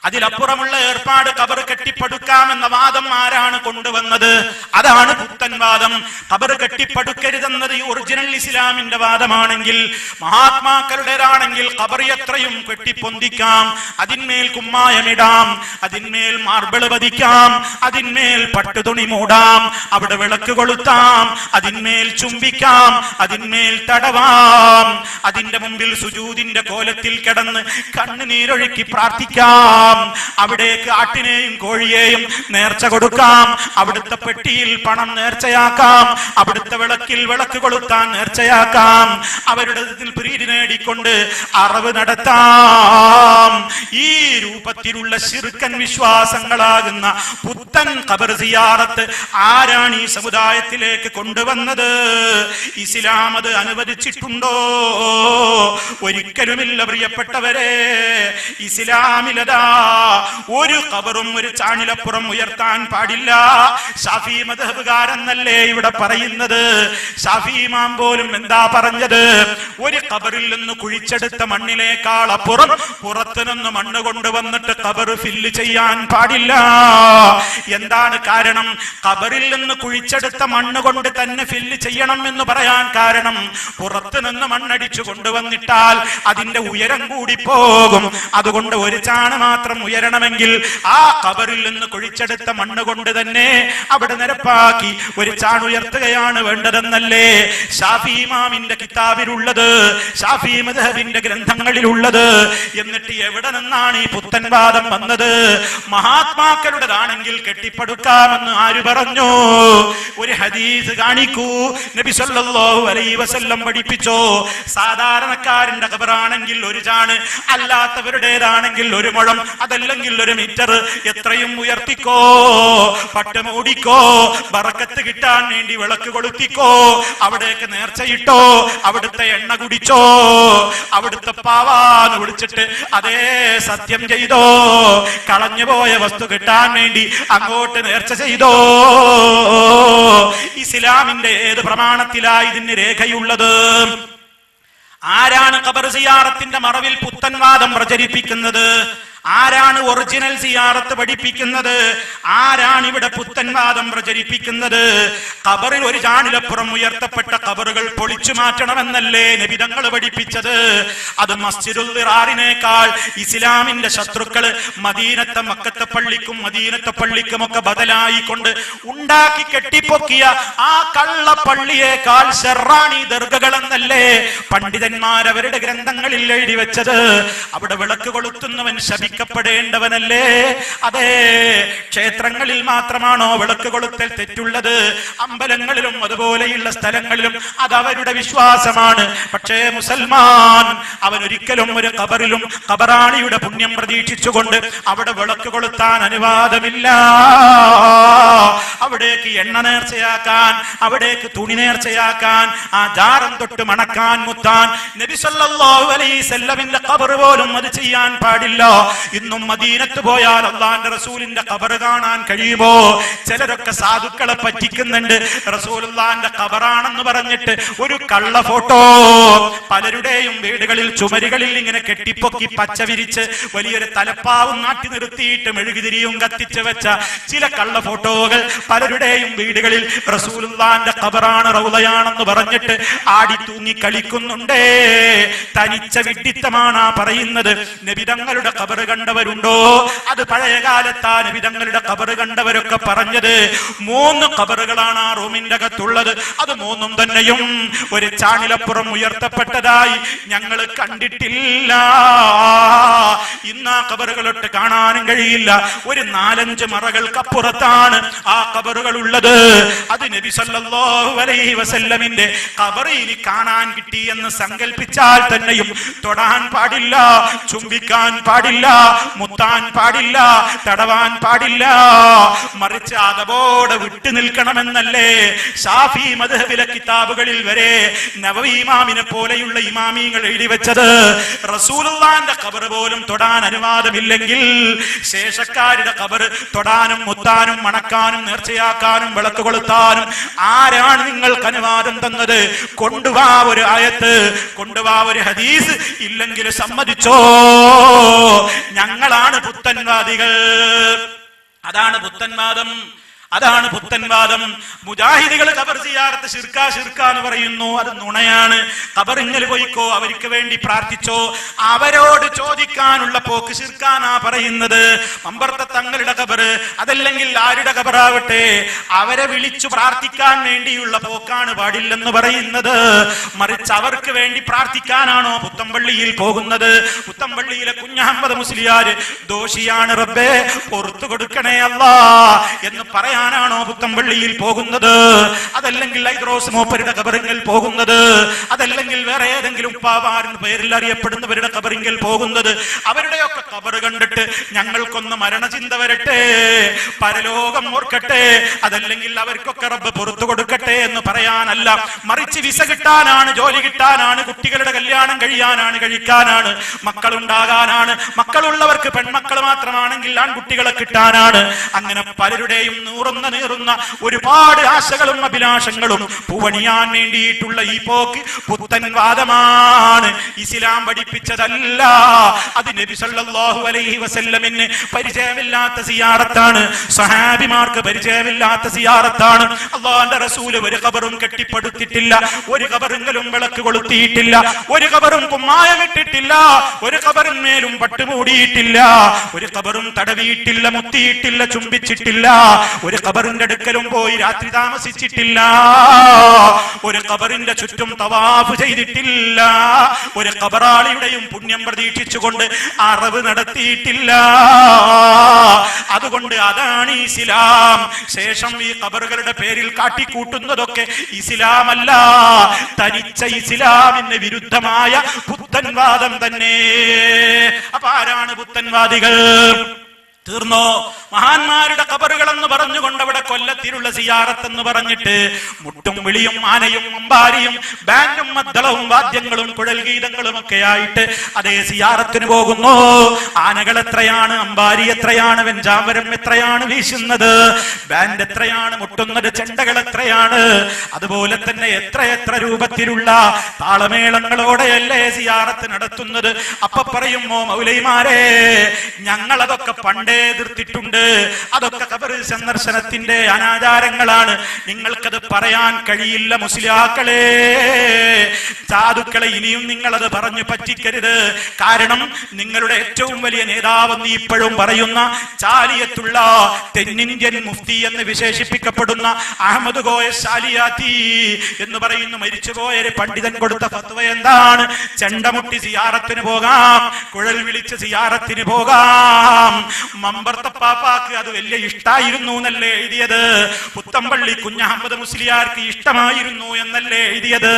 അതിലപ്പുറമുള്ള ഏർപ്പാട് ഖബർ കെട്ടിപ്പടുക്കാമെന്ന വാദം ആരാണ് കൊണ്ടുവന്നത്? അതാണ് പുത്തൻവാദം. ഖബർ കെട്ടിപ്പടുക്കരുതെന്നത് ഈ ഒറിജിനൽ ഇസ്ലാമിന്റെ വാദമാണെങ്കിൽ, മഹാത്മാക്കളുടേതാണെങ്കിൽ ഖബർ എത്രയും കെട്ടിപ്പൊന്തിക്കാം, അതിന്മേൽ കുമ്മായമിടാം, അതിന്മേൽ മാർബിൾ പതിക്കാം, അതിന്മേൽ പട്ടുതുണി മൂടാം, അവിടെ വിളക്ക് കൊളുത്താം, അതിന്മേൽ ചുംബിക്കാം, അതിന്മേൽ തടവാം, അതിന്റെ മുമ്പിൽ സുജൂദിന്റെ കോലത്തിൽ കിടന്ന് കണ്ണുനീരൊഴുക്കി പ്രാർത്ഥിക്കാം, അവിടേക്ക് ആട്ടിനെയും കോഴിയെയും നേർച്ച കൊടുക്കാം, അവിടുത്തെ പെട്ടിയിൽ പണം നേർച്ചയാക്കാം, അവിടുത്തെ വിളക്കിൽ വിളക്ക് കൊളുത്താൻ നേർച്ചയാക്കാം, അവരുടെ പ്രീതി നേടിക്കൊണ്ട് അറവ് നടത്താം. ഈ രൂപത്തിലുള്ള ശിർക്കൻ വിശ്വാസങ്ങളാകുന്ന പുത്തൻ ഖബർ സിയാറത്ത് ആരാണ് ഈ സമുദായത്തിലേക്ക് കൊണ്ടുവന്നത്? ഇസ്ലാം അത് അനുവദിച്ചിട്ടുണ്ടോ? ഒരിക്കലുമില്ല പ്രിയപ്പെട്ടവരെ. ഇസ്ലാമിലതാ ഒരു ഖബറും ഒരു ചാണിലപ്പുറം ഉയർത്താൻ പാടില്ല. ശാഫി മദ്ഹബുകാരെന്നല്ലേ ഇവിടെ പറയുന്നത്. ശാഫി ഇമാം പോലും എന്താ പറഞ്ഞത്? ഒരു ഖബറിൽ നിന്ന് കുഴിച്ചെടുത്ത മണ്ണിനേക്കാൾ അപ്പുറം പുറത്തു നിന്ന് മണ്ണ് കൊണ്ടുവന്നിട്ട് ഖബർ ഫില്ല് ചെയ്യാൻ പാടില്ല. എന്താണ് കാരണം? ഖബറിൽ നിന്ന് കുഴിച്ചെടുത്ത മണ്ണ് കൊണ്ട് തന്നെ ഫില്ല് ചെയ്യണം എന്ന് പറയാൻ കാരണം, പുറത്തു നിന്ന് മണ്ണടിച്ചു കൊണ്ടുവന്നിട്ടാൽ അതിന്റെ ഉയരം കൂടി പോകും. അതുകൊണ്ട് ഒരു ചാണ് മാത്രം ഉയരണമെങ്കിൽ ആ ഖബറിൽ നിന്ന് കുഴിച്ചെടുത്ത മണ്ണ് കൊണ്ട് തന്നെ അവിടെ നിരപ്പാക്കി ഒരു ചാണുയർത്തുകയാണ് വേണ്ടതെന്നല്ലേ ശാഫി ഇമാമിന്റെ കിതാബിലുള്ളത്, ഷാഫി മദ്ഹബിന്റെ ഗ്രന്ഥങ്ങളിലുള്ളത്. എന്നിട്ട് എവിടെ നിന്നാണ് ഈ പുത്തൻവാദം വന്നത്? മഹാത്മാക്കളുടേതാണെങ്കിൽ കെട്ടിപ്പടുക്കാമെന്ന് ആര് പറഞ്ഞു? ഒരു ഹദീസ് കാണിക്കൂ. നബി സല്ലല്ലാഹു അലൈഹി വസല്ലം പഠിപ്പിച്ചോ, സാധാരണക്കാരന്റെ ഖബറാണെങ്കിൽ ഒരു ചാണ്, അല്ലാത്തവരുടേതാണെങ്കിൽ ഒരു മുഴം അതല്ലെങ്കിൽ 1 മീറ്റർ എത്രയും ഉയർത്തിക്കോ, പട്ടമൂടിക്കോ, ബറക്കത്ത് കിട്ടാൻ വേണ്ടി വിളക്ക് കൊളുത്തിക്കോ, അവിടേക്ക് നേർച്ചയിട്ടോ, അവിടുത്തെ എണ്ണ കുടിച്ചോ, അവിടുത്തെ പാവാന്ന് വിളിച്ചിട്ട് അതേ സത്യം ചെയ്തോ, കളഞ്ഞുപോയ വസ്തു കിട്ടാൻ വേണ്ടി അങ്ങോട്ട് നേർച്ച ചെയ്തോ. ഇസ്ലാമിന്റെ ഏത് പ്രമാണത്തിലായി ഇതിന് രേഖയുള്ളത്? ആരാണ് ഖബർ സിയാറത്തിന്റെ മറവിൽ പുത്തൻവാദം പ്രചരിപ്പിക്കുന്നത്? ആരാണ് ഒറിജിനൽ സിയാറത്ത് പഠിപ്പിക്കുന്നത്? ആരാണ് ഇവിടെ പുത്തൻവാദം പ്രചരിപ്പിക്കുന്നത്? ഖബറിൽ ഒരു ചാണിലപ്പുറം ഉയർത്തപ്പെട്ട ഖബറുകൾ പൊളിച്ചു മാറ്റണമെന്നല്ലേ നബി തങ്ങൾ പഠിപ്പിച്ചത്? അത് മസ്ജിദുൽ ദിറാറിനേക്കാൾ ഇസ്ലാമിന്റെ ശത്രുക്കള് മദീനത്തെ മക്കത്തെ പള്ളിക്കും മദീനത്തെ പള്ളിക്കുമൊക്കെ ബദലായിക്കൊണ്ട് ഉണ്ടാക്കി കെട്ടിപ്പൊക്കിയ ആ കള്ള പള്ളിയേക്കാൾ ഷെറാണി ദർഗകളെന്നല്ലേ പണ്ഡിതന്മാരവരുടെ ഗ്രന്ഥങ്ങളിൽ എഴുതി വെച്ചത്? അവിടെ വിളക്ക് കൊളുത്തുന്നവൻ ശപിക്കപ്പെടേണ്ടവനല്ലേ? അതെ, ക്ഷേത്രങ്ങളിൽ മാത്രമാണോ വിളക്ക് കൊളുത്തൽ തെറ്റുള്ളത്? അമ്പലങ്ങളിലും അതുപോലെയുള്ള സ്ഥലങ്ങളിലും അത് അവരുടെ വിശ്വാസമാണ്. പക്ഷേ മുസൽമാൻ അവൻ ഒരിക്കലും ഒരു ഖബറിലും ഖബറാളിയുടെ പുണ്യം പ്രതീക്ഷിച്ചുകൊണ്ട് അവിടെ വിളക്ക് കൊളുത്താൻ അനുവാദമില്ല. അവിടേക്ക് എണ്ണ നേർച്ചയാക്കാൻ, അവിടേക്ക് തുണി നേർച്ചയാക്കാൻ, ആ ജാറം തൊട്ട് മണക്കാൻ മുത്താൻ നബി സല്ലല്ലാഹു അലൈഹി വസല്ലമിന്റെ ഖബർ പോലും അത് ചെയ്യാൻ പാടില്ല. ഇന്നും മദീനത്ത് പോയാൽ അല്ലാഹുവിന്റെ റസൂലിന്റെ ഖബർ കാണാൻ കഴിയുമോ? ചിലരൊക്കെ സാധുക്കളെ പറ്റിക്കുന്നുണ്ട്. റസൂലുള്ളാഹിന്റെ ഖബറാണെന്ന് പറഞ്ഞിട്ട് ഒരു കള്ള ഫോട്ടോ പലരുടെയും വീടുകളിൽ ചുമരുകളിൽ ഇങ്ങനെ കെട്ടിപ്പൊക്കി പച്ച വിരിച്ച് വലിയൊരു തലപ്പാവും നാട്ടി നിർത്തിയിട്ട് മെഴുകുതിരിയും കത്തിച്ച് വെച്ച ചില കള്ള ഫോട്ടോകൾ പലരുടെയും വീടുകളിൽ റസൂലുള്ളാഹിന്റെ ഖബറാണ്, റൗളയാണെന്ന് പറഞ്ഞിട്ട് ആടി തൂങ്ങി കളിക്കുന്നുണ്ടേ. തനിച്ച വിഡ്ഢിത്തമാണ് പറയുന്നത്. നബി തങ്ങളുടെ ഖബർ കണ്ടവരുണ്ടോ? അത് പഴയ കാലത്താ നബി തങ്ങളുടെ ഖബർ കണ്ടവരൊക്കെ പറഞ്ഞത് 3 ഖബറുകളാണ് ആ റൂമിന്റെ അകത്തുള്ളത്. അത് 3ഉം തന്നെയും ഒരു ചാണിലപ്പുറം ഉയർത്തപ്പെട്ടതായി ഞങ്ങൾ കണ്ടിട്ടില്ല. ഇന്ന് ആ ഖബറുകളൊട്ട് കാണാനും കഴിയില്ല. ഒരു 4-5 മറകൾക്കപ്പുറത്താണ് ആ ഖബറുകൾ ഉള്ളത്. അത് നബി സല്ലല്ലാഹു അലൈഹി വസല്ലമിന്റെ ഖബർ ഇനി കാണാൻ കിട്ടി എന്ന് സങ്കല്പിച്ചാൽ തന്നെയും തൊടാൻ പാടില്ല, ചുംബിക്കാൻ പാടില്ല, മുത്താൻ പാടില്ല, തടവാൻ പാടില്ല. മറിച്ച് അതബോടെ വിട്ടു നിൽക്കണമെന്നല്ലേ ശാഫി മദ്ഹബിലെ കിതാബുകളിൽ വരെ നവവി ഇമാമിനെ പോലെയുള്ള ഇമാമിങ്ങൾ എഴുതി വെച്ചത്. റസൂലുള്ളാഹിന്റെ ഖബർ പോലും തൊടാൻ അനുവാദമില്ലെങ്കിൽ ശേഷക്കാരുടെ ഖബർ തൊടാനും മുത്താനും മണക്കാനും നേർച്ചയാക്കാനും വിളക്ക് കൊളുത്താനും ആരാണ് നിങ്ങൾക്ക് അനുവാദം തന്നത്? കൊണ്ടുവാ ഒരു ആയത്ത്, കൊണ്ടുവാ ഒരു ഹദീസ്. ഇല്ലെങ്കിൽ സമ്മതിച്ചോ, ഞങ്ങളാണ് പുത്തൻവാദികൾ. അതാണ് പുത്തൻവാദം, അതാണ് പുത്തൻവാദം. മുജാഹിദുകൾ ഖബർ സിയാറത്ത് ശിർക്ക എന്ന് പറയുന്നു. അത് നുണയാണ്. ഖബറിൽ പോയിക്കോ, അവർക്ക് വേണ്ടി പ്രാർത്ഥിച്ചോ, അവരോട് ചോദിക്കാനുള്ള പോക്ക് ശിർക്കാനാ പറയുന്നത്. മമ്പർത്ത തങ്ങളുടെ ഖബർ അതല്ലെങ്കിൽ ആരുടെ ഖബറാവട്ടെ, അവരെ വിളിച്ചു പ്രാർത്ഥിക്കാൻ വേണ്ടിയുള്ള പോക്കാണ് പാടില്ലെന്ന് പറയുന്നത്. മറിച്ച് അവർക്ക് വേണ്ടി പ്രാർത്ഥിക്കാനാണോ പുത്തമ്പള്ളിയിൽ പോകുന്നത്? പുത്തമ്പള്ളിയിലെ കുഞ്ഞഹമ്മദ് മുസ്ലിയാർ ദോഷിയാണ് റബ്ബേ പുറത്തു കൊടുക്കണേ അല്ലാ എന്ന് പറയാൻ ാണോ പുത്തമ്പള്ളിയിൽ പോകുന്നത്? അതല്ലെങ്കിൽ ഐദ്രോസ് മൂപ്പരുടെ ഖബറിങ്കിൽ പോകുന്നത്? അതല്ലെങ്കിൽ വേറെ ഏതെങ്കിലും ഉപ്പാവാരുടെ പേരിൽ അറിയപ്പെടുന്നവരുടെ ഖബറിങ്കിൽ പോകുന്നത്? അവരുടെയൊക്കെ ഖബർ കണ്ടിട്ട് ഞങ്ങൾക്കൊന്ന് മരണചിന്ത വരട്ടെ, പരലോകം ഓർക്കട്ടെ, അതല്ലെങ്കിൽ അവർക്കൊക്കെ റബ്ബ് പുറത്തു കൊടുക്കട്ടെ എന്ന് പറയാനല്ല. മറിച്ച് വിസ കിട്ടാനാണ്, ജോലി കിട്ടാനാണ്, കുട്ടികളുടെ കല്യാണം കഴിയാനാണ്, കഴിക്കാനാണ്, മക്കളുണ്ടാകാനാണ്, മക്കളുള്ളവർക്ക് പെൺമക്കൾ മാത്രമാണെങ്കിൽ ആൺകുട്ടികളെ കിട്ടാനാണ്. അങ്ങനെ പലരുടെയും നീറുന്ന ഒരുപാട് ആശകളും അഭിലാഷങ്ങളും പൂവണിയാൻ വേണ്ടിയിട്ടുള്ള ഈ പോക്ക് പുത്തൻവാദമാണ്. ഇസ്ലാം പഠിപ്പിച്ചതല്ല. അത് നബി സല്ലല്ലാഹു അലൈഹി വസല്ലമിന് പരിചയമില്ലാത്ത സിയാറത്താണ്, സഹാബിമാർക്ക് പരിചയമില്ലാത്ത സിയാറത്താണ്. അല്ലാഹുവിന്റെ റസൂല് ഒരു ഖബറും കെട്ടിപ്പടുത്തിട്ടില്ല, ഒരു ഖബറിലും വിളക്ക് കൊളുത്തിയിട്ടില്ല, ഒരു ഖബറും കുമ്മായമിട്ടിട്ടില്ല, ഒരു ഖബറിന്മേലും പട്ടുമൂടിയിട്ടില്ല, ഒരു ഖബറും തടവിയിട്ടില്ല, മുത്തിയിട്ടില്ല, ചുംബിച്ചിട്ടില്ല, ഒരു ഒരു ഖബറിന്റെ അടുക്കലും പോയി രാത്രി താമസിച്ചിട്ടില്ല, ഒരു ഖബറിന്റെ ചുറ്റും തവാഫ് ചെയ്തിട്ടില്ല, ഒരു ഖബറാളിയുടെയും പുണ്യം പ്രതീക്ഷിച്ചുകൊണ്ട് അറവ് നടത്തിയിട്ടില്ല. അതുകൊണ്ട് അതാണ് ഇസ്ലാം. ശേഷം ഈ ഖബറുകളുടെ പേരിൽ കാട്ടിക്കൂട്ടുന്നതൊക്കെ ഇസ്ലാമല്ല, തനിച്ച ഇസ്ലാമിന് വിരുദ്ധമായ പുത്തൻവാദം തന്നെ. അപ്പൊ ആരാണ് പുത്തൻവാദികൾ? തീർന്നോ? മഹാന്മാരുടെ ഖബറുകൾ എന്ന് പറഞ്ഞുകൊണ്ട് അവിടെ കൊല്ലത്തിലുള്ള സിയാറത്ത് എന്ന് പറഞ്ഞിട്ട് മുട്ടും വിളിയും ആനയും അമ്പാരിയും ബാൻഡും മദ്ദളവും വാദ്യങ്ങളും കുഴൽ ഗീതങ്ങളും ഒക്കെ ആയിട്ട് അതേ സിയാറത്തിന് പോകുന്നു. ആനകൾ എത്രയാണ്, അമ്പാരി എത്രയാണ്, വെഞ്ചാമരം എത്രയാണ് വീശുന്നത്, ബാൻഡ് എത്രയാണ് മുട്ടുന്നത്, ചെണ്ടകൾ എത്രയാണ്, അതുപോലെ തന്നെ എത്ര രൂപത്തിലുള്ള താളമേളങ്ങളോടെയല്ലേ സിയാറത്ത് നടത്തുന്നത്. അപ്പൊ പറയുമോ മൗലൈമാരെ, ഞങ്ങളതൊക്കെ പണ്ടേ എതിർത്തിട്ടുണ്ട്, അതൊക്കെ ഖബർ സന്ദർശനത്തിന്റെ അനാചാരങ്ങളാണ്, നിങ്ങൾക്കത് പറയാൻ കഴിയില്ല. മുസ്ലിയാക്കളെ, സാധുക്കളെ, ഇനിയും നിങ്ങളത് പറഞ്ഞു പറ്റിക്കരുത്. കാരണം നിങ്ങളുടെ ഏറ്റവും വലിയ നേതാവെന്ന് ഇപ്പോഴും പറയുന്ന ചാലിയത്തുള്ള തെന്നിന്ത്യൻ മുഫ്തി എന്ന് വിശേഷിപ്പിക്കപ്പെടുന്ന അഹമ്മദ് കോയ ശാലിയാത്തി എന്ന് പറയുന്ന മരിച്ചുപോയൊരു പണ്ഡിതൻ കൊടുത്ത ഫത്വ എന്താണ്? ചെണ്ടമുട്ടി സിയാറത്തിന് പോകാം, കുഴൽ വിളിച്ച് സിയാറത്തിന് പോകാം. മമ്പർത്തപ്പാപ്പാക്ക് അത് വലിയ ഇഷ്ടായിരുന്നു എന്നല്ലേ എഴുതിയത്. പുത്തമ്പള്ളി കുഞ്ഞഹമ്മദ് മുസ്ലിയാർക്ക് ഇഷ്ടമായിരുന്നു എന്നല്ലേ എഴുതിയത്.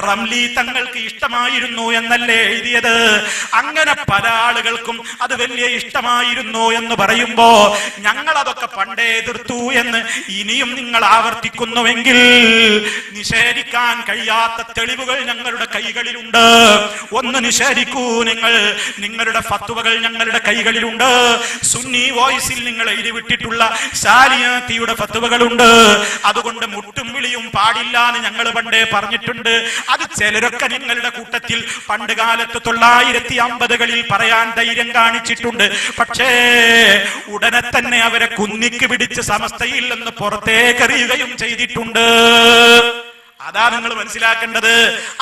റംലി തങ്ങൾക്ക് ഇഷ്ടമായിരുന്നു എന്നല്ലേ എഴുതിയത്. അങ്ങനെ പല ആളുകൾക്കും അത് വലിയ ഇഷ്ടമായിരുന്നു എന്ന് പറയുമ്പോ ഞങ്ങൾ അതൊക്കെ പണ്ടേ എതിർത്തു എന്ന് ഇനിയും നിങ്ങൾ ആവർത്തിക്കുന്നുവെങ്കിൽ നിഷേധിക്കാൻ കഴിയാത്ത തെളിവുകൾ ഞങ്ങളുടെ കൈകളിലുണ്ട്. ഒന്ന് നിഷേധിക്കൂ നിങ്ങൾ, നിങ്ങളുടെ ഫത്വകൾ ഞങ്ങളുടെ കൈകളിലുണ്ട്. സുന്നി വോയിസിൽ നിങ്ങൾ എഴുതിവിട്ടിട്ടുള്ള ശാലിയാത്തിയുടെ ഫത്വകളുണ്ട്. അതുകൊണ്ട് മുട്ടും വിളിയും പാടില്ല എന്ന് ഞങ്ങൾ പണ്ടേ പറഞ്ഞിട്ടുണ്ട്. അത് ചിലരൊക്കെ നിങ്ങളുടെ കൂട്ടത്തിൽ പണ്ട് കാലത്ത് 1950കളിൽ പറയാൻ ധൈര്യം കാണിച്ചിട്ടുണ്ട്. പക്ഷേ ഉടനെ തന്നെ അവരെ കുന്നിക്ക് പിടിച്ച് സമസ്തയിൽ നിന്ന് പുറത്തേക്കെറിയുകയും ചെയ്തിട്ടുണ്ട്. അതാ നിങ്ങൾ മനസ്സിലാക്കേണ്ടത്.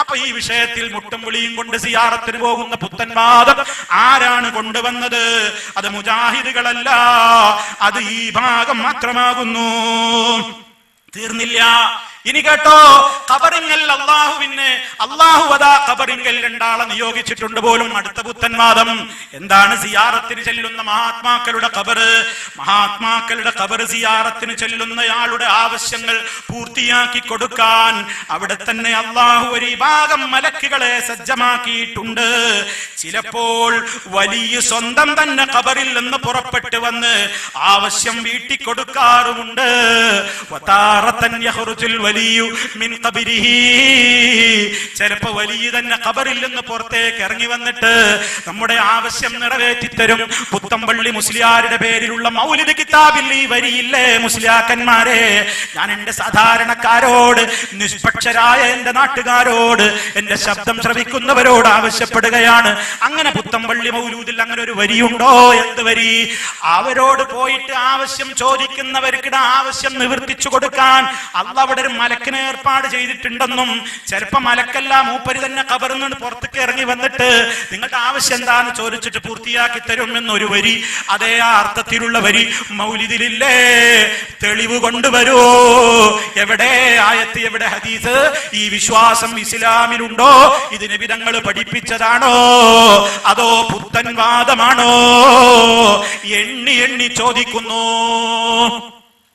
അപ്പൊ ഈ വിഷയത്തിൽ മുട്ടും വിളിയും കൊണ്ട് സിയാറത്തിന് പോകുന്ന പുത്തൻവാദം ആരാണ് കൊണ്ടുവന്നത്? അത് മുജാഹിദുകളല്ല, അത് ഈ ഭാഗം മാത്രമാകുന്നു. തീർന്നില്ല. ഇനി കേട്ടോ, ഖബറിങ്കൽ അള്ളാഹു അതാ ഖബറിങ്കൽ രണ്ടാളെ നിയോഗിച്ചിട്ടുണ്ട് പോലും. അടുത്ത പുത്തൻവാദം എന്താണ്? സിയാറത്തിന് ചെല്ലുന്ന മഹാത്മാക്കളുടെ ഖബറ്, മഹാത്മാക്കളുടെ ഖബറ് സിയാറത്തിന് ചെല്ലുന്നയാളുടെ ആവശ്യങ്ങൾ പൂർത്തിയാക്കി കൊടുക്കാൻ അവിടെ തന്നെ അള്ളാഹു ഒരു വിഭാഗം മലക്കുകളെ സജ്ജമാക്കിയിട്ടുണ്ട്. ചിലപ്പോൾ വലിയ സ്വന്തം തന്നെ ഖബറിൽ നിന്ന് പുറപ്പെട്ടു വന്ന് ആവശ്യം വീട്ടി കൊടുക്കാറുമുണ്ട്. ചിലപ്പോ വലിയ തന്നെ ഖബറിൽ നിന്ന് പുറത്തേക്ക് ഇറങ്ങി വന്നിട്ട് നമ്മുടെ ആവശ്യം നിറവേറ്റിത്തരും. പുത്തമ്പള്ളി മുസ്ലിയാരുടെ പേരിലുള്ള മൗലിദ് കിതാബിൽ ഈ വരിയില്ലേ മുസ്ലിയാക്കന്മാരെ? ഞാൻ എന്റെ സാധാരണക്കാരോട്, നിഷ്പക്ഷരായ എന്റെ നാട്ടുകാരോട്, എന്റെ ശബ്ദം ശ്രവിക്കുന്നവരോട് ആവശ്യപ്പെടുകയാണ്. അങ്ങനെ പുത്തമ്പള്ളി മൗലൂദിൽ അങ്ങനെ ഒരു വരിയുണ്ടോ? എന്ത് വരി? അവരോട് പോയിട്ട് ആവശ്യം ചോദിക്കുന്നവർക്ക് ആവശ്യം നിവർത്തിച്ചു കൊടുക്കാൻ അള്ളാഹ് അവിടെ ഒരു മലക്കിനെ ഏർപ്പാട് ചെയ്തിട്ടുണ്ടെന്നും, ചിലപ്പോ മലക്കല്ല മൂപ്പര് തന്നെ ഖബറിൽ നിന്ന് പുറത്തേക്ക് ഇറങ്ങി വന്നിട്ട് നിങ്ങളുടെ ആവശ്യം എന്താന്ന് ചോദിച്ചിട്ട് പൂർത്തിയാക്കി തരും എന്നൊരു വരി, അതേ ആ അർത്ഥത്തിലുള്ള വരി മൗലിദിലില്ലേ? തെളിവ് കൊണ്ടുവരൂ. എവിടെ ആയത്ത്, എവിടെ ഹദീസ്? ഈ വിശ്വാസം ഇസ്ലാമിലുണ്ടോ? ഇത് നബി തങ്ങൾ പഠിപ്പിച്ചതാണോ അതോ പുത്തൻവാദമാണോ? എണ്ണി എണ്ണി ചോദിക്കുന്നു.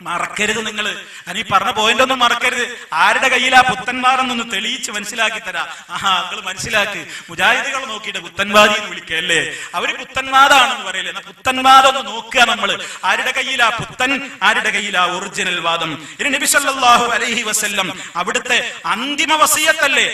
മറക്കരുത് നിങ്ങൾ. അനി പറഞ്ഞ പോയിന്റ് ഒന്നും മറക്കരുത്. ആരുടെ കയ്യിലാ പുത്തൻവാദെന്നൊന്ന് തെളിയിച്ച് മനസ്സിലാക്കി തരാ. നിങ്ങൾ മനസ്സിലാക്ക്. മുജാഹിദുകൾ നോക്കിയിട്ട് പുത്തൻവാദി എന്ന് വിളിക്കല്ലേ? അവര് പുത്തൻവാദാണെന്ന് പറയല്ലേ? എന്നാ പുത്തൻവാദം ഒന്ന് നോക്കുക നമ്മൾ. ആരുടെ കയ്യിലാ പുത്തൻ, ആരുടെ കയ്യിലാ ഒറിജിനൽ വാദം? ഇനി നബി സല്ലല്ലാഹു അലൈഹി വസല്ലം അവിടുത്തെ അന്തിമ വസിയത്തല്ലേ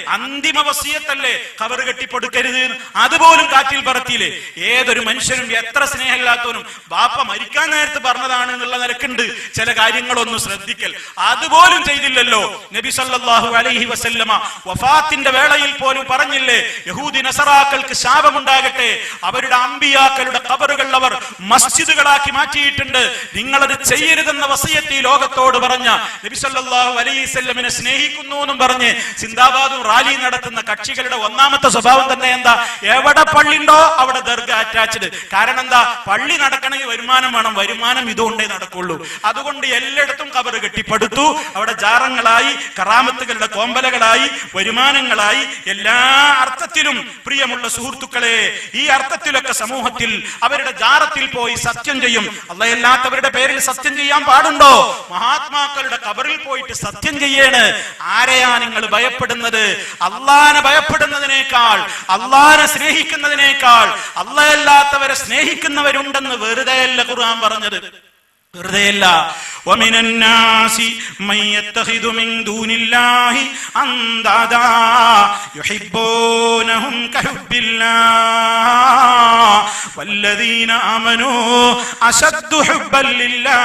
ഖബർ കെട്ടിപ്പൊടുക്കരുത്, അതുപോലും കാറ്റിൽ പറത്തിയില്ലേ? ഏതൊരു മനുഷ്യനും എത്ര സ്നേഹമില്ലാത്തവനും ബാപ്പ മരിക്കാൻ നേരത്ത് പറഞ്ഞതാണ് എന്നുള്ള നിലക്കുണ്ട് ചില കാര്യങ്ങളൊന്നും ശ്രദ്ധിക്കൽ. അതുപോലും ചെയ്തില്ലല്ലോ നബി സല്ലല്ലാഹു അലൈഹി വസല്ലമ. വഫാത്തിന്റെ വേളയിൽ പോലും പറഞ്ഞില്ലേ, യഹൂദി നസറാക്കൾക്ക് ശാപമുണ്ടാകട്ടെ, അവരുടെ അമ്പിയാക്കളുടെ ഖബറുകൾ അവർ മസ്ജിദുകളാക്കി മാറ്റിയിട്ടുണ്ട്, നിങ്ങളത് ചെയ്യരുതെന്ന വസിയത്ത് ഈ ലോകത്തോട് പറഞ്ഞ നബി സല്ലല്ലാഹു അലൈഹി വസല്ലമിനെ സ്നേഹിക്കുന്നു എന്നും പറഞ്ഞ് സിന്ദാബാദും റാലി നടത്തുന്ന കക്ഷികളുടെ ഒന്നാമത്തെ സ്വഭാവം തന്നെ എന്താ? എവിടെ പള്ളിയുണ്ടോ അവിടെ ദർഗ അറ്റാച്ച്ഡ്. കാരണം എന്താ? പള്ളി നടക്കണമെങ്കിൽ വരുമാനം വേണം, വരുമാനം ഇതുകൊണ്ടേ നടക്കുള്ളൂ. അതുകൊണ്ട് കൂടി എല്ലായിടത്തും ഖബർ കെട്ടിപ്പടുത്തു. അവിടെ ജാറങ്ങളായി, കറാമത്തുകളുടെ കോമ്പലകളായി, വരുമാനങ്ങളായി, എല്ലാ അർത്ഥത്തിലും. പ്രിയമുള്ള സുഹൃത്തുക്കളെ, ഈ അർത്ഥത്തിലൊക്കെ സമൂഹത്തിൽ അവരുടെ ജാറത്തിൽ പോയി സത്യം ചെയ്യും. അല്ലാത്തവരുടെ പേരിൽ സത്യം ചെയ്യാൻ പാടുണ്ടോ? മഹാത്മാക്കളുടെ ഖബറിൽ പോയിട്ട് സത്യം ചെയ്യേണ്. ആരെയാ നിങ്ങൾ ഭയപ്പെടുന്നത്? അള്ളാനെ ഭയപ്പെടുന്നതിനേക്കാൾ, അള്ളാനെ സ്നേഹിക്കുന്നതിനേക്കാൾ അല്ലാത്തവരെ സ്നേഹിക്കുന്നവരുണ്ടെന്ന് വെറുതെയല്ല ഖുർആൻ പറഞ്ഞത്, വെറുതെയല്ല. ومن الناس من يتخذ من دون الله أندادا يحبونهم كحب الله والذين آمنوا أشد حبا لله.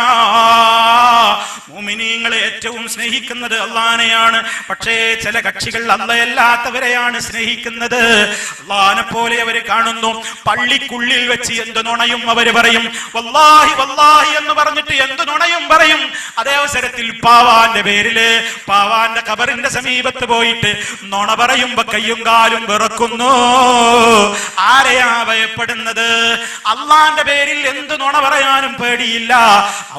മുഅ്മിനീങ്ങളെ ഏറ്റവും സ്നേഹിക്കുന്നത് അല്ലാഹനെയാണ്. പക്ഷേ ചില കക്ഷികൾ അല്ലാത്തവരെയാണ് സ്നേഹിക്കുന്നത്. അല്ലാഹനെ പോലെ അവര് കാണുന്നു. പള്ളിക്കുള്ളിൽ വെച്ച് എന്ത് നുണയും അവര് പറയും. വല്ലാഹി വല്ലാഹി എന്ന് പറഞ്ഞിട്ട് എന്ത് നുണയും പറയും. അതേ അവസരത്തിൽ പാവാന്റെ പേരില്, പാവാന്റെ ഖബറിന്റെ സമീപത്ത് പോയിട്ട് നുണ പറയുമ്പോ കയ്യും കാലും വിറക്കുന്നു. ആരെയാ ഭയപ്പെടുന്നത്? അള്ളാന്റെ പേരിൽ എന്ത് നുണ പറയാനും പേടിയില്ല.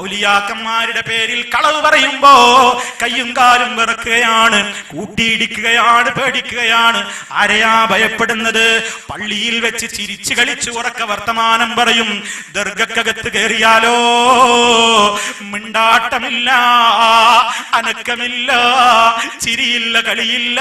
ഔലിയാക്കന്മാരുടെ പേരിൽ കളവ് പറയുമ്പോ കയ്യും കാലും വിറക്കുകയാണ്, കൂട്ടിയിടിക്കുകയാണ്, പേടിക്കുകയാണ്. ആരെയാ ഭയപ്പെടുന്നത്? പള്ളിയിൽ വെച്ച് ചിരിച്ചു കളിച്ചു ഉറക്ക വർത്തമാനം പറയും. ദർഗക്കകത്ത് കയറിയാലോ മിണ്ടാട്ടമില്ല, അനക്കമില്ല, ചിരിയില്ല, കളിയില്ല.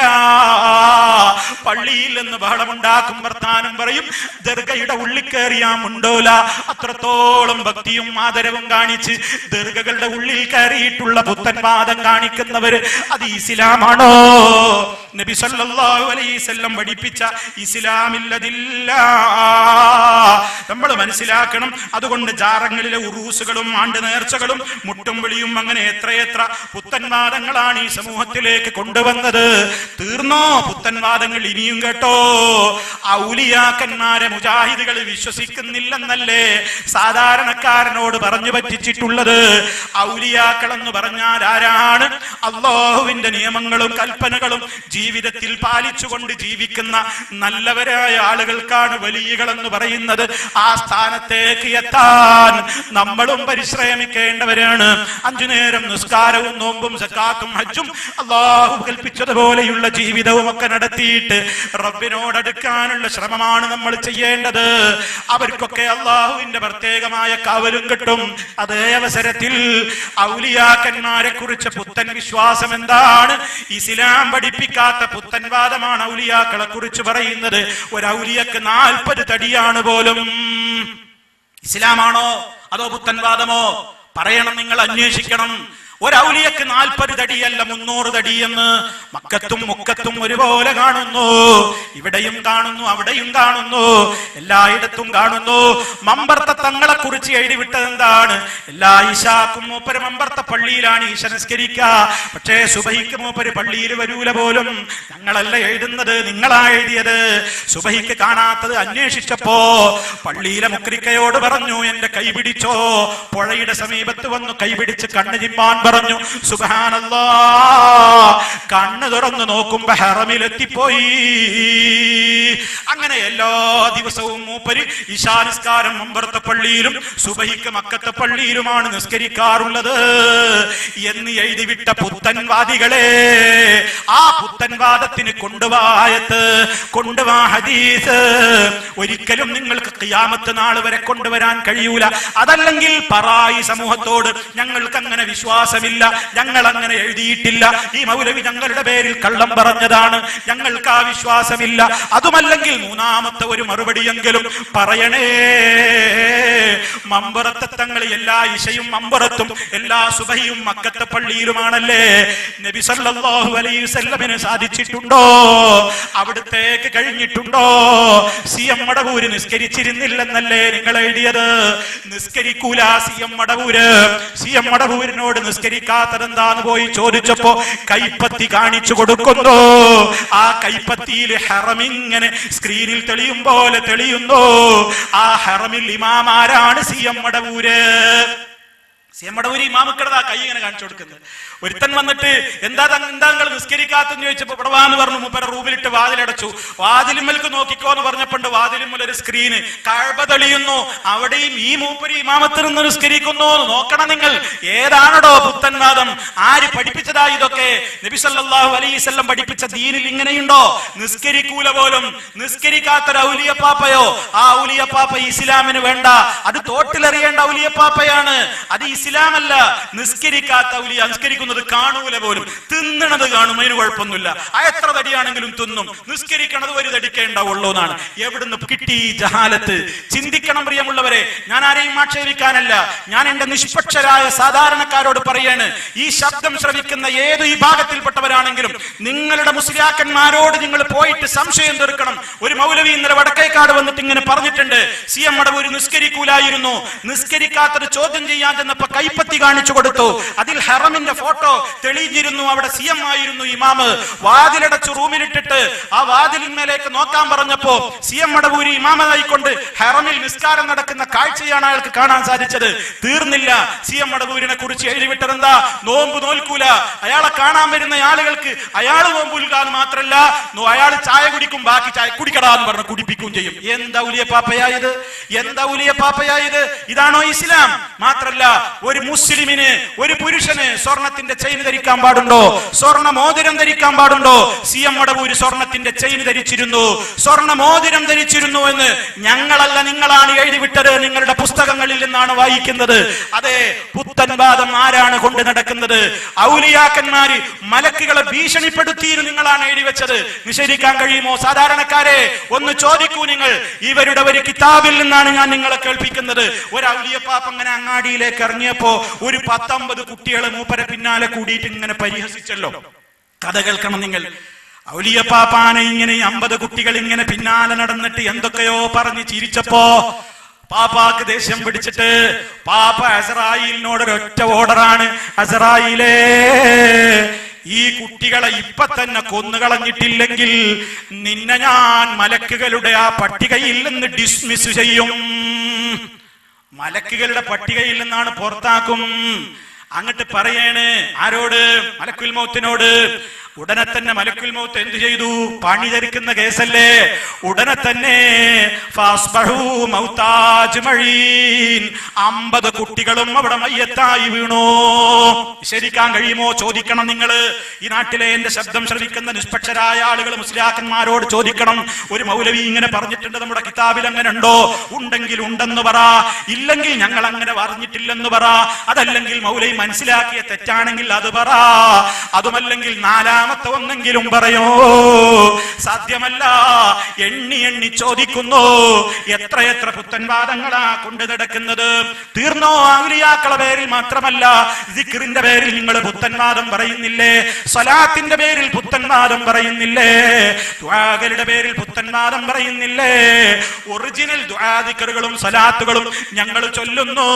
പള്ളിയിൽ നിന്ന് ബഹളമുണ്ടാക്കും, വർത്താനം പറയും. ദർഗയുടെ ഉള്ളിൽ കയറിയാ മുണ്ടോല. അത്രത്തോളം ഭക്തിയും ആദരവും കാണിച്ച് ദർഗകളുടെ ഉള്ളിൽ കയറിയിട്ടുള്ള പുത്തൻവാദം കാണിക്കുന്നവര് അത് ഇസ്ലാമാണോ? നബി സല്ലല്ലാഹു അലൈഹി വസല്ലം പഠിപ്പിച്ച ഇസ്ലാമില്ലതില്ല നമ്മൾ മനസ്സിലാക്കണം. അതുകൊണ്ട് ജാറങ്ങളിലെ ഉറൂസുകളും ആണ്ട് നേർച്ചകളും മുട്ടും വിളിയും അങ്ങനെ എത്രയെത്ര പുത്തൻവാദങ്ങളാണ് ഈ സമൂഹത്തിലേക്ക് കൊണ്ടുവന്നത്. തീർന്നോ പുത്തൻവാദങ്ങൾ? ഇനിയും കേട്ടോ. ഔലിയാക്കന്മാരെ മുജാഹിദുകൾ വിശ്വസിക്കുന്നില്ലെന്നല്ലേ സാധാരണക്കാരനോട് പറഞ്ഞു പറ്റിച്ചിട്ടുള്ളത്. ഔലിയാക്കൾ എന്ന് പറഞ്ഞാൽ ആരാണ്? അല്ലാഹുവിന്റെ നിയമങ്ങളും കൽപ്പനകളും ജീവിതത്തിൽ പാലിച്ചുകൊണ്ട് ജീവിക്കുന്ന നല്ലവരായ ആളുകൾക്കാണ് വലിയകൾ എന്ന് പറയുന്നത്. ആ സ്ഥാനത്തേക്ക് എത്താൻ നമ്മളും പരിശ്രമിക്കേണ്ടവരാണ്. 5 നേരം നിസ്കാരവും നോമ്പും സക്കാത്തും ഹജ്ജും അല്ലാഹു കൽപ്പിച്ചതുപോലെയുള്ള ജീവിതവും ഒക്കെ നടത്തിയിട്ട് റബ്ബിനോടടുക്കാനുള്ള ശ്രമമാണ് നമ്മൾ ചെയ്യേണ്ടത്. അവർക്കൊക്കെ അല്ലാഹുവിന്റെ പ്രത്യേകമായ കാവലും കിട്ടും. അതേ അവസരത്തിൽ ഔലിയാക്കന്മാരെ കുറിച്ച് പുത്തൻ വിശ്വാസം എന്താണ്? ഇസ്ലാം പഠിപ്പിക്കാത്ത പുത്തൻവാദമാണ് ഔലിയാക്കളെ കുറിച്ച് പറയുന്നത്. ഒരു ഔലിയക്ക് 40 തടിയാണ് പോലും. ഇസ്ലാമാണോ അതോ പുത്തൻവാദമോ? പറയണം, നിങ്ങൾ അന്വേഷിക്കണം. ഒരു ഔലിയക്ക് 40 തടിയല്ല 300 തടിയെന്ന് മക്കത്തും മുക്കത്തും ഒരുപോലെ കാണുന്നു. ഇവിടെയും കാണുന്നു, അവിടെയും കാണുന്നു, എല്ലായിടത്തും കാണുന്നു. മമ്പർത്ത തങ്ങളെ കുറിച്ച് എഴുതിവിട്ടത് എന്താണ്? എല്ലാ ഇശാക്കും മൂപ്പര് മമ്പർത്ത പള്ളിയിലാണ് ഈശ നിസ്കരിക്കുക. പക്ഷേ സുബഹിക്ക് മൂപ്പര് പള്ളിയിൽ വരൂല പോലും. ഞങ്ങളല്ല എഴുതുന്നത്, നിങ്ങളാ എഴുതിയത്. സുബഹിക്ക് കാണാത്തത് അന്വേഷിച്ചപ്പോ പള്ളിയിലെ മുക്രിക്കയോട് പറഞ്ഞു, എന്റെ കൈ പിടിച്ചോ. പുഴയുടെ സമീപത്ത് വന്നു കൈപിടിച്ച് കണ്ണ് ചിമ്മാൻ പറഞ്ഞു. സുബ്ഹാനല്ലാഹ്, കണ്ണ് തുറന്നു നോക്കുമ്പോ ഹറമിലെത്തിപ്പോയി. അങ്ങനെ എല്ലാ ദിവസവും മൂപ്പര് ഇശാ നിസ്കാരം മമ്പർത്ത പള്ളിയിലും സുബഹിക്ക് മക്കത്തെ പള്ളിയിലുമാണ് നിസ്കരിക്കാറുള്ളത് എന്ന് എഴുതിവിട്ട പുത്തൻവാദികളെ, ആ പുത്തൻവാദത്തിന് കൊണ്ടുവായത്ത്, കൊണ്ടുവാ ഹദീസ് ഒരിക്കലും നിങ്ങൾക്ക് ഖിയാമത്ത് നാൾ വരെ കൊണ്ടുവരാൻ കഴിയൂല. അതല്ലെങ്കിൽ പറായി സമൂഹത്തോട് ഞങ്ങൾക്ക് അങ്ങനെ വിശ്വാസമില്ല, ഞങ്ങൾ അങ്ങനെ എഴുതിയിട്ടില്ല, ഈ മൗലവി ഞങ്ങളുടെ പേരിൽ കള്ളം പറഞ്ഞതാണ്, ഞങ്ങൾക്ക് ആ വിശ്വാസമില്ല. അതുമല്ലെങ്കിൽ മൂന്നാമത്തെ ഒരു മറുപടിയെങ്കിലും പറയണേ. മമ്പറത്തെ തങ്ങൾ എല്ലാ ഇശയും മമ്പറത്തും എല്ലാ സുബഹിയും മക്കത്തെ പള്ളിയിലുമാണല്ലേ. നബി സല്ലല്ലാഹു അലൈഹി വസല്ലമിന് സാധിച്ചിട്ടുണ്ടോ? അവിടത്തേക്ക് കഴിഞ്ഞിട്ടുണ്ടോ? സിഎം മടവൂര് നിസ്കരിച്ചിരുന്നില്ലെന്നല്ലേ നിങ്ങൾ എഴുതിയത്? നിസ്കരിക്കൂല സിഎം മടവൂര്. സിഎം മടവൂരിനോട് നിസ്കരിക്കാത്തതെന്താന്ന് പോയി ചോദിച്ചപ്പോ കൈപ്പത്തി കാണിച്ചു കൊടുക്കുന്നു. ആ കൈപ്പത്തിയിൽ ഹറമിങ്ങനെ സ്ക്രീനിൽ തെളിയും പോലെ തെളിയുന്നു. ആ ഹറമിൽ ഇമാമാരാണ് സിഎം മടവൂര്. ഒരു ഇമാമുക്കടതാ കൈ ഇങ്ങനെ കാണിച്ചു കൊടുക്കുന്നത്. ഒരുത്തൻ വന്നിട്ട് എന്താ നിങ്ങൾ നിസ്കരിക്കാത്തെന്ന് ചോദിച്ചപ്പോ പ്രവാന്ന് പറഞ്ഞു, മൂപ്പര റൂമിലിട്ട് വാതിലടച്ചു. വാതിലിമ്മൽക്ക് നോക്കിക്കോ എന്ന് പറഞ്ഞപ്പോണ്ട് വാതിലിമ്മൽ ഒരു സ്ക്രീന്, കഅബ തെളിയുന്നു, അവിടെയും ഈ മൂപ്പര് ഇമാമത്തിൽ നിന്ന് നിസ്കരിക്കുന്നു. നോക്കണം നിങ്ങൾ, ഏതാണോ പുത്തൻവാദം? ആര് പഠിപ്പിച്ചതാ ഇതൊക്കെ? നബി സല്ലല്ലാഹു അലൈഹി വസല്ലം പഠിപ്പിച്ച ദീനിൽ ഇങ്ങനെയുണ്ടോ? നിസ്കരിക്കൂല പോലും, നിസ്കരിക്കാത്തൊരു ഔലിയപ്പാപ്പയോ, ആ ഔലിയപ്പാപ്പ ഇസ്ലാമിന് വേണ്ട, അത് തോട്ടിലെറിയേണ്ട ഔലിയപ്പാപ്പയാണ്, അത് ഇസ്ലാമല്ല. നിസ്കരിക്കാത്ത ഔലിയ നിസ്കരിക്കുന്നത് കാണൂല പോലും, തിന്നണത് കാണും, അതിന് കുഴപ്പമൊന്നുമില്ല, എത്ര തടിയാണെങ്കിലും തിന്നും, നിസ്കരിക്കണത് ഒരു തടിക്കേ ഉണ്ടാവുള്ളൂ എന്നാണ്. എവിടുന്ന് കിട്ടി ഈ ജഹാലത്ത്? ചിന്തിക്കണം പ്രിയമുള്ളവരെ. ഞാൻ ആരെയും ആക്ഷേപിക്കാനല്ല, ഞാൻ എന്റെ നിഷ്പക്ഷരായ സാധാരണക്കാരോട് പറയാണ്, ഈ ശബ്ദം ശ്രവിക്കുന്ന ഏത് വിഭാഗത്തിൽപ്പെട്ടവരാണെങ്കിലും നിങ്ങളുടെ മുസ്ലിയാക്കന്മാരോട് നിങ്ങൾ പോയിട്ട് സംശയം തീർക്കണം. ഒരു മൗലവി ഇന്നലെ വടക്കേക്കാട് വന്നിട്ട് ഇങ്ങനെ പറഞ്ഞിട്ടുണ്ട്, CM മടവൂര് നിസ്കരിക്കൂലായിരുന്നു, നിസ്കരിക്കാത്തത് ചോദ്യം ചെയ്യാൻ ചെന്നപ്പോ കൈപ്പത്തി കാണിച്ചു കൊടുത്തു, അതിൽ ഹറമിന്റെ ഫോട്ടോ തെളിഞ്ഞിരുന്നു, അവിടെ CM ആയിരുന്നു ഇമാമ്. വാതിലടച്ചു റൂമിലിട്ടിട്ട് ആ വാതിലിന്മേലേക്ക് നോക്കാൻ പറഞ്ഞപ്പോ CM മടവൂരി ഇമാമായിക്കൊണ്ട് ഹറമിൽ നിസ്കാരം നടക്കുന്ന കാഴ്ചയാണ് അയാൾക്ക് കാണാൻ സാധിച്ചത്. തീർന്നില്ല, CM മടവൂരിനെ കുറിച്ച് എഴുതിവിട്ടതെന്താ? നോമ്പ് നോൽക്കൂല, അയാളെ കാണാൻ വരുന്ന ആളുകൾക്ക് അയാൾ നോമ്പുൽക്കാൻ മാത്രല്ല, അയാൾ ചായ കുടിക്കും, ബാക്കി ചായ കുടിക്കടാന്ന് പറഞ്ഞ് കുടിപ്പിക്കുകയും ചെയ്യും. എന്താ ഔലിയ പാപ്പയായത്? എന്താ ഔലിയ പാപ്പയായത്? ഇതാണോ ഇസ്ലാം? മാത്രല്ല, ഒരു മുസ്ലിമിന്, ഒരു പുരുഷന് സ്വർണത്തിന്റെ ചെയിൻ ധരിക്കാൻ പാടുണ്ടോ? സ്വർണ്ണ മോതിരം ധരിക്കാൻ പാടുണ്ടോ? CM മടവൂര് സ്വർണത്തിന്റെ ചെയിൻ ധരിച്ചിരുന്നു, സ്വർണ്ണ മോതിരം ധരിച്ചിരുന്നു എന്ന് ഞങ്ങളല്ല, നിങ്ങളാണ് എഴുതിവിട്ടത്, നിങ്ങളുടെ പുസ്തകങ്ങളിൽ നിന്നാണ് വായിക്കുന്നത്. അതെ, പുത്തൻവാദം ആരാണ് കൊണ്ട് നടക്കുന്നത്? ഔലിയാക്കന്മാര് മലക്കുകളെ ഭീഷണിപ്പെടുത്തിയെന്ന് നിങ്ങളാണ് എഴുതി വെച്ചത്. നിഷേധിക്കാൻ കഴിയുമോ? സാധാരണക്കാരെ ഒന്ന് ചോദിക്കൂ നിങ്ങൾ. ഇവരുടെ ഒരു കിതാബിൽ നിന്നാണ് ഞാൻ നിങ്ങളെ കേൾപ്പിക്കുന്നത്. ഒരു ഔലിയപ്പാപ്പ അങ്ങനെ അങ്ങാടിയിലേക്ക് ഇറങ്ങിയപ്പോ ഒരു 19 കുട്ടികളെ മൂപ്പരെ പിന്നാലെ കൂടിയിട്ട് ഇങ്ങനെ പരിഹസിച്ചല്ലോ. കഥ കേൾക്കണം നിങ്ങൾ. ഔലിയപ്പാപ്പാനെ ഇങ്ങനെ 50 കുട്ടികൾ ഇങ്ങനെ പിന്നാലെ നടന്നിട്ട് എന്തൊക്കെയോ പറഞ്ഞ് ചിരിച്ചപ്പോ പാപ്പാക്ക് ദേഷ്യം പിടിച്ചിട്ട് പാപ്പ അസ്രായീലിനോട് ഒരൊറ്റ ഓർഡറാണ്, അസ്രായീലേ, ഈ കുട്ടികളെ ഇപ്പൊ തന്നെ കൊന്നുകളഞ്ഞിട്ടില്ലെങ്കിൽ നിന്നെ ഞാൻ മലക്കുകളുടെ ആ പട്ടികയിൽ നിന്ന് ഡിസ്മിസ് ചെയ്യും. മലക്കുകളുടെ പട്ടികയിൽ നിന്നാണ് പുറത്താക്കും. അങ്ങട്ട് പറയേണ് ആരോട്? മലക്കുൽ മൗത്തിനോട്. ഉടനെ തന്നെ മലക്കുൽ മൗത്ത് എന്ത് ചെയ്തു? പണി ധരിക്കുന്ന കേസല്ലേ. ഉടനെ തന്നെ 50 കുട്ടികളും അവിടെ മയ്യത്തായി വീണു. ശരിക്കാൻ കഴിയുമോ? ചോദിക്കണം നിങ്ങൾ. ഈ നാട്ടിലെ എന്റെ ശബ്ദം ശ്രവിക്കുന്ന നിഷ്പക്ഷരായ ആളുകൾ മുസ്ലിയാക്കന്മാരോട് ചോദിക്കണം. ഒരു മൗലവി ഇങ്ങനെ പറഞ്ഞിട്ടുണ്ട്, നമ്മുടെ കിതാബിൽ അങ്ങനെ ഉണ്ടോ? ഉണ്ടെങ്കിൽ ഉണ്ടെന്ന് പറ, ഇല്ലെങ്കിൽ ഞങ്ങൾ അങ്ങനെ പറഞ്ഞിട്ടില്ലെന്ന് പറ. അതല്ലെങ്കിൽ മൗലവി മനസ്സിലാക്കിയ തെറ്റാണെങ്കിൽ അത് പറ. അതുമല്ലെങ്കിൽ നാലാമത്തെ ഒന്നെങ്കിലും പറയോ? സാധ്യമല്ല. എണ്ണി എണ്ണി ചോദിക്കുന്നു. എത്ര പുത്തൻവാദങ്ങളാ കൊണ്ട് നടക്കുന്നത്. തീർന്നോ? ഔലിയാക്കളുടെ പേരിൽ മാത്രമല്ല, ദിക്റിന്റെ പേരിൽ നിങ്ങൾ പുത്തൻവാദം പറയുന്നില്ലേ? സ്വലാത്തിന്റെ പേരിൽ പുത്തൻവാദം പറയുന്നില്ലേ? ദുആകളുടെ പേരിൽ പുത്തൻവാദം പറയുന്നില്ലേ? ഒറിജിനൽ ദുആ ദിക്റുകളും സ്വലാത്തുകളും ഞങ്ങൾ ചൊല്ലുന്നു.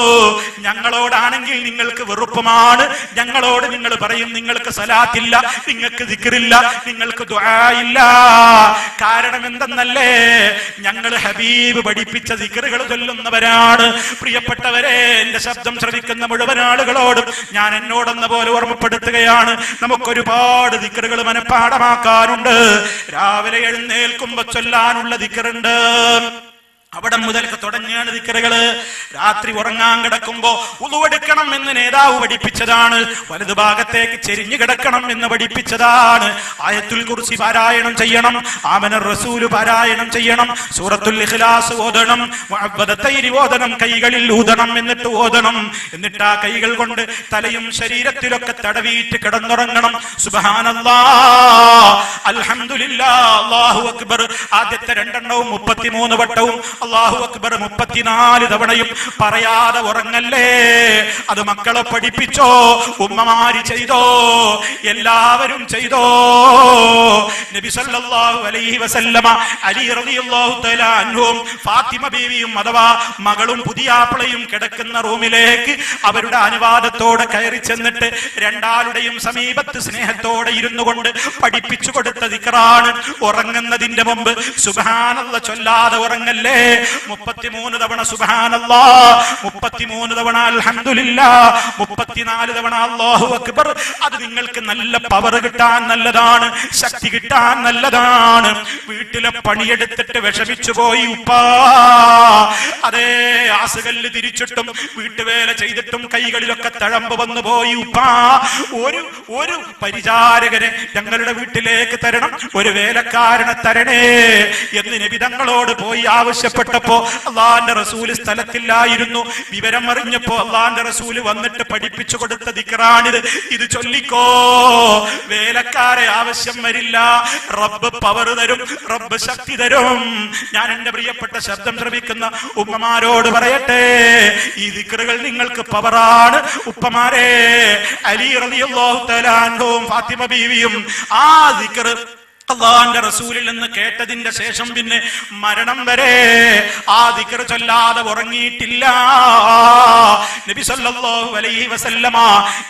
ഞങ്ങളോടാണെങ്കിൽ നിങ്ങൾക്ക് വെറുപ്പമാണ്. ഞങ്ങളോട് നിങ്ങൾ പറയും നിങ്ങൾക്ക് സ്വലാത്തില്ല, നിങ്ങൾക്ക് ദിക്റില്ല, നിങ്ങൾക്ക് ദുആ ഇല്ല. കാരണം എന്തെന്നല്ലേ? ഞങ്ങൾ ഹബീബ് പഠിപ്പിച്ച ദിക്റുകൾ ചൊല്ലുന്നവരാണ്. പ്രിയപ്പെട്ടവരെ, എന്റെ ശബ്ദം ശ്രവിക്കുന്ന മുഴുവൻ ആളുകളോടും ഞാൻ എന്നോടെന്ന പോലെ ഓർമ്മപ്പെടുത്തുകയാണ്. നമുക്കൊരുപാട് ദിക്റുകൾ മനഃപ്പാഠമാക്കാനുണ്ട്. രാവിലെ എഴുന്നേൽക്കുമ്പോ ചൊല്ലാനുള്ള ദിക്റുണ്ട്. അവിടെ മുതൽക്ക് തുടങ്ങിയാണ് ദിക്റുകള്. രാത്രി ഉറങ്ങാൻ കിടക്കുമ്പോ ഉളുവെടുക്കണം എന്ന് നേതാവ് പഠിപ്പിച്ചതാണ്. വലതു ഭാഗത്തേക്ക് ചെരിഞ്ഞു കിടക്കണം എന്ന് പഠിപ്പിച്ചതാണ്. ആയത്തുൽ കുർസി പാരായണം ചെയ്യണം, ആമനർ റസൂല് പാരായണം ചെയ്യണം, സൂറത്തുൽ ഇഖ്ലാസ് ഓതണം, മുഅവ്വദത്തൈനി ഓതണം, കൈകളിൽ ഊതണം, എന്നിട്ട് ഓതണം. എന്നിട്ട് ആ കൈകൾ കൊണ്ട് തലയും ശരീരത്തിലൊക്കെ തടവിയിട്ട് കിടന്നുറങ്ങണം. സുബ്ഹാനല്ലാഹ്, അൽഹംദുലില്ലാഹ്, അല്ലാഹു അക്ബർ ആദ്യത്തെ 2 എണ്ണവും 33 വട്ടവും അല്ലാഹു അക്ബർ 34 തവണയും പറയാതെ ഉറങ്ങല്ലേ. അത് മക്കളെ പഠിപ്പിച്ചോ, ഉമ്മമാര് ചെയ്തോ, എല്ലാവരും ചെയ്തോ. നബി സല്ലല്ലാഹു അലൈഹി വസല്ലമ അലി റളിയല്ലാഹു തആല അൻഹും ഫാത്തിമ ബീവിയും അഥവാ മകളും പുതിയാപ്പിളയും കിടക്കുന്ന റൂമിലേക്ക് അവരുടെ അനുവാദത്തോടെ കയറി ചെന്നിട്ട് രണ്ടാളുടെയും സമീപത്ത് സ്നേഹത്തോടെ ഇരുന്നു കൊണ്ട് പഠിപ്പിച്ചു കൊടുത്ത ദിക്റാണ്. ഉറങ്ങുന്നതിന്റെ മുമ്പ് സുബ്ഹാനല്ലാഹ് ചൊല്ലാതെ ഉറങ്ങല്ലേ. 33 തവണ സുബ്ഹാനല്ലാഹ്, 33 തവണ അൽഹംദുലില്ലാഹ്, 34 തവണ അല്ലാഹു അക്ബർ. അത് നിങ്ങൾക്ക് നല്ല പവർ കിട്ടാൻ നല്ലതാണ്, ശക്തി കിട്ടാൻ നല്ലതാണ്. വീട്ടിലെ പണിയെടുത്തിട്ട് വിഷമിച്ചു പോയി ഉപ്പാ, അതേ ആസുകല്ല് തിരിച്ചിട്ടും വീട്ടുവേല ചെയ്തിട്ടും കൈകളിലൊക്കെ തഴമ്പ് വന്നു പോയി ഉപ്പാ, ഒരു പരിചാരകനെ ഞങ്ങളുടെ വീട്ടിലേക്ക് തരണം, ഒരു വേലക്കാരനെ തരണേ എന്ന് നബി തങ്ങളോട് പോയി ആവശ്യപ്പെട്ടപ്പോ അള്ളാന്റെ റസൂല് സ്ഥലത്തില്ലായിരുന്നു. വിവരം അറിഞ്ഞപ്പോ അള്ളാന്റെ റസൂല് വന്നിട്ട് പഠിപ്പിച്ചു കൊടുത്ത ദിക്റാണിത്. ഇത് ചൊല്ലിക്കോ, വേലക്കാരെ ആവശ്യം വരില്ല, റബ്ബ് പവർ തരും, റബ്ബ് ശക്തി തരും. ഞാൻ എന്റെ പ്രിയപ്പെട്ട ശബ്ദം ശ്രമിക്കുന്ന ഉമ്മമാരോട് പറയട്ടെ, ഈ ദിക്റുകൾ നിങ്ങൾക്ക് പവറാണ്. ഉപ്പമാരെ, അലി റളിയല്ലാഹു തആല അൻഹുവും ഫാത്തിമ ബീവിയും ആ ദിക്ർ അല്ലാഹുവിന്റെ റസൂലിൽ നിന്ന് കേട്ടതിന്റെ ശേഷം പിന്നെ മരണം വരെ ആ ദിക്ർ ചൊല്ലാതെ ഉറങ്ങിയിട്ടില്ല. നബി സല്ലല്ലാഹു അലൈഹി വസല്ലമ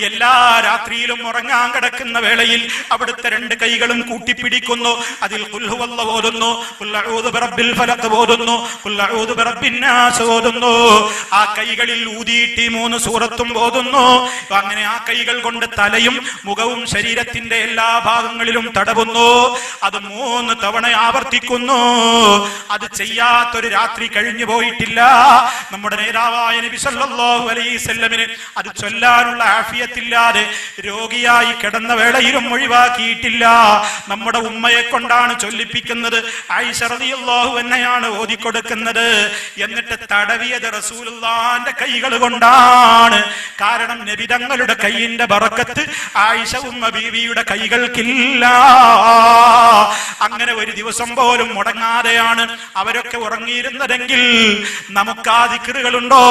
എല്ലാ രാത്രിയിലും ഉറങ്ങാൻ കിടക്കുന്ന വേളയിൽ അവിടുത്തെ രണ്ട് കൈകളും കൂട്ടിപ്പിടിക്കുന്നു. അതിൽ ഖുൽ ഹുവല്ലാഹു ഓതുന്നു, ഖുൽ അഊദു ബിറബ്ബിൽ ഫലഖ് ഓതുന്നു, ഖുൽ അഊദു ബിറബ്ബിൻ നാസ് ഓതുന്നു. ആ കൈകളിൽ ഊതിയിട്ട് 3 സൂറത്തും ഓതുന്നു. അങ്ങനെ ആ കൈകൾ കൊണ്ട് തലയും മുഖവും ശരീരത്തിന്റെ എല്ലാ ഭാഗങ്ങളിലും തടവുന്നു. അത് 3 തവണ ആവർത്തിക്കുന്നു. അത് ചെയ്യാത്തൊരു രാത്രി കഴിഞ്ഞു പോയിട്ടില്ല. നമ്മുടെ നേതാവായ നബി സല്ലല്ലാഹു അലൈഹി വസല്ലമിന് അത് ചൊല്ലാനുള്ള ആഫിയത്തില്ലാതെ രോഗിയായി കിടന്ന വേളയിലും ഒഴിവാക്കിയിട്ടില്ല. നമ്മുടെ ഉമ്മയെ കൊണ്ടാണ് ചൊല്ലിപ്പിക്കുന്നത്. ആയിഷ റളിയല്ലാഹു അൻഹയാണ് ഓതിക്കൊടുക്കുന്നത്. എന്നിട്ട് തടവിയത് റസൂലുള്ളാഹിന്റെ കൈകൾ കൊണ്ടാണ്. കാരണം നബി തങ്ങളുടെ കൈയിന്റെ ബറക്കത്ത് ആയിഷ ഉമ്മ ബീവിയുടെ കൈകൾക്കില്ല. അങ്ങനെ ഒരു ദിവസം പോലും മുടങ്ങാതെയാണ് അവരൊക്കെ ഉറങ്ങിയിരുന്നതെങ്കിൽ നമുക്ക് ആ ദിക്റുകളുണ്ടോ?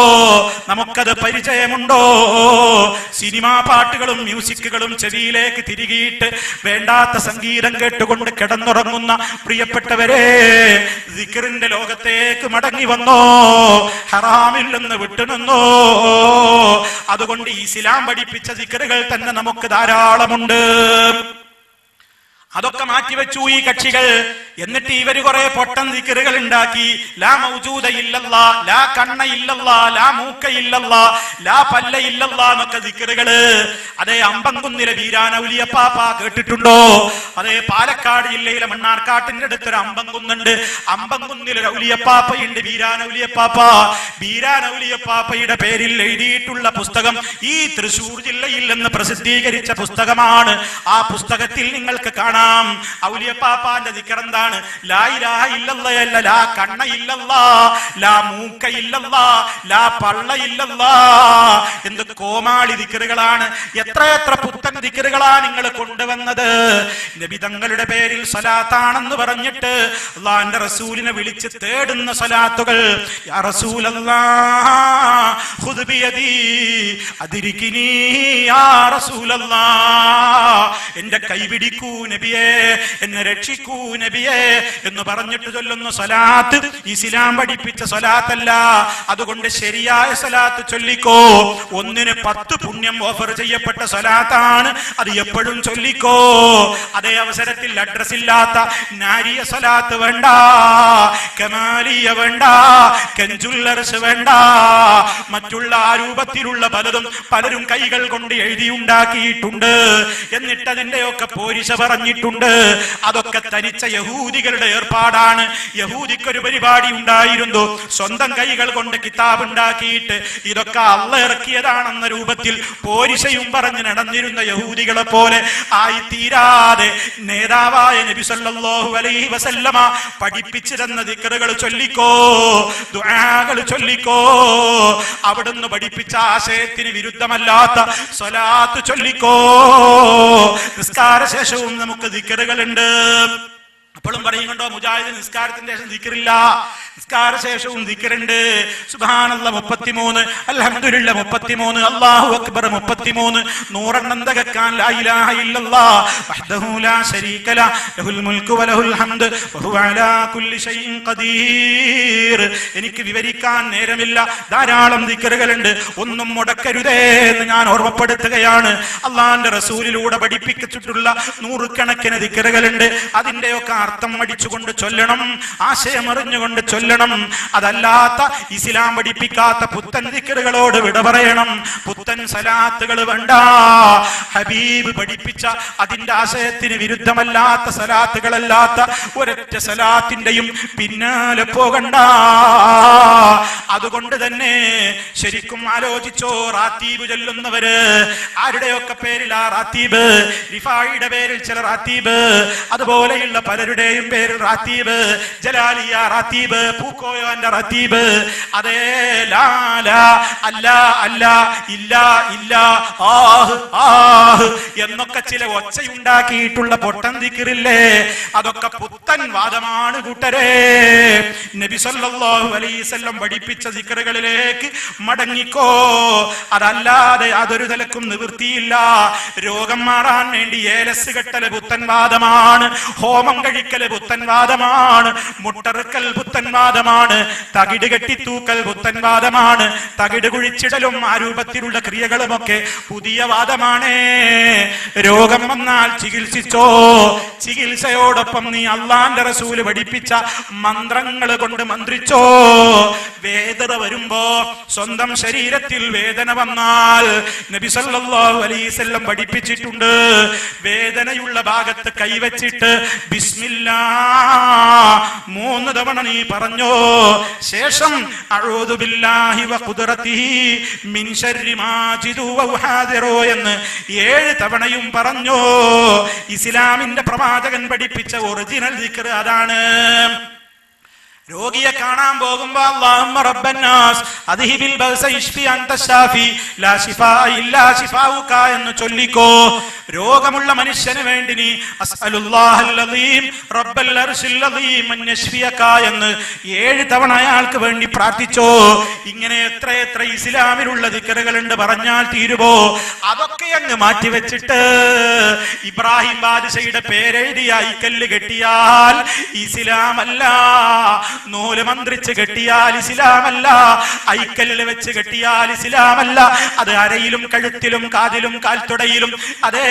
നമുക്കത് പരിചയമുണ്ടോ? സിനിമാ പാട്ടുകളും മ്യൂസിക്കുകളും ചെവിയിലേക്ക് തിരികിയിട്ട് വേണ്ടാത്ത സംഗീതം കേട്ടുകൊണ്ട് കിടന്നുറങ്ങുന്ന പ്രിയപ്പെട്ടവരെ, ദിക്റിന്റെ ലോകത്തേക്ക് മടങ്ങി വന്നോ? ഹറാമിൽ നിന്ന് വിട്ടുനിന്നോ? അതുകൊണ്ട് ഇസ്ലാം പഠിപ്പിച്ച ദിക്റുകൾ തന്നെ നമുക്ക് ധാരാളമുണ്ട്. അതൊക്കെ മാറ്റിവെച്ചു ഈ കക്ഷികൾ. എന്നിട്ട് ഇവര് കുറെ പൊട്ടൻ ദിക്റുകൾ ഉണ്ടാക്കി. ലാ മൗജൂദ ഇല്ലല്ലാ, ലാ കണ്ണ ഇല്ലല്ലാ, ലാ മൂക്ക ഇല്ലല്ലാ, ലാ പല്ല ഇല്ലല്ലാ എന്നൊക്കെ ദിക്റുകള്. അതേ അമ്പംകുന്നിലെ വീരാനൗലിയപ്പാപ്പ കേട്ടിട്ടുണ്ടോ? അതേ പാലക്കാട് ജില്ലയിലെ മണ്ണാർക്കാട്ടിന്റെ അടുത്തൊരു അമ്പംകുന്നുണ്ട്. അമ്പംകുന്നിലൊരു ഔലിയപ്പാപ്പയുണ്ട്, വീരാനൗലിയപ്പാപ്പ. വീരാനൗലിയപ്പാപ്പയുടെ പേരിൽ എഴുതിയിട്ടുള്ള പുസ്തകം ഈ തൃശൂർ ജില്ലയിൽ നിന്ന് പ്രസിദ്ധീകരിച്ച പുസ്തകമാണ്. ആ പുസ്തകത്തിൽ നിങ്ങൾക്ക് കാണാം ഔലിയപ്പാപ്പാന്റെ ദിക്ർ എന്താണ്? ലാ ഇലാഹ ഇല്ലല്ലാഹ്, ലാ കണ്ണ ഇല്ലല്ലാഹ്, ലാ മൂക്ക ഇല്ലല്ലാഹ്, ലാ പള്ള ഇല്ലല്ലാഹ്. എന്ത് കോമാളി ദിക്റുകളാണ്! എത്ര പുത്തൻ ദിക്റുകളാ നിങ്ങൾ കൊണ്ടുവന്നത്! നബി തങ്ങളുടെ പേരിൽ സ്വലാത്താണെന്ന് പറഞ്ഞിട്ട് അല്ലാഹുവിന്റെ റസൂലിനെ വിളിച്ച് തേടുന്ന സ്വലാത്തുകൾ. യാ റസൂലല്ലാഹ് ഖുദ് ബിയദി അദ്രികിനി യാ റസൂലല്ലാഹ്, എന്റെ കൈ പിടിക്കൂ നബിയേ, എന്നെ രക്ഷിക്കൂ നബിയേ എന്ന് പറഞ്ഞിട്ട് ചൊല്ലുന്ന സ്വലാത്ത് ഇസ്ലാം പഠിപ്പിച്ച സ്വലാത്തല്ല. അതുകൊണ്ട് ശരിയായ സ്വലാത്ത് ചൊല്ലിക്കോ. 1-ന് 10 പുണ്യം ഓഫർ ചെയ്യപ്പെട്ട സ്വലാത്താണ്. അത് എപ്പോഴും ചൊല്ലിക്കോ. അതേ അവസരത്തിൽ അഡ്രസ് ഇല്ലാത്ത നാരിയ സ്വലാത്ത് വേണ്ട, കമാലിയ വേണ്ട, കെഞ്ചുല്ലർസ് വേണ്ട. മറ്റുള്ള ആ രൂപത്തിലുള്ള പലരും കൈകൾ കൊണ്ട് എഴുതിയുണ്ടാക്കിയിട്ടുണ്ട്. എന്നിട്ട് അതിന്റെയൊക്കെ പോരിശ പറഞ്ഞിട്ടുണ്ട്. അതൊക്കെ തനിച്ച യഹൂദികളുടെ ഏർപ്പാടാണ്. യഹൂദിക്കൊരു പരിപാടി ഉണ്ടായിരുന്നു. സ്വന്തം കൈകൾ കൊണ്ട് കിതാബ് ഉണ്ടാക്കിയിട്ട് ഇതൊക്കെ അള്ളാഹ് ഇറക്കിയതാണെന്ന രൂപത്തിൽ പോരിശയും പറഞ്ഞ് നടന്നിരുന്ന യഹൂദികളെ പോലെ ആയി തീരാതെ നേതാവായ നബി സല്ലല്ലാഹു അലൈഹി വസല്ലമ പഠിപ്പിച്ചിരുന്ന ദിക്റുകൾ ചൊല്ലിക്കോ, ദുആകൾ ചൊല്ലിക്കോ. അവിടുന്ന് പഠിപ്പിച്ച ആശയത്തിന് വിരുദ്ധമല്ലാത്ത സ്വലാത്ത് ചൊല്ലിക്കോ. നിസ്കാര ശേഷവും നമുക്ക് ദിക്റുകളുണ്ട്. അപ്പോഴും പറയുന്നുണ്ടോ മുജാഹിദ് നിസ്കാരത്തിന്റെ ശേഷം ദിക്റില്ല? നിസ്കാര ശേഷവും ദിക്റുണ്ട്. സുബ്ഹാനല്ലാഹ് 33, അൽഹംദുലില്ലാഹ് 33, അല്ലാഹു അക്ബർ 33, 100 തികക്കാൻ ലാ ഇലാഹ ഇല്ലല്ലാഹ് വഹ്ദഹു ലാ ശരീക ലഹു ലഹുൽ മുൽക്കു വലഹുൽ ഹംദ് വഹുവ അലാ കുല്ലി ഷൈഇൻ ഖദീർ. എനിക്ക് വിവരിക്കാൻ നേരമില്ല. ധാരാളം ദിക്റുകളുണ്ട്. ഒന്നും മുടക്കരുതേ എന്ന് ഞാൻ ഓർമ്മപ്പെടുത്തുകയാണ്. അല്ലാഹുവിന്റെ റസൂലിലൂടെ പഠിപ്പിച്ചിട്ടുള്ള 100 കണക്കിന് ദിക്റുകളുണ്ട്. അതിന്റെയൊക്കെ അർത്ഥം പഠിച്ചുകൊണ്ട് ചൊല്ലണം, ആശയം അറിഞ്ഞുകൊണ്ട് ചൊല്ലണം. ചൊല്ലണം. അതല്ലാത്ത ഇസ്ലാം പഠിപ്പിക്കാത്ത പുത്തൻ ദിക്റുകളോട് വിട പറയണം. പുത്തൻ സലാത്തുകൾ വേണ്ട. ഹബീബ് പഠിപ്പിച്ച അതിന്റെ ആശയത്തിന് വിരുദ്ധമല്ലാത്ത സലാത്തുകളല്ലാത്ത ഒരൊറ്റ സലാത്തിന്റെയും പിന്നാലെ പോകണ്ട. അതുകൊണ്ട് തന്നെ ശരിക്കും ആലോചിച്ചോ. റാത്തീബ് ചൊല്ലുന്നവര് ആരുടെയൊക്കെ പേരിൽ ആ റാത്തീബ്, റിഫായിയുടെ പേരിൽ ചില റാത്തീബ്, അതുപോലെയുള്ള പലരുടെയും പേരിൽ റാത്തീബ്, ജലാലിയ റാത്തീബ്, പൂക്കോയോന്റെ റാത്തീബ്, അതേ ലാല അല്ല അല്ല ഇല്ല ഇല്ല ആഹ് ആഹ് എന്നൊക്കെ ചില ഒച്ചയുണ്ടാക്കിയിട്ടുള്ള പൊട്ടൻ ദിക്റില്ലേ, അതൊക്കെ പുത്തൻ വാദമാണ് കൂട്ടരെ. നബി സല്ലല്ലാഹു അലൈഹി വസല്ലം പഠിപ്പിച്ച ദിക്റുകളിലേക്ക് മടങ്ങിക്കോ. അതല്ലാതെ യാതൊരു തലക്കും നിവൃത്തിയില്ല. രോഗം മാറാൻ വേണ്ടി ഏലസ് കെട്ടല് പുത്തൻ വാദമാണ്, ഹോമം കഴിക്കല് പുത്തൻ വാദമാണ്, മുട്ടറുക്കൽ പുത്തൻ വാദമാണ്, തകിട് കെട്ടിത്തൂക്കൽ പുത്തൻ വാദമാണ്, തകിട് കുഴിച്ചിടലും ആ രൂപത്തിലുള്ള ക്രിയകളുമൊക്കെ പുതിയ വാദമാണ്. രോഗം വന്നാൽ ചികിത്സിച്ചോ. ചികിത്സയോടൊപ്പം നീ അള്ളാന്റെ റസൂല് പഠിപ്പിച്ച മന്ത്രങ്ങൾ കൊണ്ട് മന്ത്രിച്ചോ. വേദന വരുമ്പോ, സ്വന്തം ശരീരത്തിൽ വേദന വന്നാൽ നബി സല്ലല്ലാഹു അലൈഹി വസല്ലം പഠിപ്പിച്ചിട്ടുണ്ട്, വേദനയുള്ള ഭാഗത്ത് കൈവച്ചിട്ട് ബിസ്മില്ലാ 3 തവണ നീ പറഞ്ഞോ. ശേഷം അഊദു ബില്ലാഹി വ ഖുദ്റതിഹി മിൻ ശർരി മാ ജിദു വ ഉഹാദിറു എന്ന് 7 തവണയും പറഞ്ഞോ. ഇസ്ലാമിന്റെ പ്രവാചകൻ പഠിപ്പിച്ച ഒറിജിനൽ ദിക്ർ അതാണ്. രോഗിയെ കാണാൻ പോകുമ്പോ അല്ലാഹുമ്മ റബ്ബന്നാസ് അദ്ഹിബിൽ ബഅസ ഇശ്ഫി അൻത ശാഫി ലാ ശിഫാ ഇല്ലാ ശിഫാഉക എന്ന് ചൊല്ലിക്കോ. രോഗമുള്ള മനുഷ്യന് വേണ്ടി നീ അസ്അലുല്ലാഹൽ അദീം റബ്ബൽ അർശിൽ അദീം അൻ യശ്ഫിയക എന്ന് 7 തവണ അയാൾക്ക് വേണ്ടി പ്രാർത്ഥിച്ചോ. ഇങ്ങനെ എത്ര ഇസ്ലാമിലുള്ള ദിക്റുകളുണ്ട്, പറഞ്ഞാൽ തീരുമോ? അതൊക്കെ അങ്ങ് മാറ്റിവെച്ചിട്ട് ഇബ്രാഹിം ബാദ്ശയുടെ പേരെഴുതിയ ഐക്കല്ല് കെട്ടിയാൽ ഇസ്ലാമല്ല, നൂല് മന്ത്രിച്ച് കെട്ടിയാൽ ഇസ്ലാമല്ല, ഐക്കല്ല് വെച്ച് കെട്ടിയാൽ ഇസ്ലാമല്ല. അത് അരയിലും കഴുത്തിലും കാതിലും കാൽത്തുടയിലും അതേ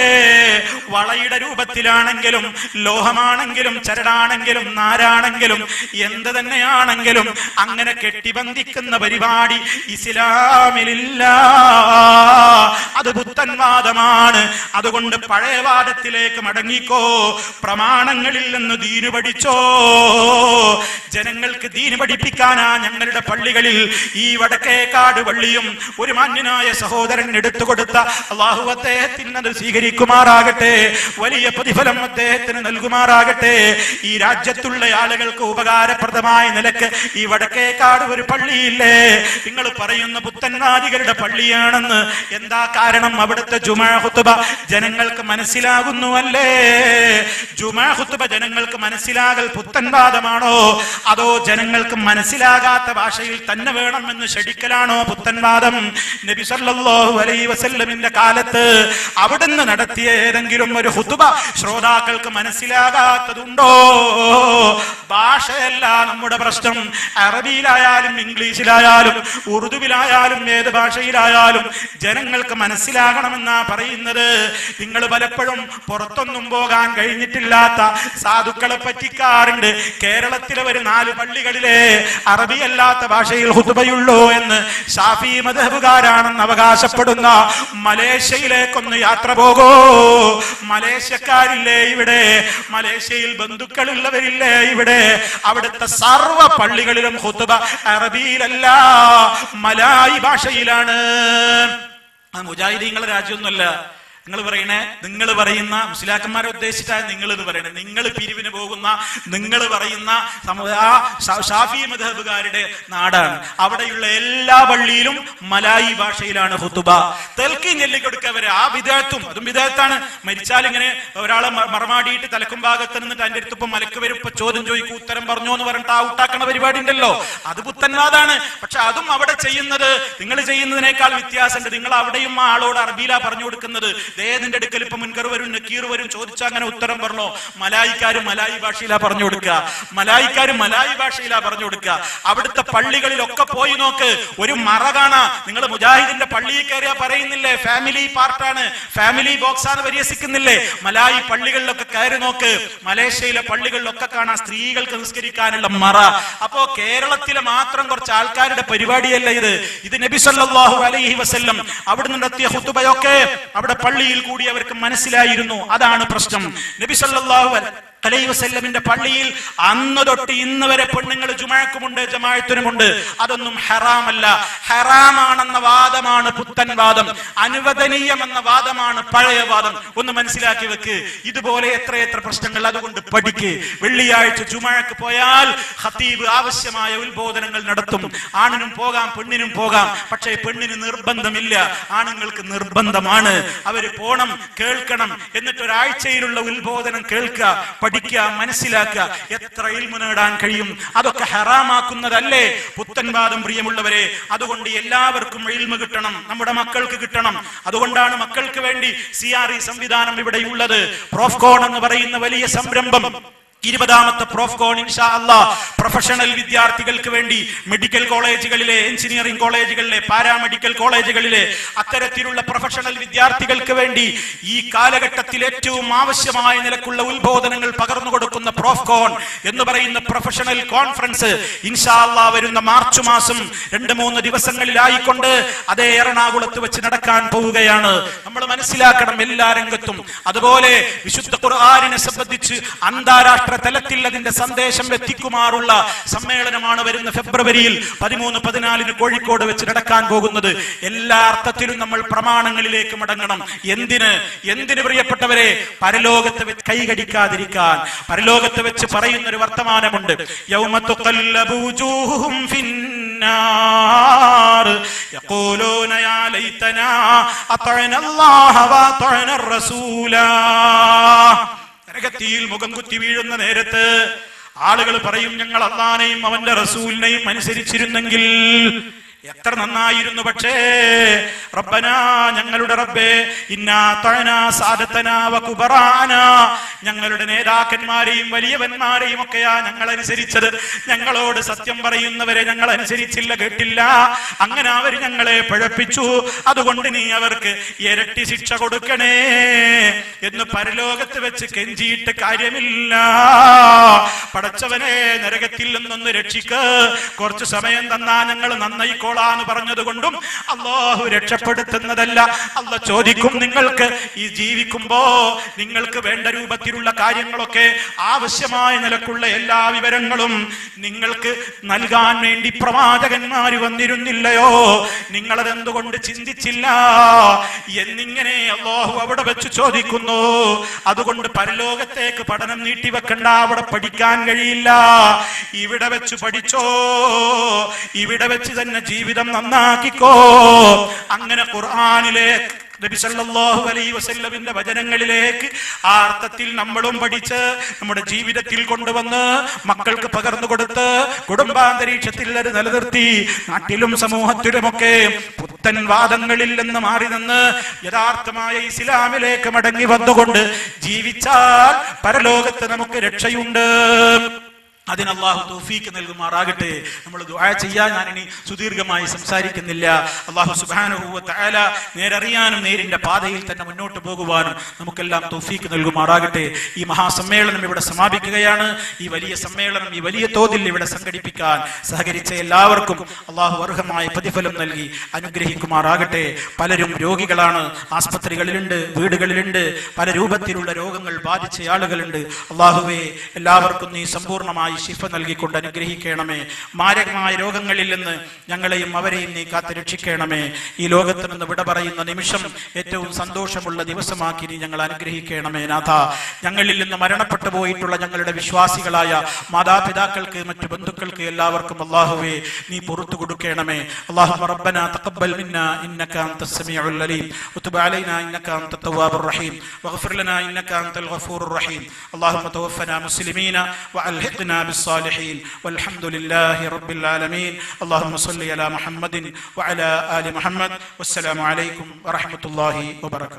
വളയുടെ രൂപത്തിലാണെങ്കിലും ലോഹമാണെങ്കിലും ചരടാണെങ്കിലും നാരാണെങ്കിലും എന്ത് തന്നെയാണെങ്കിലും അങ്ങനെ കെട്ടിബന്ധിക്കുന്ന പരിപാടി ഇസ്ലാമിലില്ല. അത് പുത്തൻവാദമാണ്. അതുകൊണ്ട് പഴയ വാദത്തിലേക്ക് മടങ്ങിക്കോ. പ്രമാണങ്ങളിൽ നിന്ന് ദീന് പഠിച്ചോ. ജനങ്ങൾക്ക് ദീന് പഠിപ്പിക്കാനാ ഞങ്ങളുടെ പള്ളികളിൽ ഈ വടക്കേക്കാട് പള്ളിയും ഒരു മാന്യനായ സഹോദരൻ എടുത്തുകൊടുത്ത അല്ലാഹു അദ്ദേഹത്തിന് അത് സ്വീകരിക്കുമാറാകട്ടെ, വലിയ പ്രതിഫലം അദ്ദേഹത്തിന് നൽകുമാറാകട്ടെ. ഈ രാജ്യത്തുള്ള ആളുകൾക്ക് ഉപകാരപ്രദമായ നിലക്ക് ഈ വടക്കേക്കാട് ഒരു പള്ളിയില്ലേ, നിങ്ങൾ പറയുന്ന പുത്തൻവാദികളുടെ പള്ളിയാണെന്ന്. എന്താ കാരണം? അവിടുത്തെ ജുമാ ഖുത്ബ ജനങ്ങൾക്ക് മനസ്സിലാകുന്നുവല്ലേ? ജുമാ ഖുത്ബ ജനങ്ങൾക്ക് മനസ്സിലാകൽ പുത്തൻവാദമാണോ, അതോ ജനങ്ങൾക്ക് മനസ്സിലാകാത്ത ഭാഷയിൽ തന്നെ വേണമെന്ന് ശഠിക്കലാണോ പുത്തൻവാദം? നബി സല്ലല്ലാഹു അലൈഹി വസല്ലമിന്റെ കാലത്ത് അവിടുന്ന് നടത്തിയ ഏതെങ്കിലും ഒരു ഖുത്ബ ശ്രോതാക്കൾക്ക് മനസ്സിലാകാത്തതുണ്ടോ? ഭാഷയല്ല നമ്മുടെ പ്രശ്നം. അറബിയിലായാലും ഇംഗ്ലീഷിലായാലും ഉറുദുവിലായാലും ഏത് ഭാഷയിലായാലും ജനങ്ങൾക്ക് മനസ്സിലാകണമെന്നാ പറയുന്നത്. നിങ്ങൾ പലപ്പോഴും പുറത്തൊന്നും പോകാൻ കഴിഞ്ഞിട്ടില്ലാത്ത സാധുക്കളെ പറ്റിക്കാറുണ്ട്. കേരളത്തിലെ ഒരു 4 പള്ളികളിലെ അറബിയല്ലാത്ത ഭാഷയിൽ ഖുത്ബയുള്ളൂ എന്ന് ഷാഫി മദ്ഹബുകാരാണെന്ന് അവകാശപ്പെടുന്ന മലേഷ്യയിലേക്കൊന്ന് യാത്ര പോകൂ. മലേഷ്യക്കാരില്ലേ ഇവിടെ? മലേഷ്യയിൽ ബന്ധുക്കളുള്ളവരില്ലേ ഇവിടെ? അവിടുത്തെ സർവ്വ പള്ളികളിലും ഖുത്ബ അറബിയിലല്ല, മലായി ഭാഷയിലാണ്. മുജാഹിദീങ്ങളുടെ രാജ്യമൊന്നുമല്ല. നിങ്ങൾ പറയുന്ന മുസ്ലിയാക്കന്മാരെ ഉദ്ദേശിച്ചാൽ നിങ്ങൾ എന്ന് പറയണേ, നിങ്ങൾ പിരിവിന് പോകുന്ന നിങ്ങൾ പറയുന്ന ഷാഫി മദ്ഹബുകാരുടെ നാടാണ്. അവിടെയുള്ള എല്ലാ പള്ളിയിലും മലായി ഭാഷയിലാണ് ഖുതുബ. തെൽക്കീൻ ചൊല്ലിക്കൊടുക്കവരെ ആ വിദേഹത്തും, അതും വിദേഹത്താണ്. മരിച്ചാൽ ഇങ്ങനെ ഒരാളെ മറമാടിയിട്ട് തലക്കും ഭാഗത്ത് നിന്നിട്ട് അതിന്റെ അടുത്തിപ്പം മലക്ക് വരും, ഇപ്പൊ ചോദ്യം ചോദിക്കും, ഉത്തരം പറഞ്ഞോ എന്ന് പറഞ്ഞിട്ട് ആ ഔട്ടാക്കണ പരിപാടി ഉണ്ടല്ലോ, അത് പുത്തൻവാദാണ്. പക്ഷെ അതും അവിടെ ചെയ്യുന്നത് നിങ്ങൾ ചെയ്യുന്നതിനേക്കാൾ വ്യത്യാസമുണ്ട്. നിങ്ങൾ അവിടെയും ആ ആളോട് അറബിയിലാ പറഞ്ഞു കൊടുക്കുന്നത്, ഏതിന്റെ അടുക്കൽ ഇപ്പൊ മുൻകർ വരും നക്കീർ വരും ചോദിച്ചാൽ അങ്ങനെ ഉത്തരം പറഞ്ഞോ? മലായിക്കാര് മലായി ഭാഷയിലാ പറഞ്ഞു കൊടുക്കുക, മലായിക്കാര് മലായി ഭാഷയിലാ പറഞ്ഞു കൊടുക്കുക. അവിടുത്തെ പള്ളികളിലൊക്കെ പോയി നോക്ക്, ഒരു മറ കാണാ. നിങ്ങൾ മുജാഹിദിന്റെ പള്ളിയിൽ കയറിയാ പറയുന്നില്ലേ ഫാമിലി പാർട്ടാണ്, ഫാമിലി ബോക്സ് ആണ് പരിഹസിക്കുന്നില്ലേ? മലായി പള്ളികളിലൊക്കെ കയറി നോക്ക്, മലേഷ്യയിലെ പള്ളികളിലൊക്കെ കാണാം സ്ത്രീകൾക്ക് നിസ്കരിക്കാനുള്ള മറ. അപ്പോ കേരളത്തിലെ മാത്രം കുറച്ച് ആൾക്കാരുടെ പരിപാടിയല്ല ഇത് നബി സല്ലല്ലാഹു അലൈഹി വസല്ലം അവിടുന്ന് നടത്തിയ ഖുതുബയൊക്കെ അവിടെ പള്ളിയിൽ കൂടി അവർക്ക് മനസ്സിലായിരുന്നു. അതാണ് പ്രശ്നം. നബി സല്ലല്ലാഹു അലൈഹി വസല്ലമിന്റെ പള്ളിയിൽ അന്ന് തൊട്ട് ഇന്ന് വരെ പെണ്ണുങ്ങൾ ജുമാഅക്കുമുണ്ട്, ജമാഅത്തിനുമുണ്ട്. അതൊന്നും ഹറാമല്ല. ഹറാമാണെന്ന വാദമാണ് പുത്തൻ വാദം, അനുവദനീയമെന്ന വാദമാണ് പഴയ വാദം. ഒന്ന് മനസ്സിലാക്കി വെക്ക്. ഇതുപോലെ എത്രയെത്ര പ്രശ്നങ്ങൾ. അതുകൊണ്ട് പഠിക്ക്. വെള്ളിയാഴ്ച ജുമാഅക്ക് പോയാൽ ഖതീബ് ആവശ്യമായ ഉത്ബോധനങ്ങൾ നടത്തും. ആണിനും പോകാം പെണ്ണിനും പോകാം. പക്ഷേ പെണ്ണിന് നിർബന്ധമില്ല, ആണുങ്ങൾക്ക് നിർബന്ധമാണ്. അവര് പോണം, കേൾക്കണം. എന്നിട്ട് ഒരാഴ്ചയിലുള്ള ഉത്ബോധനം കേൾക്കുക, പഠിക്കുക, മനസ്സിലാക്കുക. എത്ര ഇൽമു നേടാൻ കഴിയും? അതൊക്കെ ഹറാമാക്കുന്നതല്ലേ പുത്തൻ വാദം പ്രിയമുള്ളവരെ. അതുകൊണ്ട് എല്ലാവർക്കും ഇൽമു കിട്ടണം, നമ്മുടെ മക്കൾക്ക് കിട്ടണം. അതുകൊണ്ടാണ് മക്കൾക്ക് വേണ്ടി CRE സംവിധാനം ഇവിടെയുള്ളത്. പ്രോഫ്കോൺ എന്ന് പറയുന്ന വലിയ സംരംഭം 20ാമത്തെ പ്രോഫ്കോൺ ഇൻഷാ അല്ലാഹ് പ്രൊഫഷണൽ വിദ്യാർത്ഥികൾക്ക് വേണ്ടി മെഡിക്കൽ കോളേജുകളിലെ, എഞ്ചിനീയറിംഗ് കോളേജുകളിലെ, പാരാമെഡിക്കൽ കോളേജുകളിലെ അത്തരത്തിലുള്ള പ്രൊഫഷണൽ വിദ്യാർത്ഥികൾക്ക് വേണ്ടി ഈ കാലഘട്ടത്തിൽ ഏറ്റവും ആവശ്യമായ നിലക്കുള്ള ഉത്ബോധനങ്ങൾ പകർന്നു കൊടുക്കുന്ന പ്രോഫ്കോൺ എന്ന് പറയുന്ന പ്രൊഫഷണൽ കോൺഫറൻസ് ഇൻഷാ അല്ലാഹ് വരുന്ന മാർച്ച് മാസം 2-3 ദിവസങ്ങളിലായിക്കൊണ്ട് അതേ എറണാകുളത്ത് വെച്ച് നടക്കാൻ പോവുകയാണ്. നമ്മൾ മനസ്സിലാക്കണം എല്ലാ രംഗത്തും. അതുപോലെ വിശുദ്ധ ഖുർആനിനെ സംബന്ധിച്ച് അന്താരാഷ്ട്ര തലത്തിൽ അതിന്റെ സന്ദേശം എത്തിക്കുമാറുള്ള സമ്മേളനമാണ് വരുന്ന ഫെബ്രുവരിയിൽ 13-14 കോഴിക്കോട് വെച്ച് നടക്കാൻ പോകുന്നത്. എല്ലാ അർത്ഥത്തിലും നമ്മൾ പ്രമാണങ്ങളിലേക്ക് മടങ്ങണം. എന്തിന് പ്രിയപ്പെട്ടവരെ? പരലോകത്ത് വെച്ച് കൈകടിക്കാതിരിക്കാൻ. പരലോകത്ത് വെച്ച് പറയുന്ന ഒരു വർത്തമാനമുണ്ട്. യൗമ തുഖല്ലബു വജൂഹുഹും ഫിന്നാർ യഖൂലൂന യാ ലൈതനാ അത്അന അല്ലാഹ വഅത്അന റസൂലാ. നരകത്തിൽ മുഖം കുത്തി വീഴുന്ന നേരത്ത് ആളുകൾ പറയും, ഞങ്ങൾ അല്ലാഹുവിനെയും അവന്റെ റസൂലിനെയും അനുസരിച്ചിരുന്നെങ്കിൽ എത്ര നന്നായിരുന്നു. പക്ഷേ റബ്ബനാ, ഞങ്ങളുടെ റബ്ബേ, ഇന്നാ തഅനാ സാദതനാ വകുബറാനാ, ഞങ്ങളുടെ നേതാക്കന്മാരെയും വലിയവന്മാരെയും ഒക്കെയാ ഞങ്ങൾ അനുസരിച്ചത്. ഞങ്ങളോട് സത്യം പറയുന്നവരെ ഞങ്ങൾ അനുസരിച്ചില്ല, കേട്ടില്ല. അങ്ങനെ അവർ ഞങ്ങളെ പഴപ്പിച്ചു. അതുകൊണ്ട് നീ അവർക്ക് ഇരട്ടി ശിക്ഷ കൊടുക്കണേ എന്ന് പരലോകത്ത് വെച്ച് കെഞ്ചിയിട്ട് കാര്യമില്ല. പടച്ചവനെ, നരകത്തിൽ നിന്നൊന്ന് രക്ഷിക്ക്, കുറച്ചു സമയം തന്നാ ഞങ്ങൾ നന്നായിക്കോളാന്ന് പറഞ്ഞതുകൊണ്ടും അല്ലാഹു രക്ഷപ്പെടുത്തുന്നതല്ല. അല്ലാഹു ചോദിക്കും, നിങ്ങൾക്ക് ഈ ജീവിക്കുമ്പോ നിങ്ങൾക്ക് വേണ്ട രൂപത്തിലുള്ള കാര്യങ്ങളൊക്കെ, ആവശ്യമായ നിലക്കുള്ള എല്ലാ വിവരങ്ങളും നിങ്ങൾക്ക് നൽകാൻ വേണ്ടി പ്രവാചകന്മാർ വന്നിരുന്നില്ലയോ? നിങ്ങളതെന്തുകൊണ്ട് ചിന്തിച്ചില്ല എന്നിങ്ങനെ അല്ലാഹു അവിടെ വെച്ച് ചോദിക്കുന്നു. അതുകൊണ്ട് പരലോകത്തേക്ക് പഠനം നീട്ടിവെക്കണ്ട, അവിടെ പഠിക്കാൻ കഴിയില്ല. ഇവിടെ വെച്ച് പഠിച്ചോ, ഇവിടെ വെച്ച് തന്നെ ജീവിതം നന്നാക്കിക്കോ. അങ്ങനെ ഖുർആനിലേക്ക്, നബി സല്ലല്ലാഹു അലൈഹി വസല്ലമിന്റെ വചനങ്ങളിലേക്ക് ആ അർത്ഥത്തിൽ നമ്മളും പഠിച്ച് നമ്മുടെ ജീവിതത്തിൽ കൊണ്ടുവന്ന് മക്കൾക്ക് പകർന്നു കൊടുത്ത് കുടുംബാന്തരീക്ഷത്തിൽ അത് നിലനിർത്തി നാട്ടിലും സമൂഹത്തിലുമൊക്കെ പുത്തൻ വാദങ്ങളിൽ നിന്ന് മാറി നിന്ന് യഥാർത്ഥമായ ഇസ്ലാമിലേക്ക് മടങ്ങി വന്നുകൊണ്ട് ജീവിച്ചാൽ പരലോകത്ത് നമുക്ക് രക്ഷയുണ്ട്. അതിന് അല്ലാഹു തൗഫീഖ് നൽകുമാറാകട്ടെ. നമ്മൾ ദുആ ചെയ്യാൻ ഞാൻ ഇനി സുദീർഘമായി സംസാരിക്കുന്നില്ല. അല്ലാഹു സുബ്ഹാനഹു വ തആല നേരറിയാനും നേരിന്റെ പാതയിൽ തന്നെ മുന്നോട്ട് പോകുവാനും നമുക്കെല്ലാം തൗഫീഖ് നൽകുമാറാകട്ടെ. ഈ മഹാസമ്മേളനം ഇവിടെ സമാപിക്കുകയാണ്. ഈ വലിയ സമ്മേളനം ഈ വലിയ തോതിൽ ഇവിടെ സംഘടിപ്പിക്കാൻ സഹകരിച്ച എല്ലാവർക്കും അല്ലാഹു അർഹമായ പ്രതിഫലം നൽകി അനുഗ്രഹിക്കുമാറാകട്ടെ. പലരും രോഗികളാണ്, ആസ്പത്രികളിലുണ്ട്, വീടുകളിലുണ്ട്, പല രൂപത്തിലുള്ള രോഗങ്ങൾ ബാധിച്ച ആളുകളുണ്ട്. അല്ലാഹുവേ, എല്ലാവർക്കും നീ സമ്പൂർണ്ണമായി ശിഫ നൽകിക്കൊണ്ട് അനുഗ്രഹിക്കണമേ. മാരകമായ രോഗങ്ങളിൽ നിന്ന് ഞങ്ങളെയും അവരെയും നീ കാത്ത് രക്ഷിക്കണമേ. ഈ ലോകത്ത് നിന്ന് വിട പറയുന്ന നിമിഷം ഏറ്റവും സന്തോഷമുള്ള ദിവസമാക്കി നീ ഞങ്ങൾ അനുഗ്രഹിക്കണമേ. നാഥ, ഞങ്ങളിൽ നിന്ന് മരണപ്പെട്ടു പോയിട്ടുള്ള ഞങ്ങളുടെ വിശ്വാസികളായ മാതാപിതാക്കൾക്ക്, മറ്റു ബന്ധുക്കൾക്ക് എല്ലാവർക്കും അല്ലാഹുവേ നീ പുറത്തു കൊടുക്കണമേ. അല്ലാഹുമ്മ റബ്ബനാ തഖബ്ബൽ മിന്നാ ഇന്നക അൻതസ് സമീഉൽ അലീം വതുബ് അലൈനാ ഇന്നക അൻതത് തവ്വാബുർ റഹീം വഗ്ഫിർ ലനാ ഇന്നക അൻതൽ ഗഫൂറുർ റഹീം. അല്ലാഹുമ്മ തവഫനാ മുസ്ലിമീന വഅൽഹിഖ്നാ بالصالحين والحمد لله رب العالمين. اللهم صل على محمد وعلى آل محمد والسلام عليكم ورحمة الله وبركاته.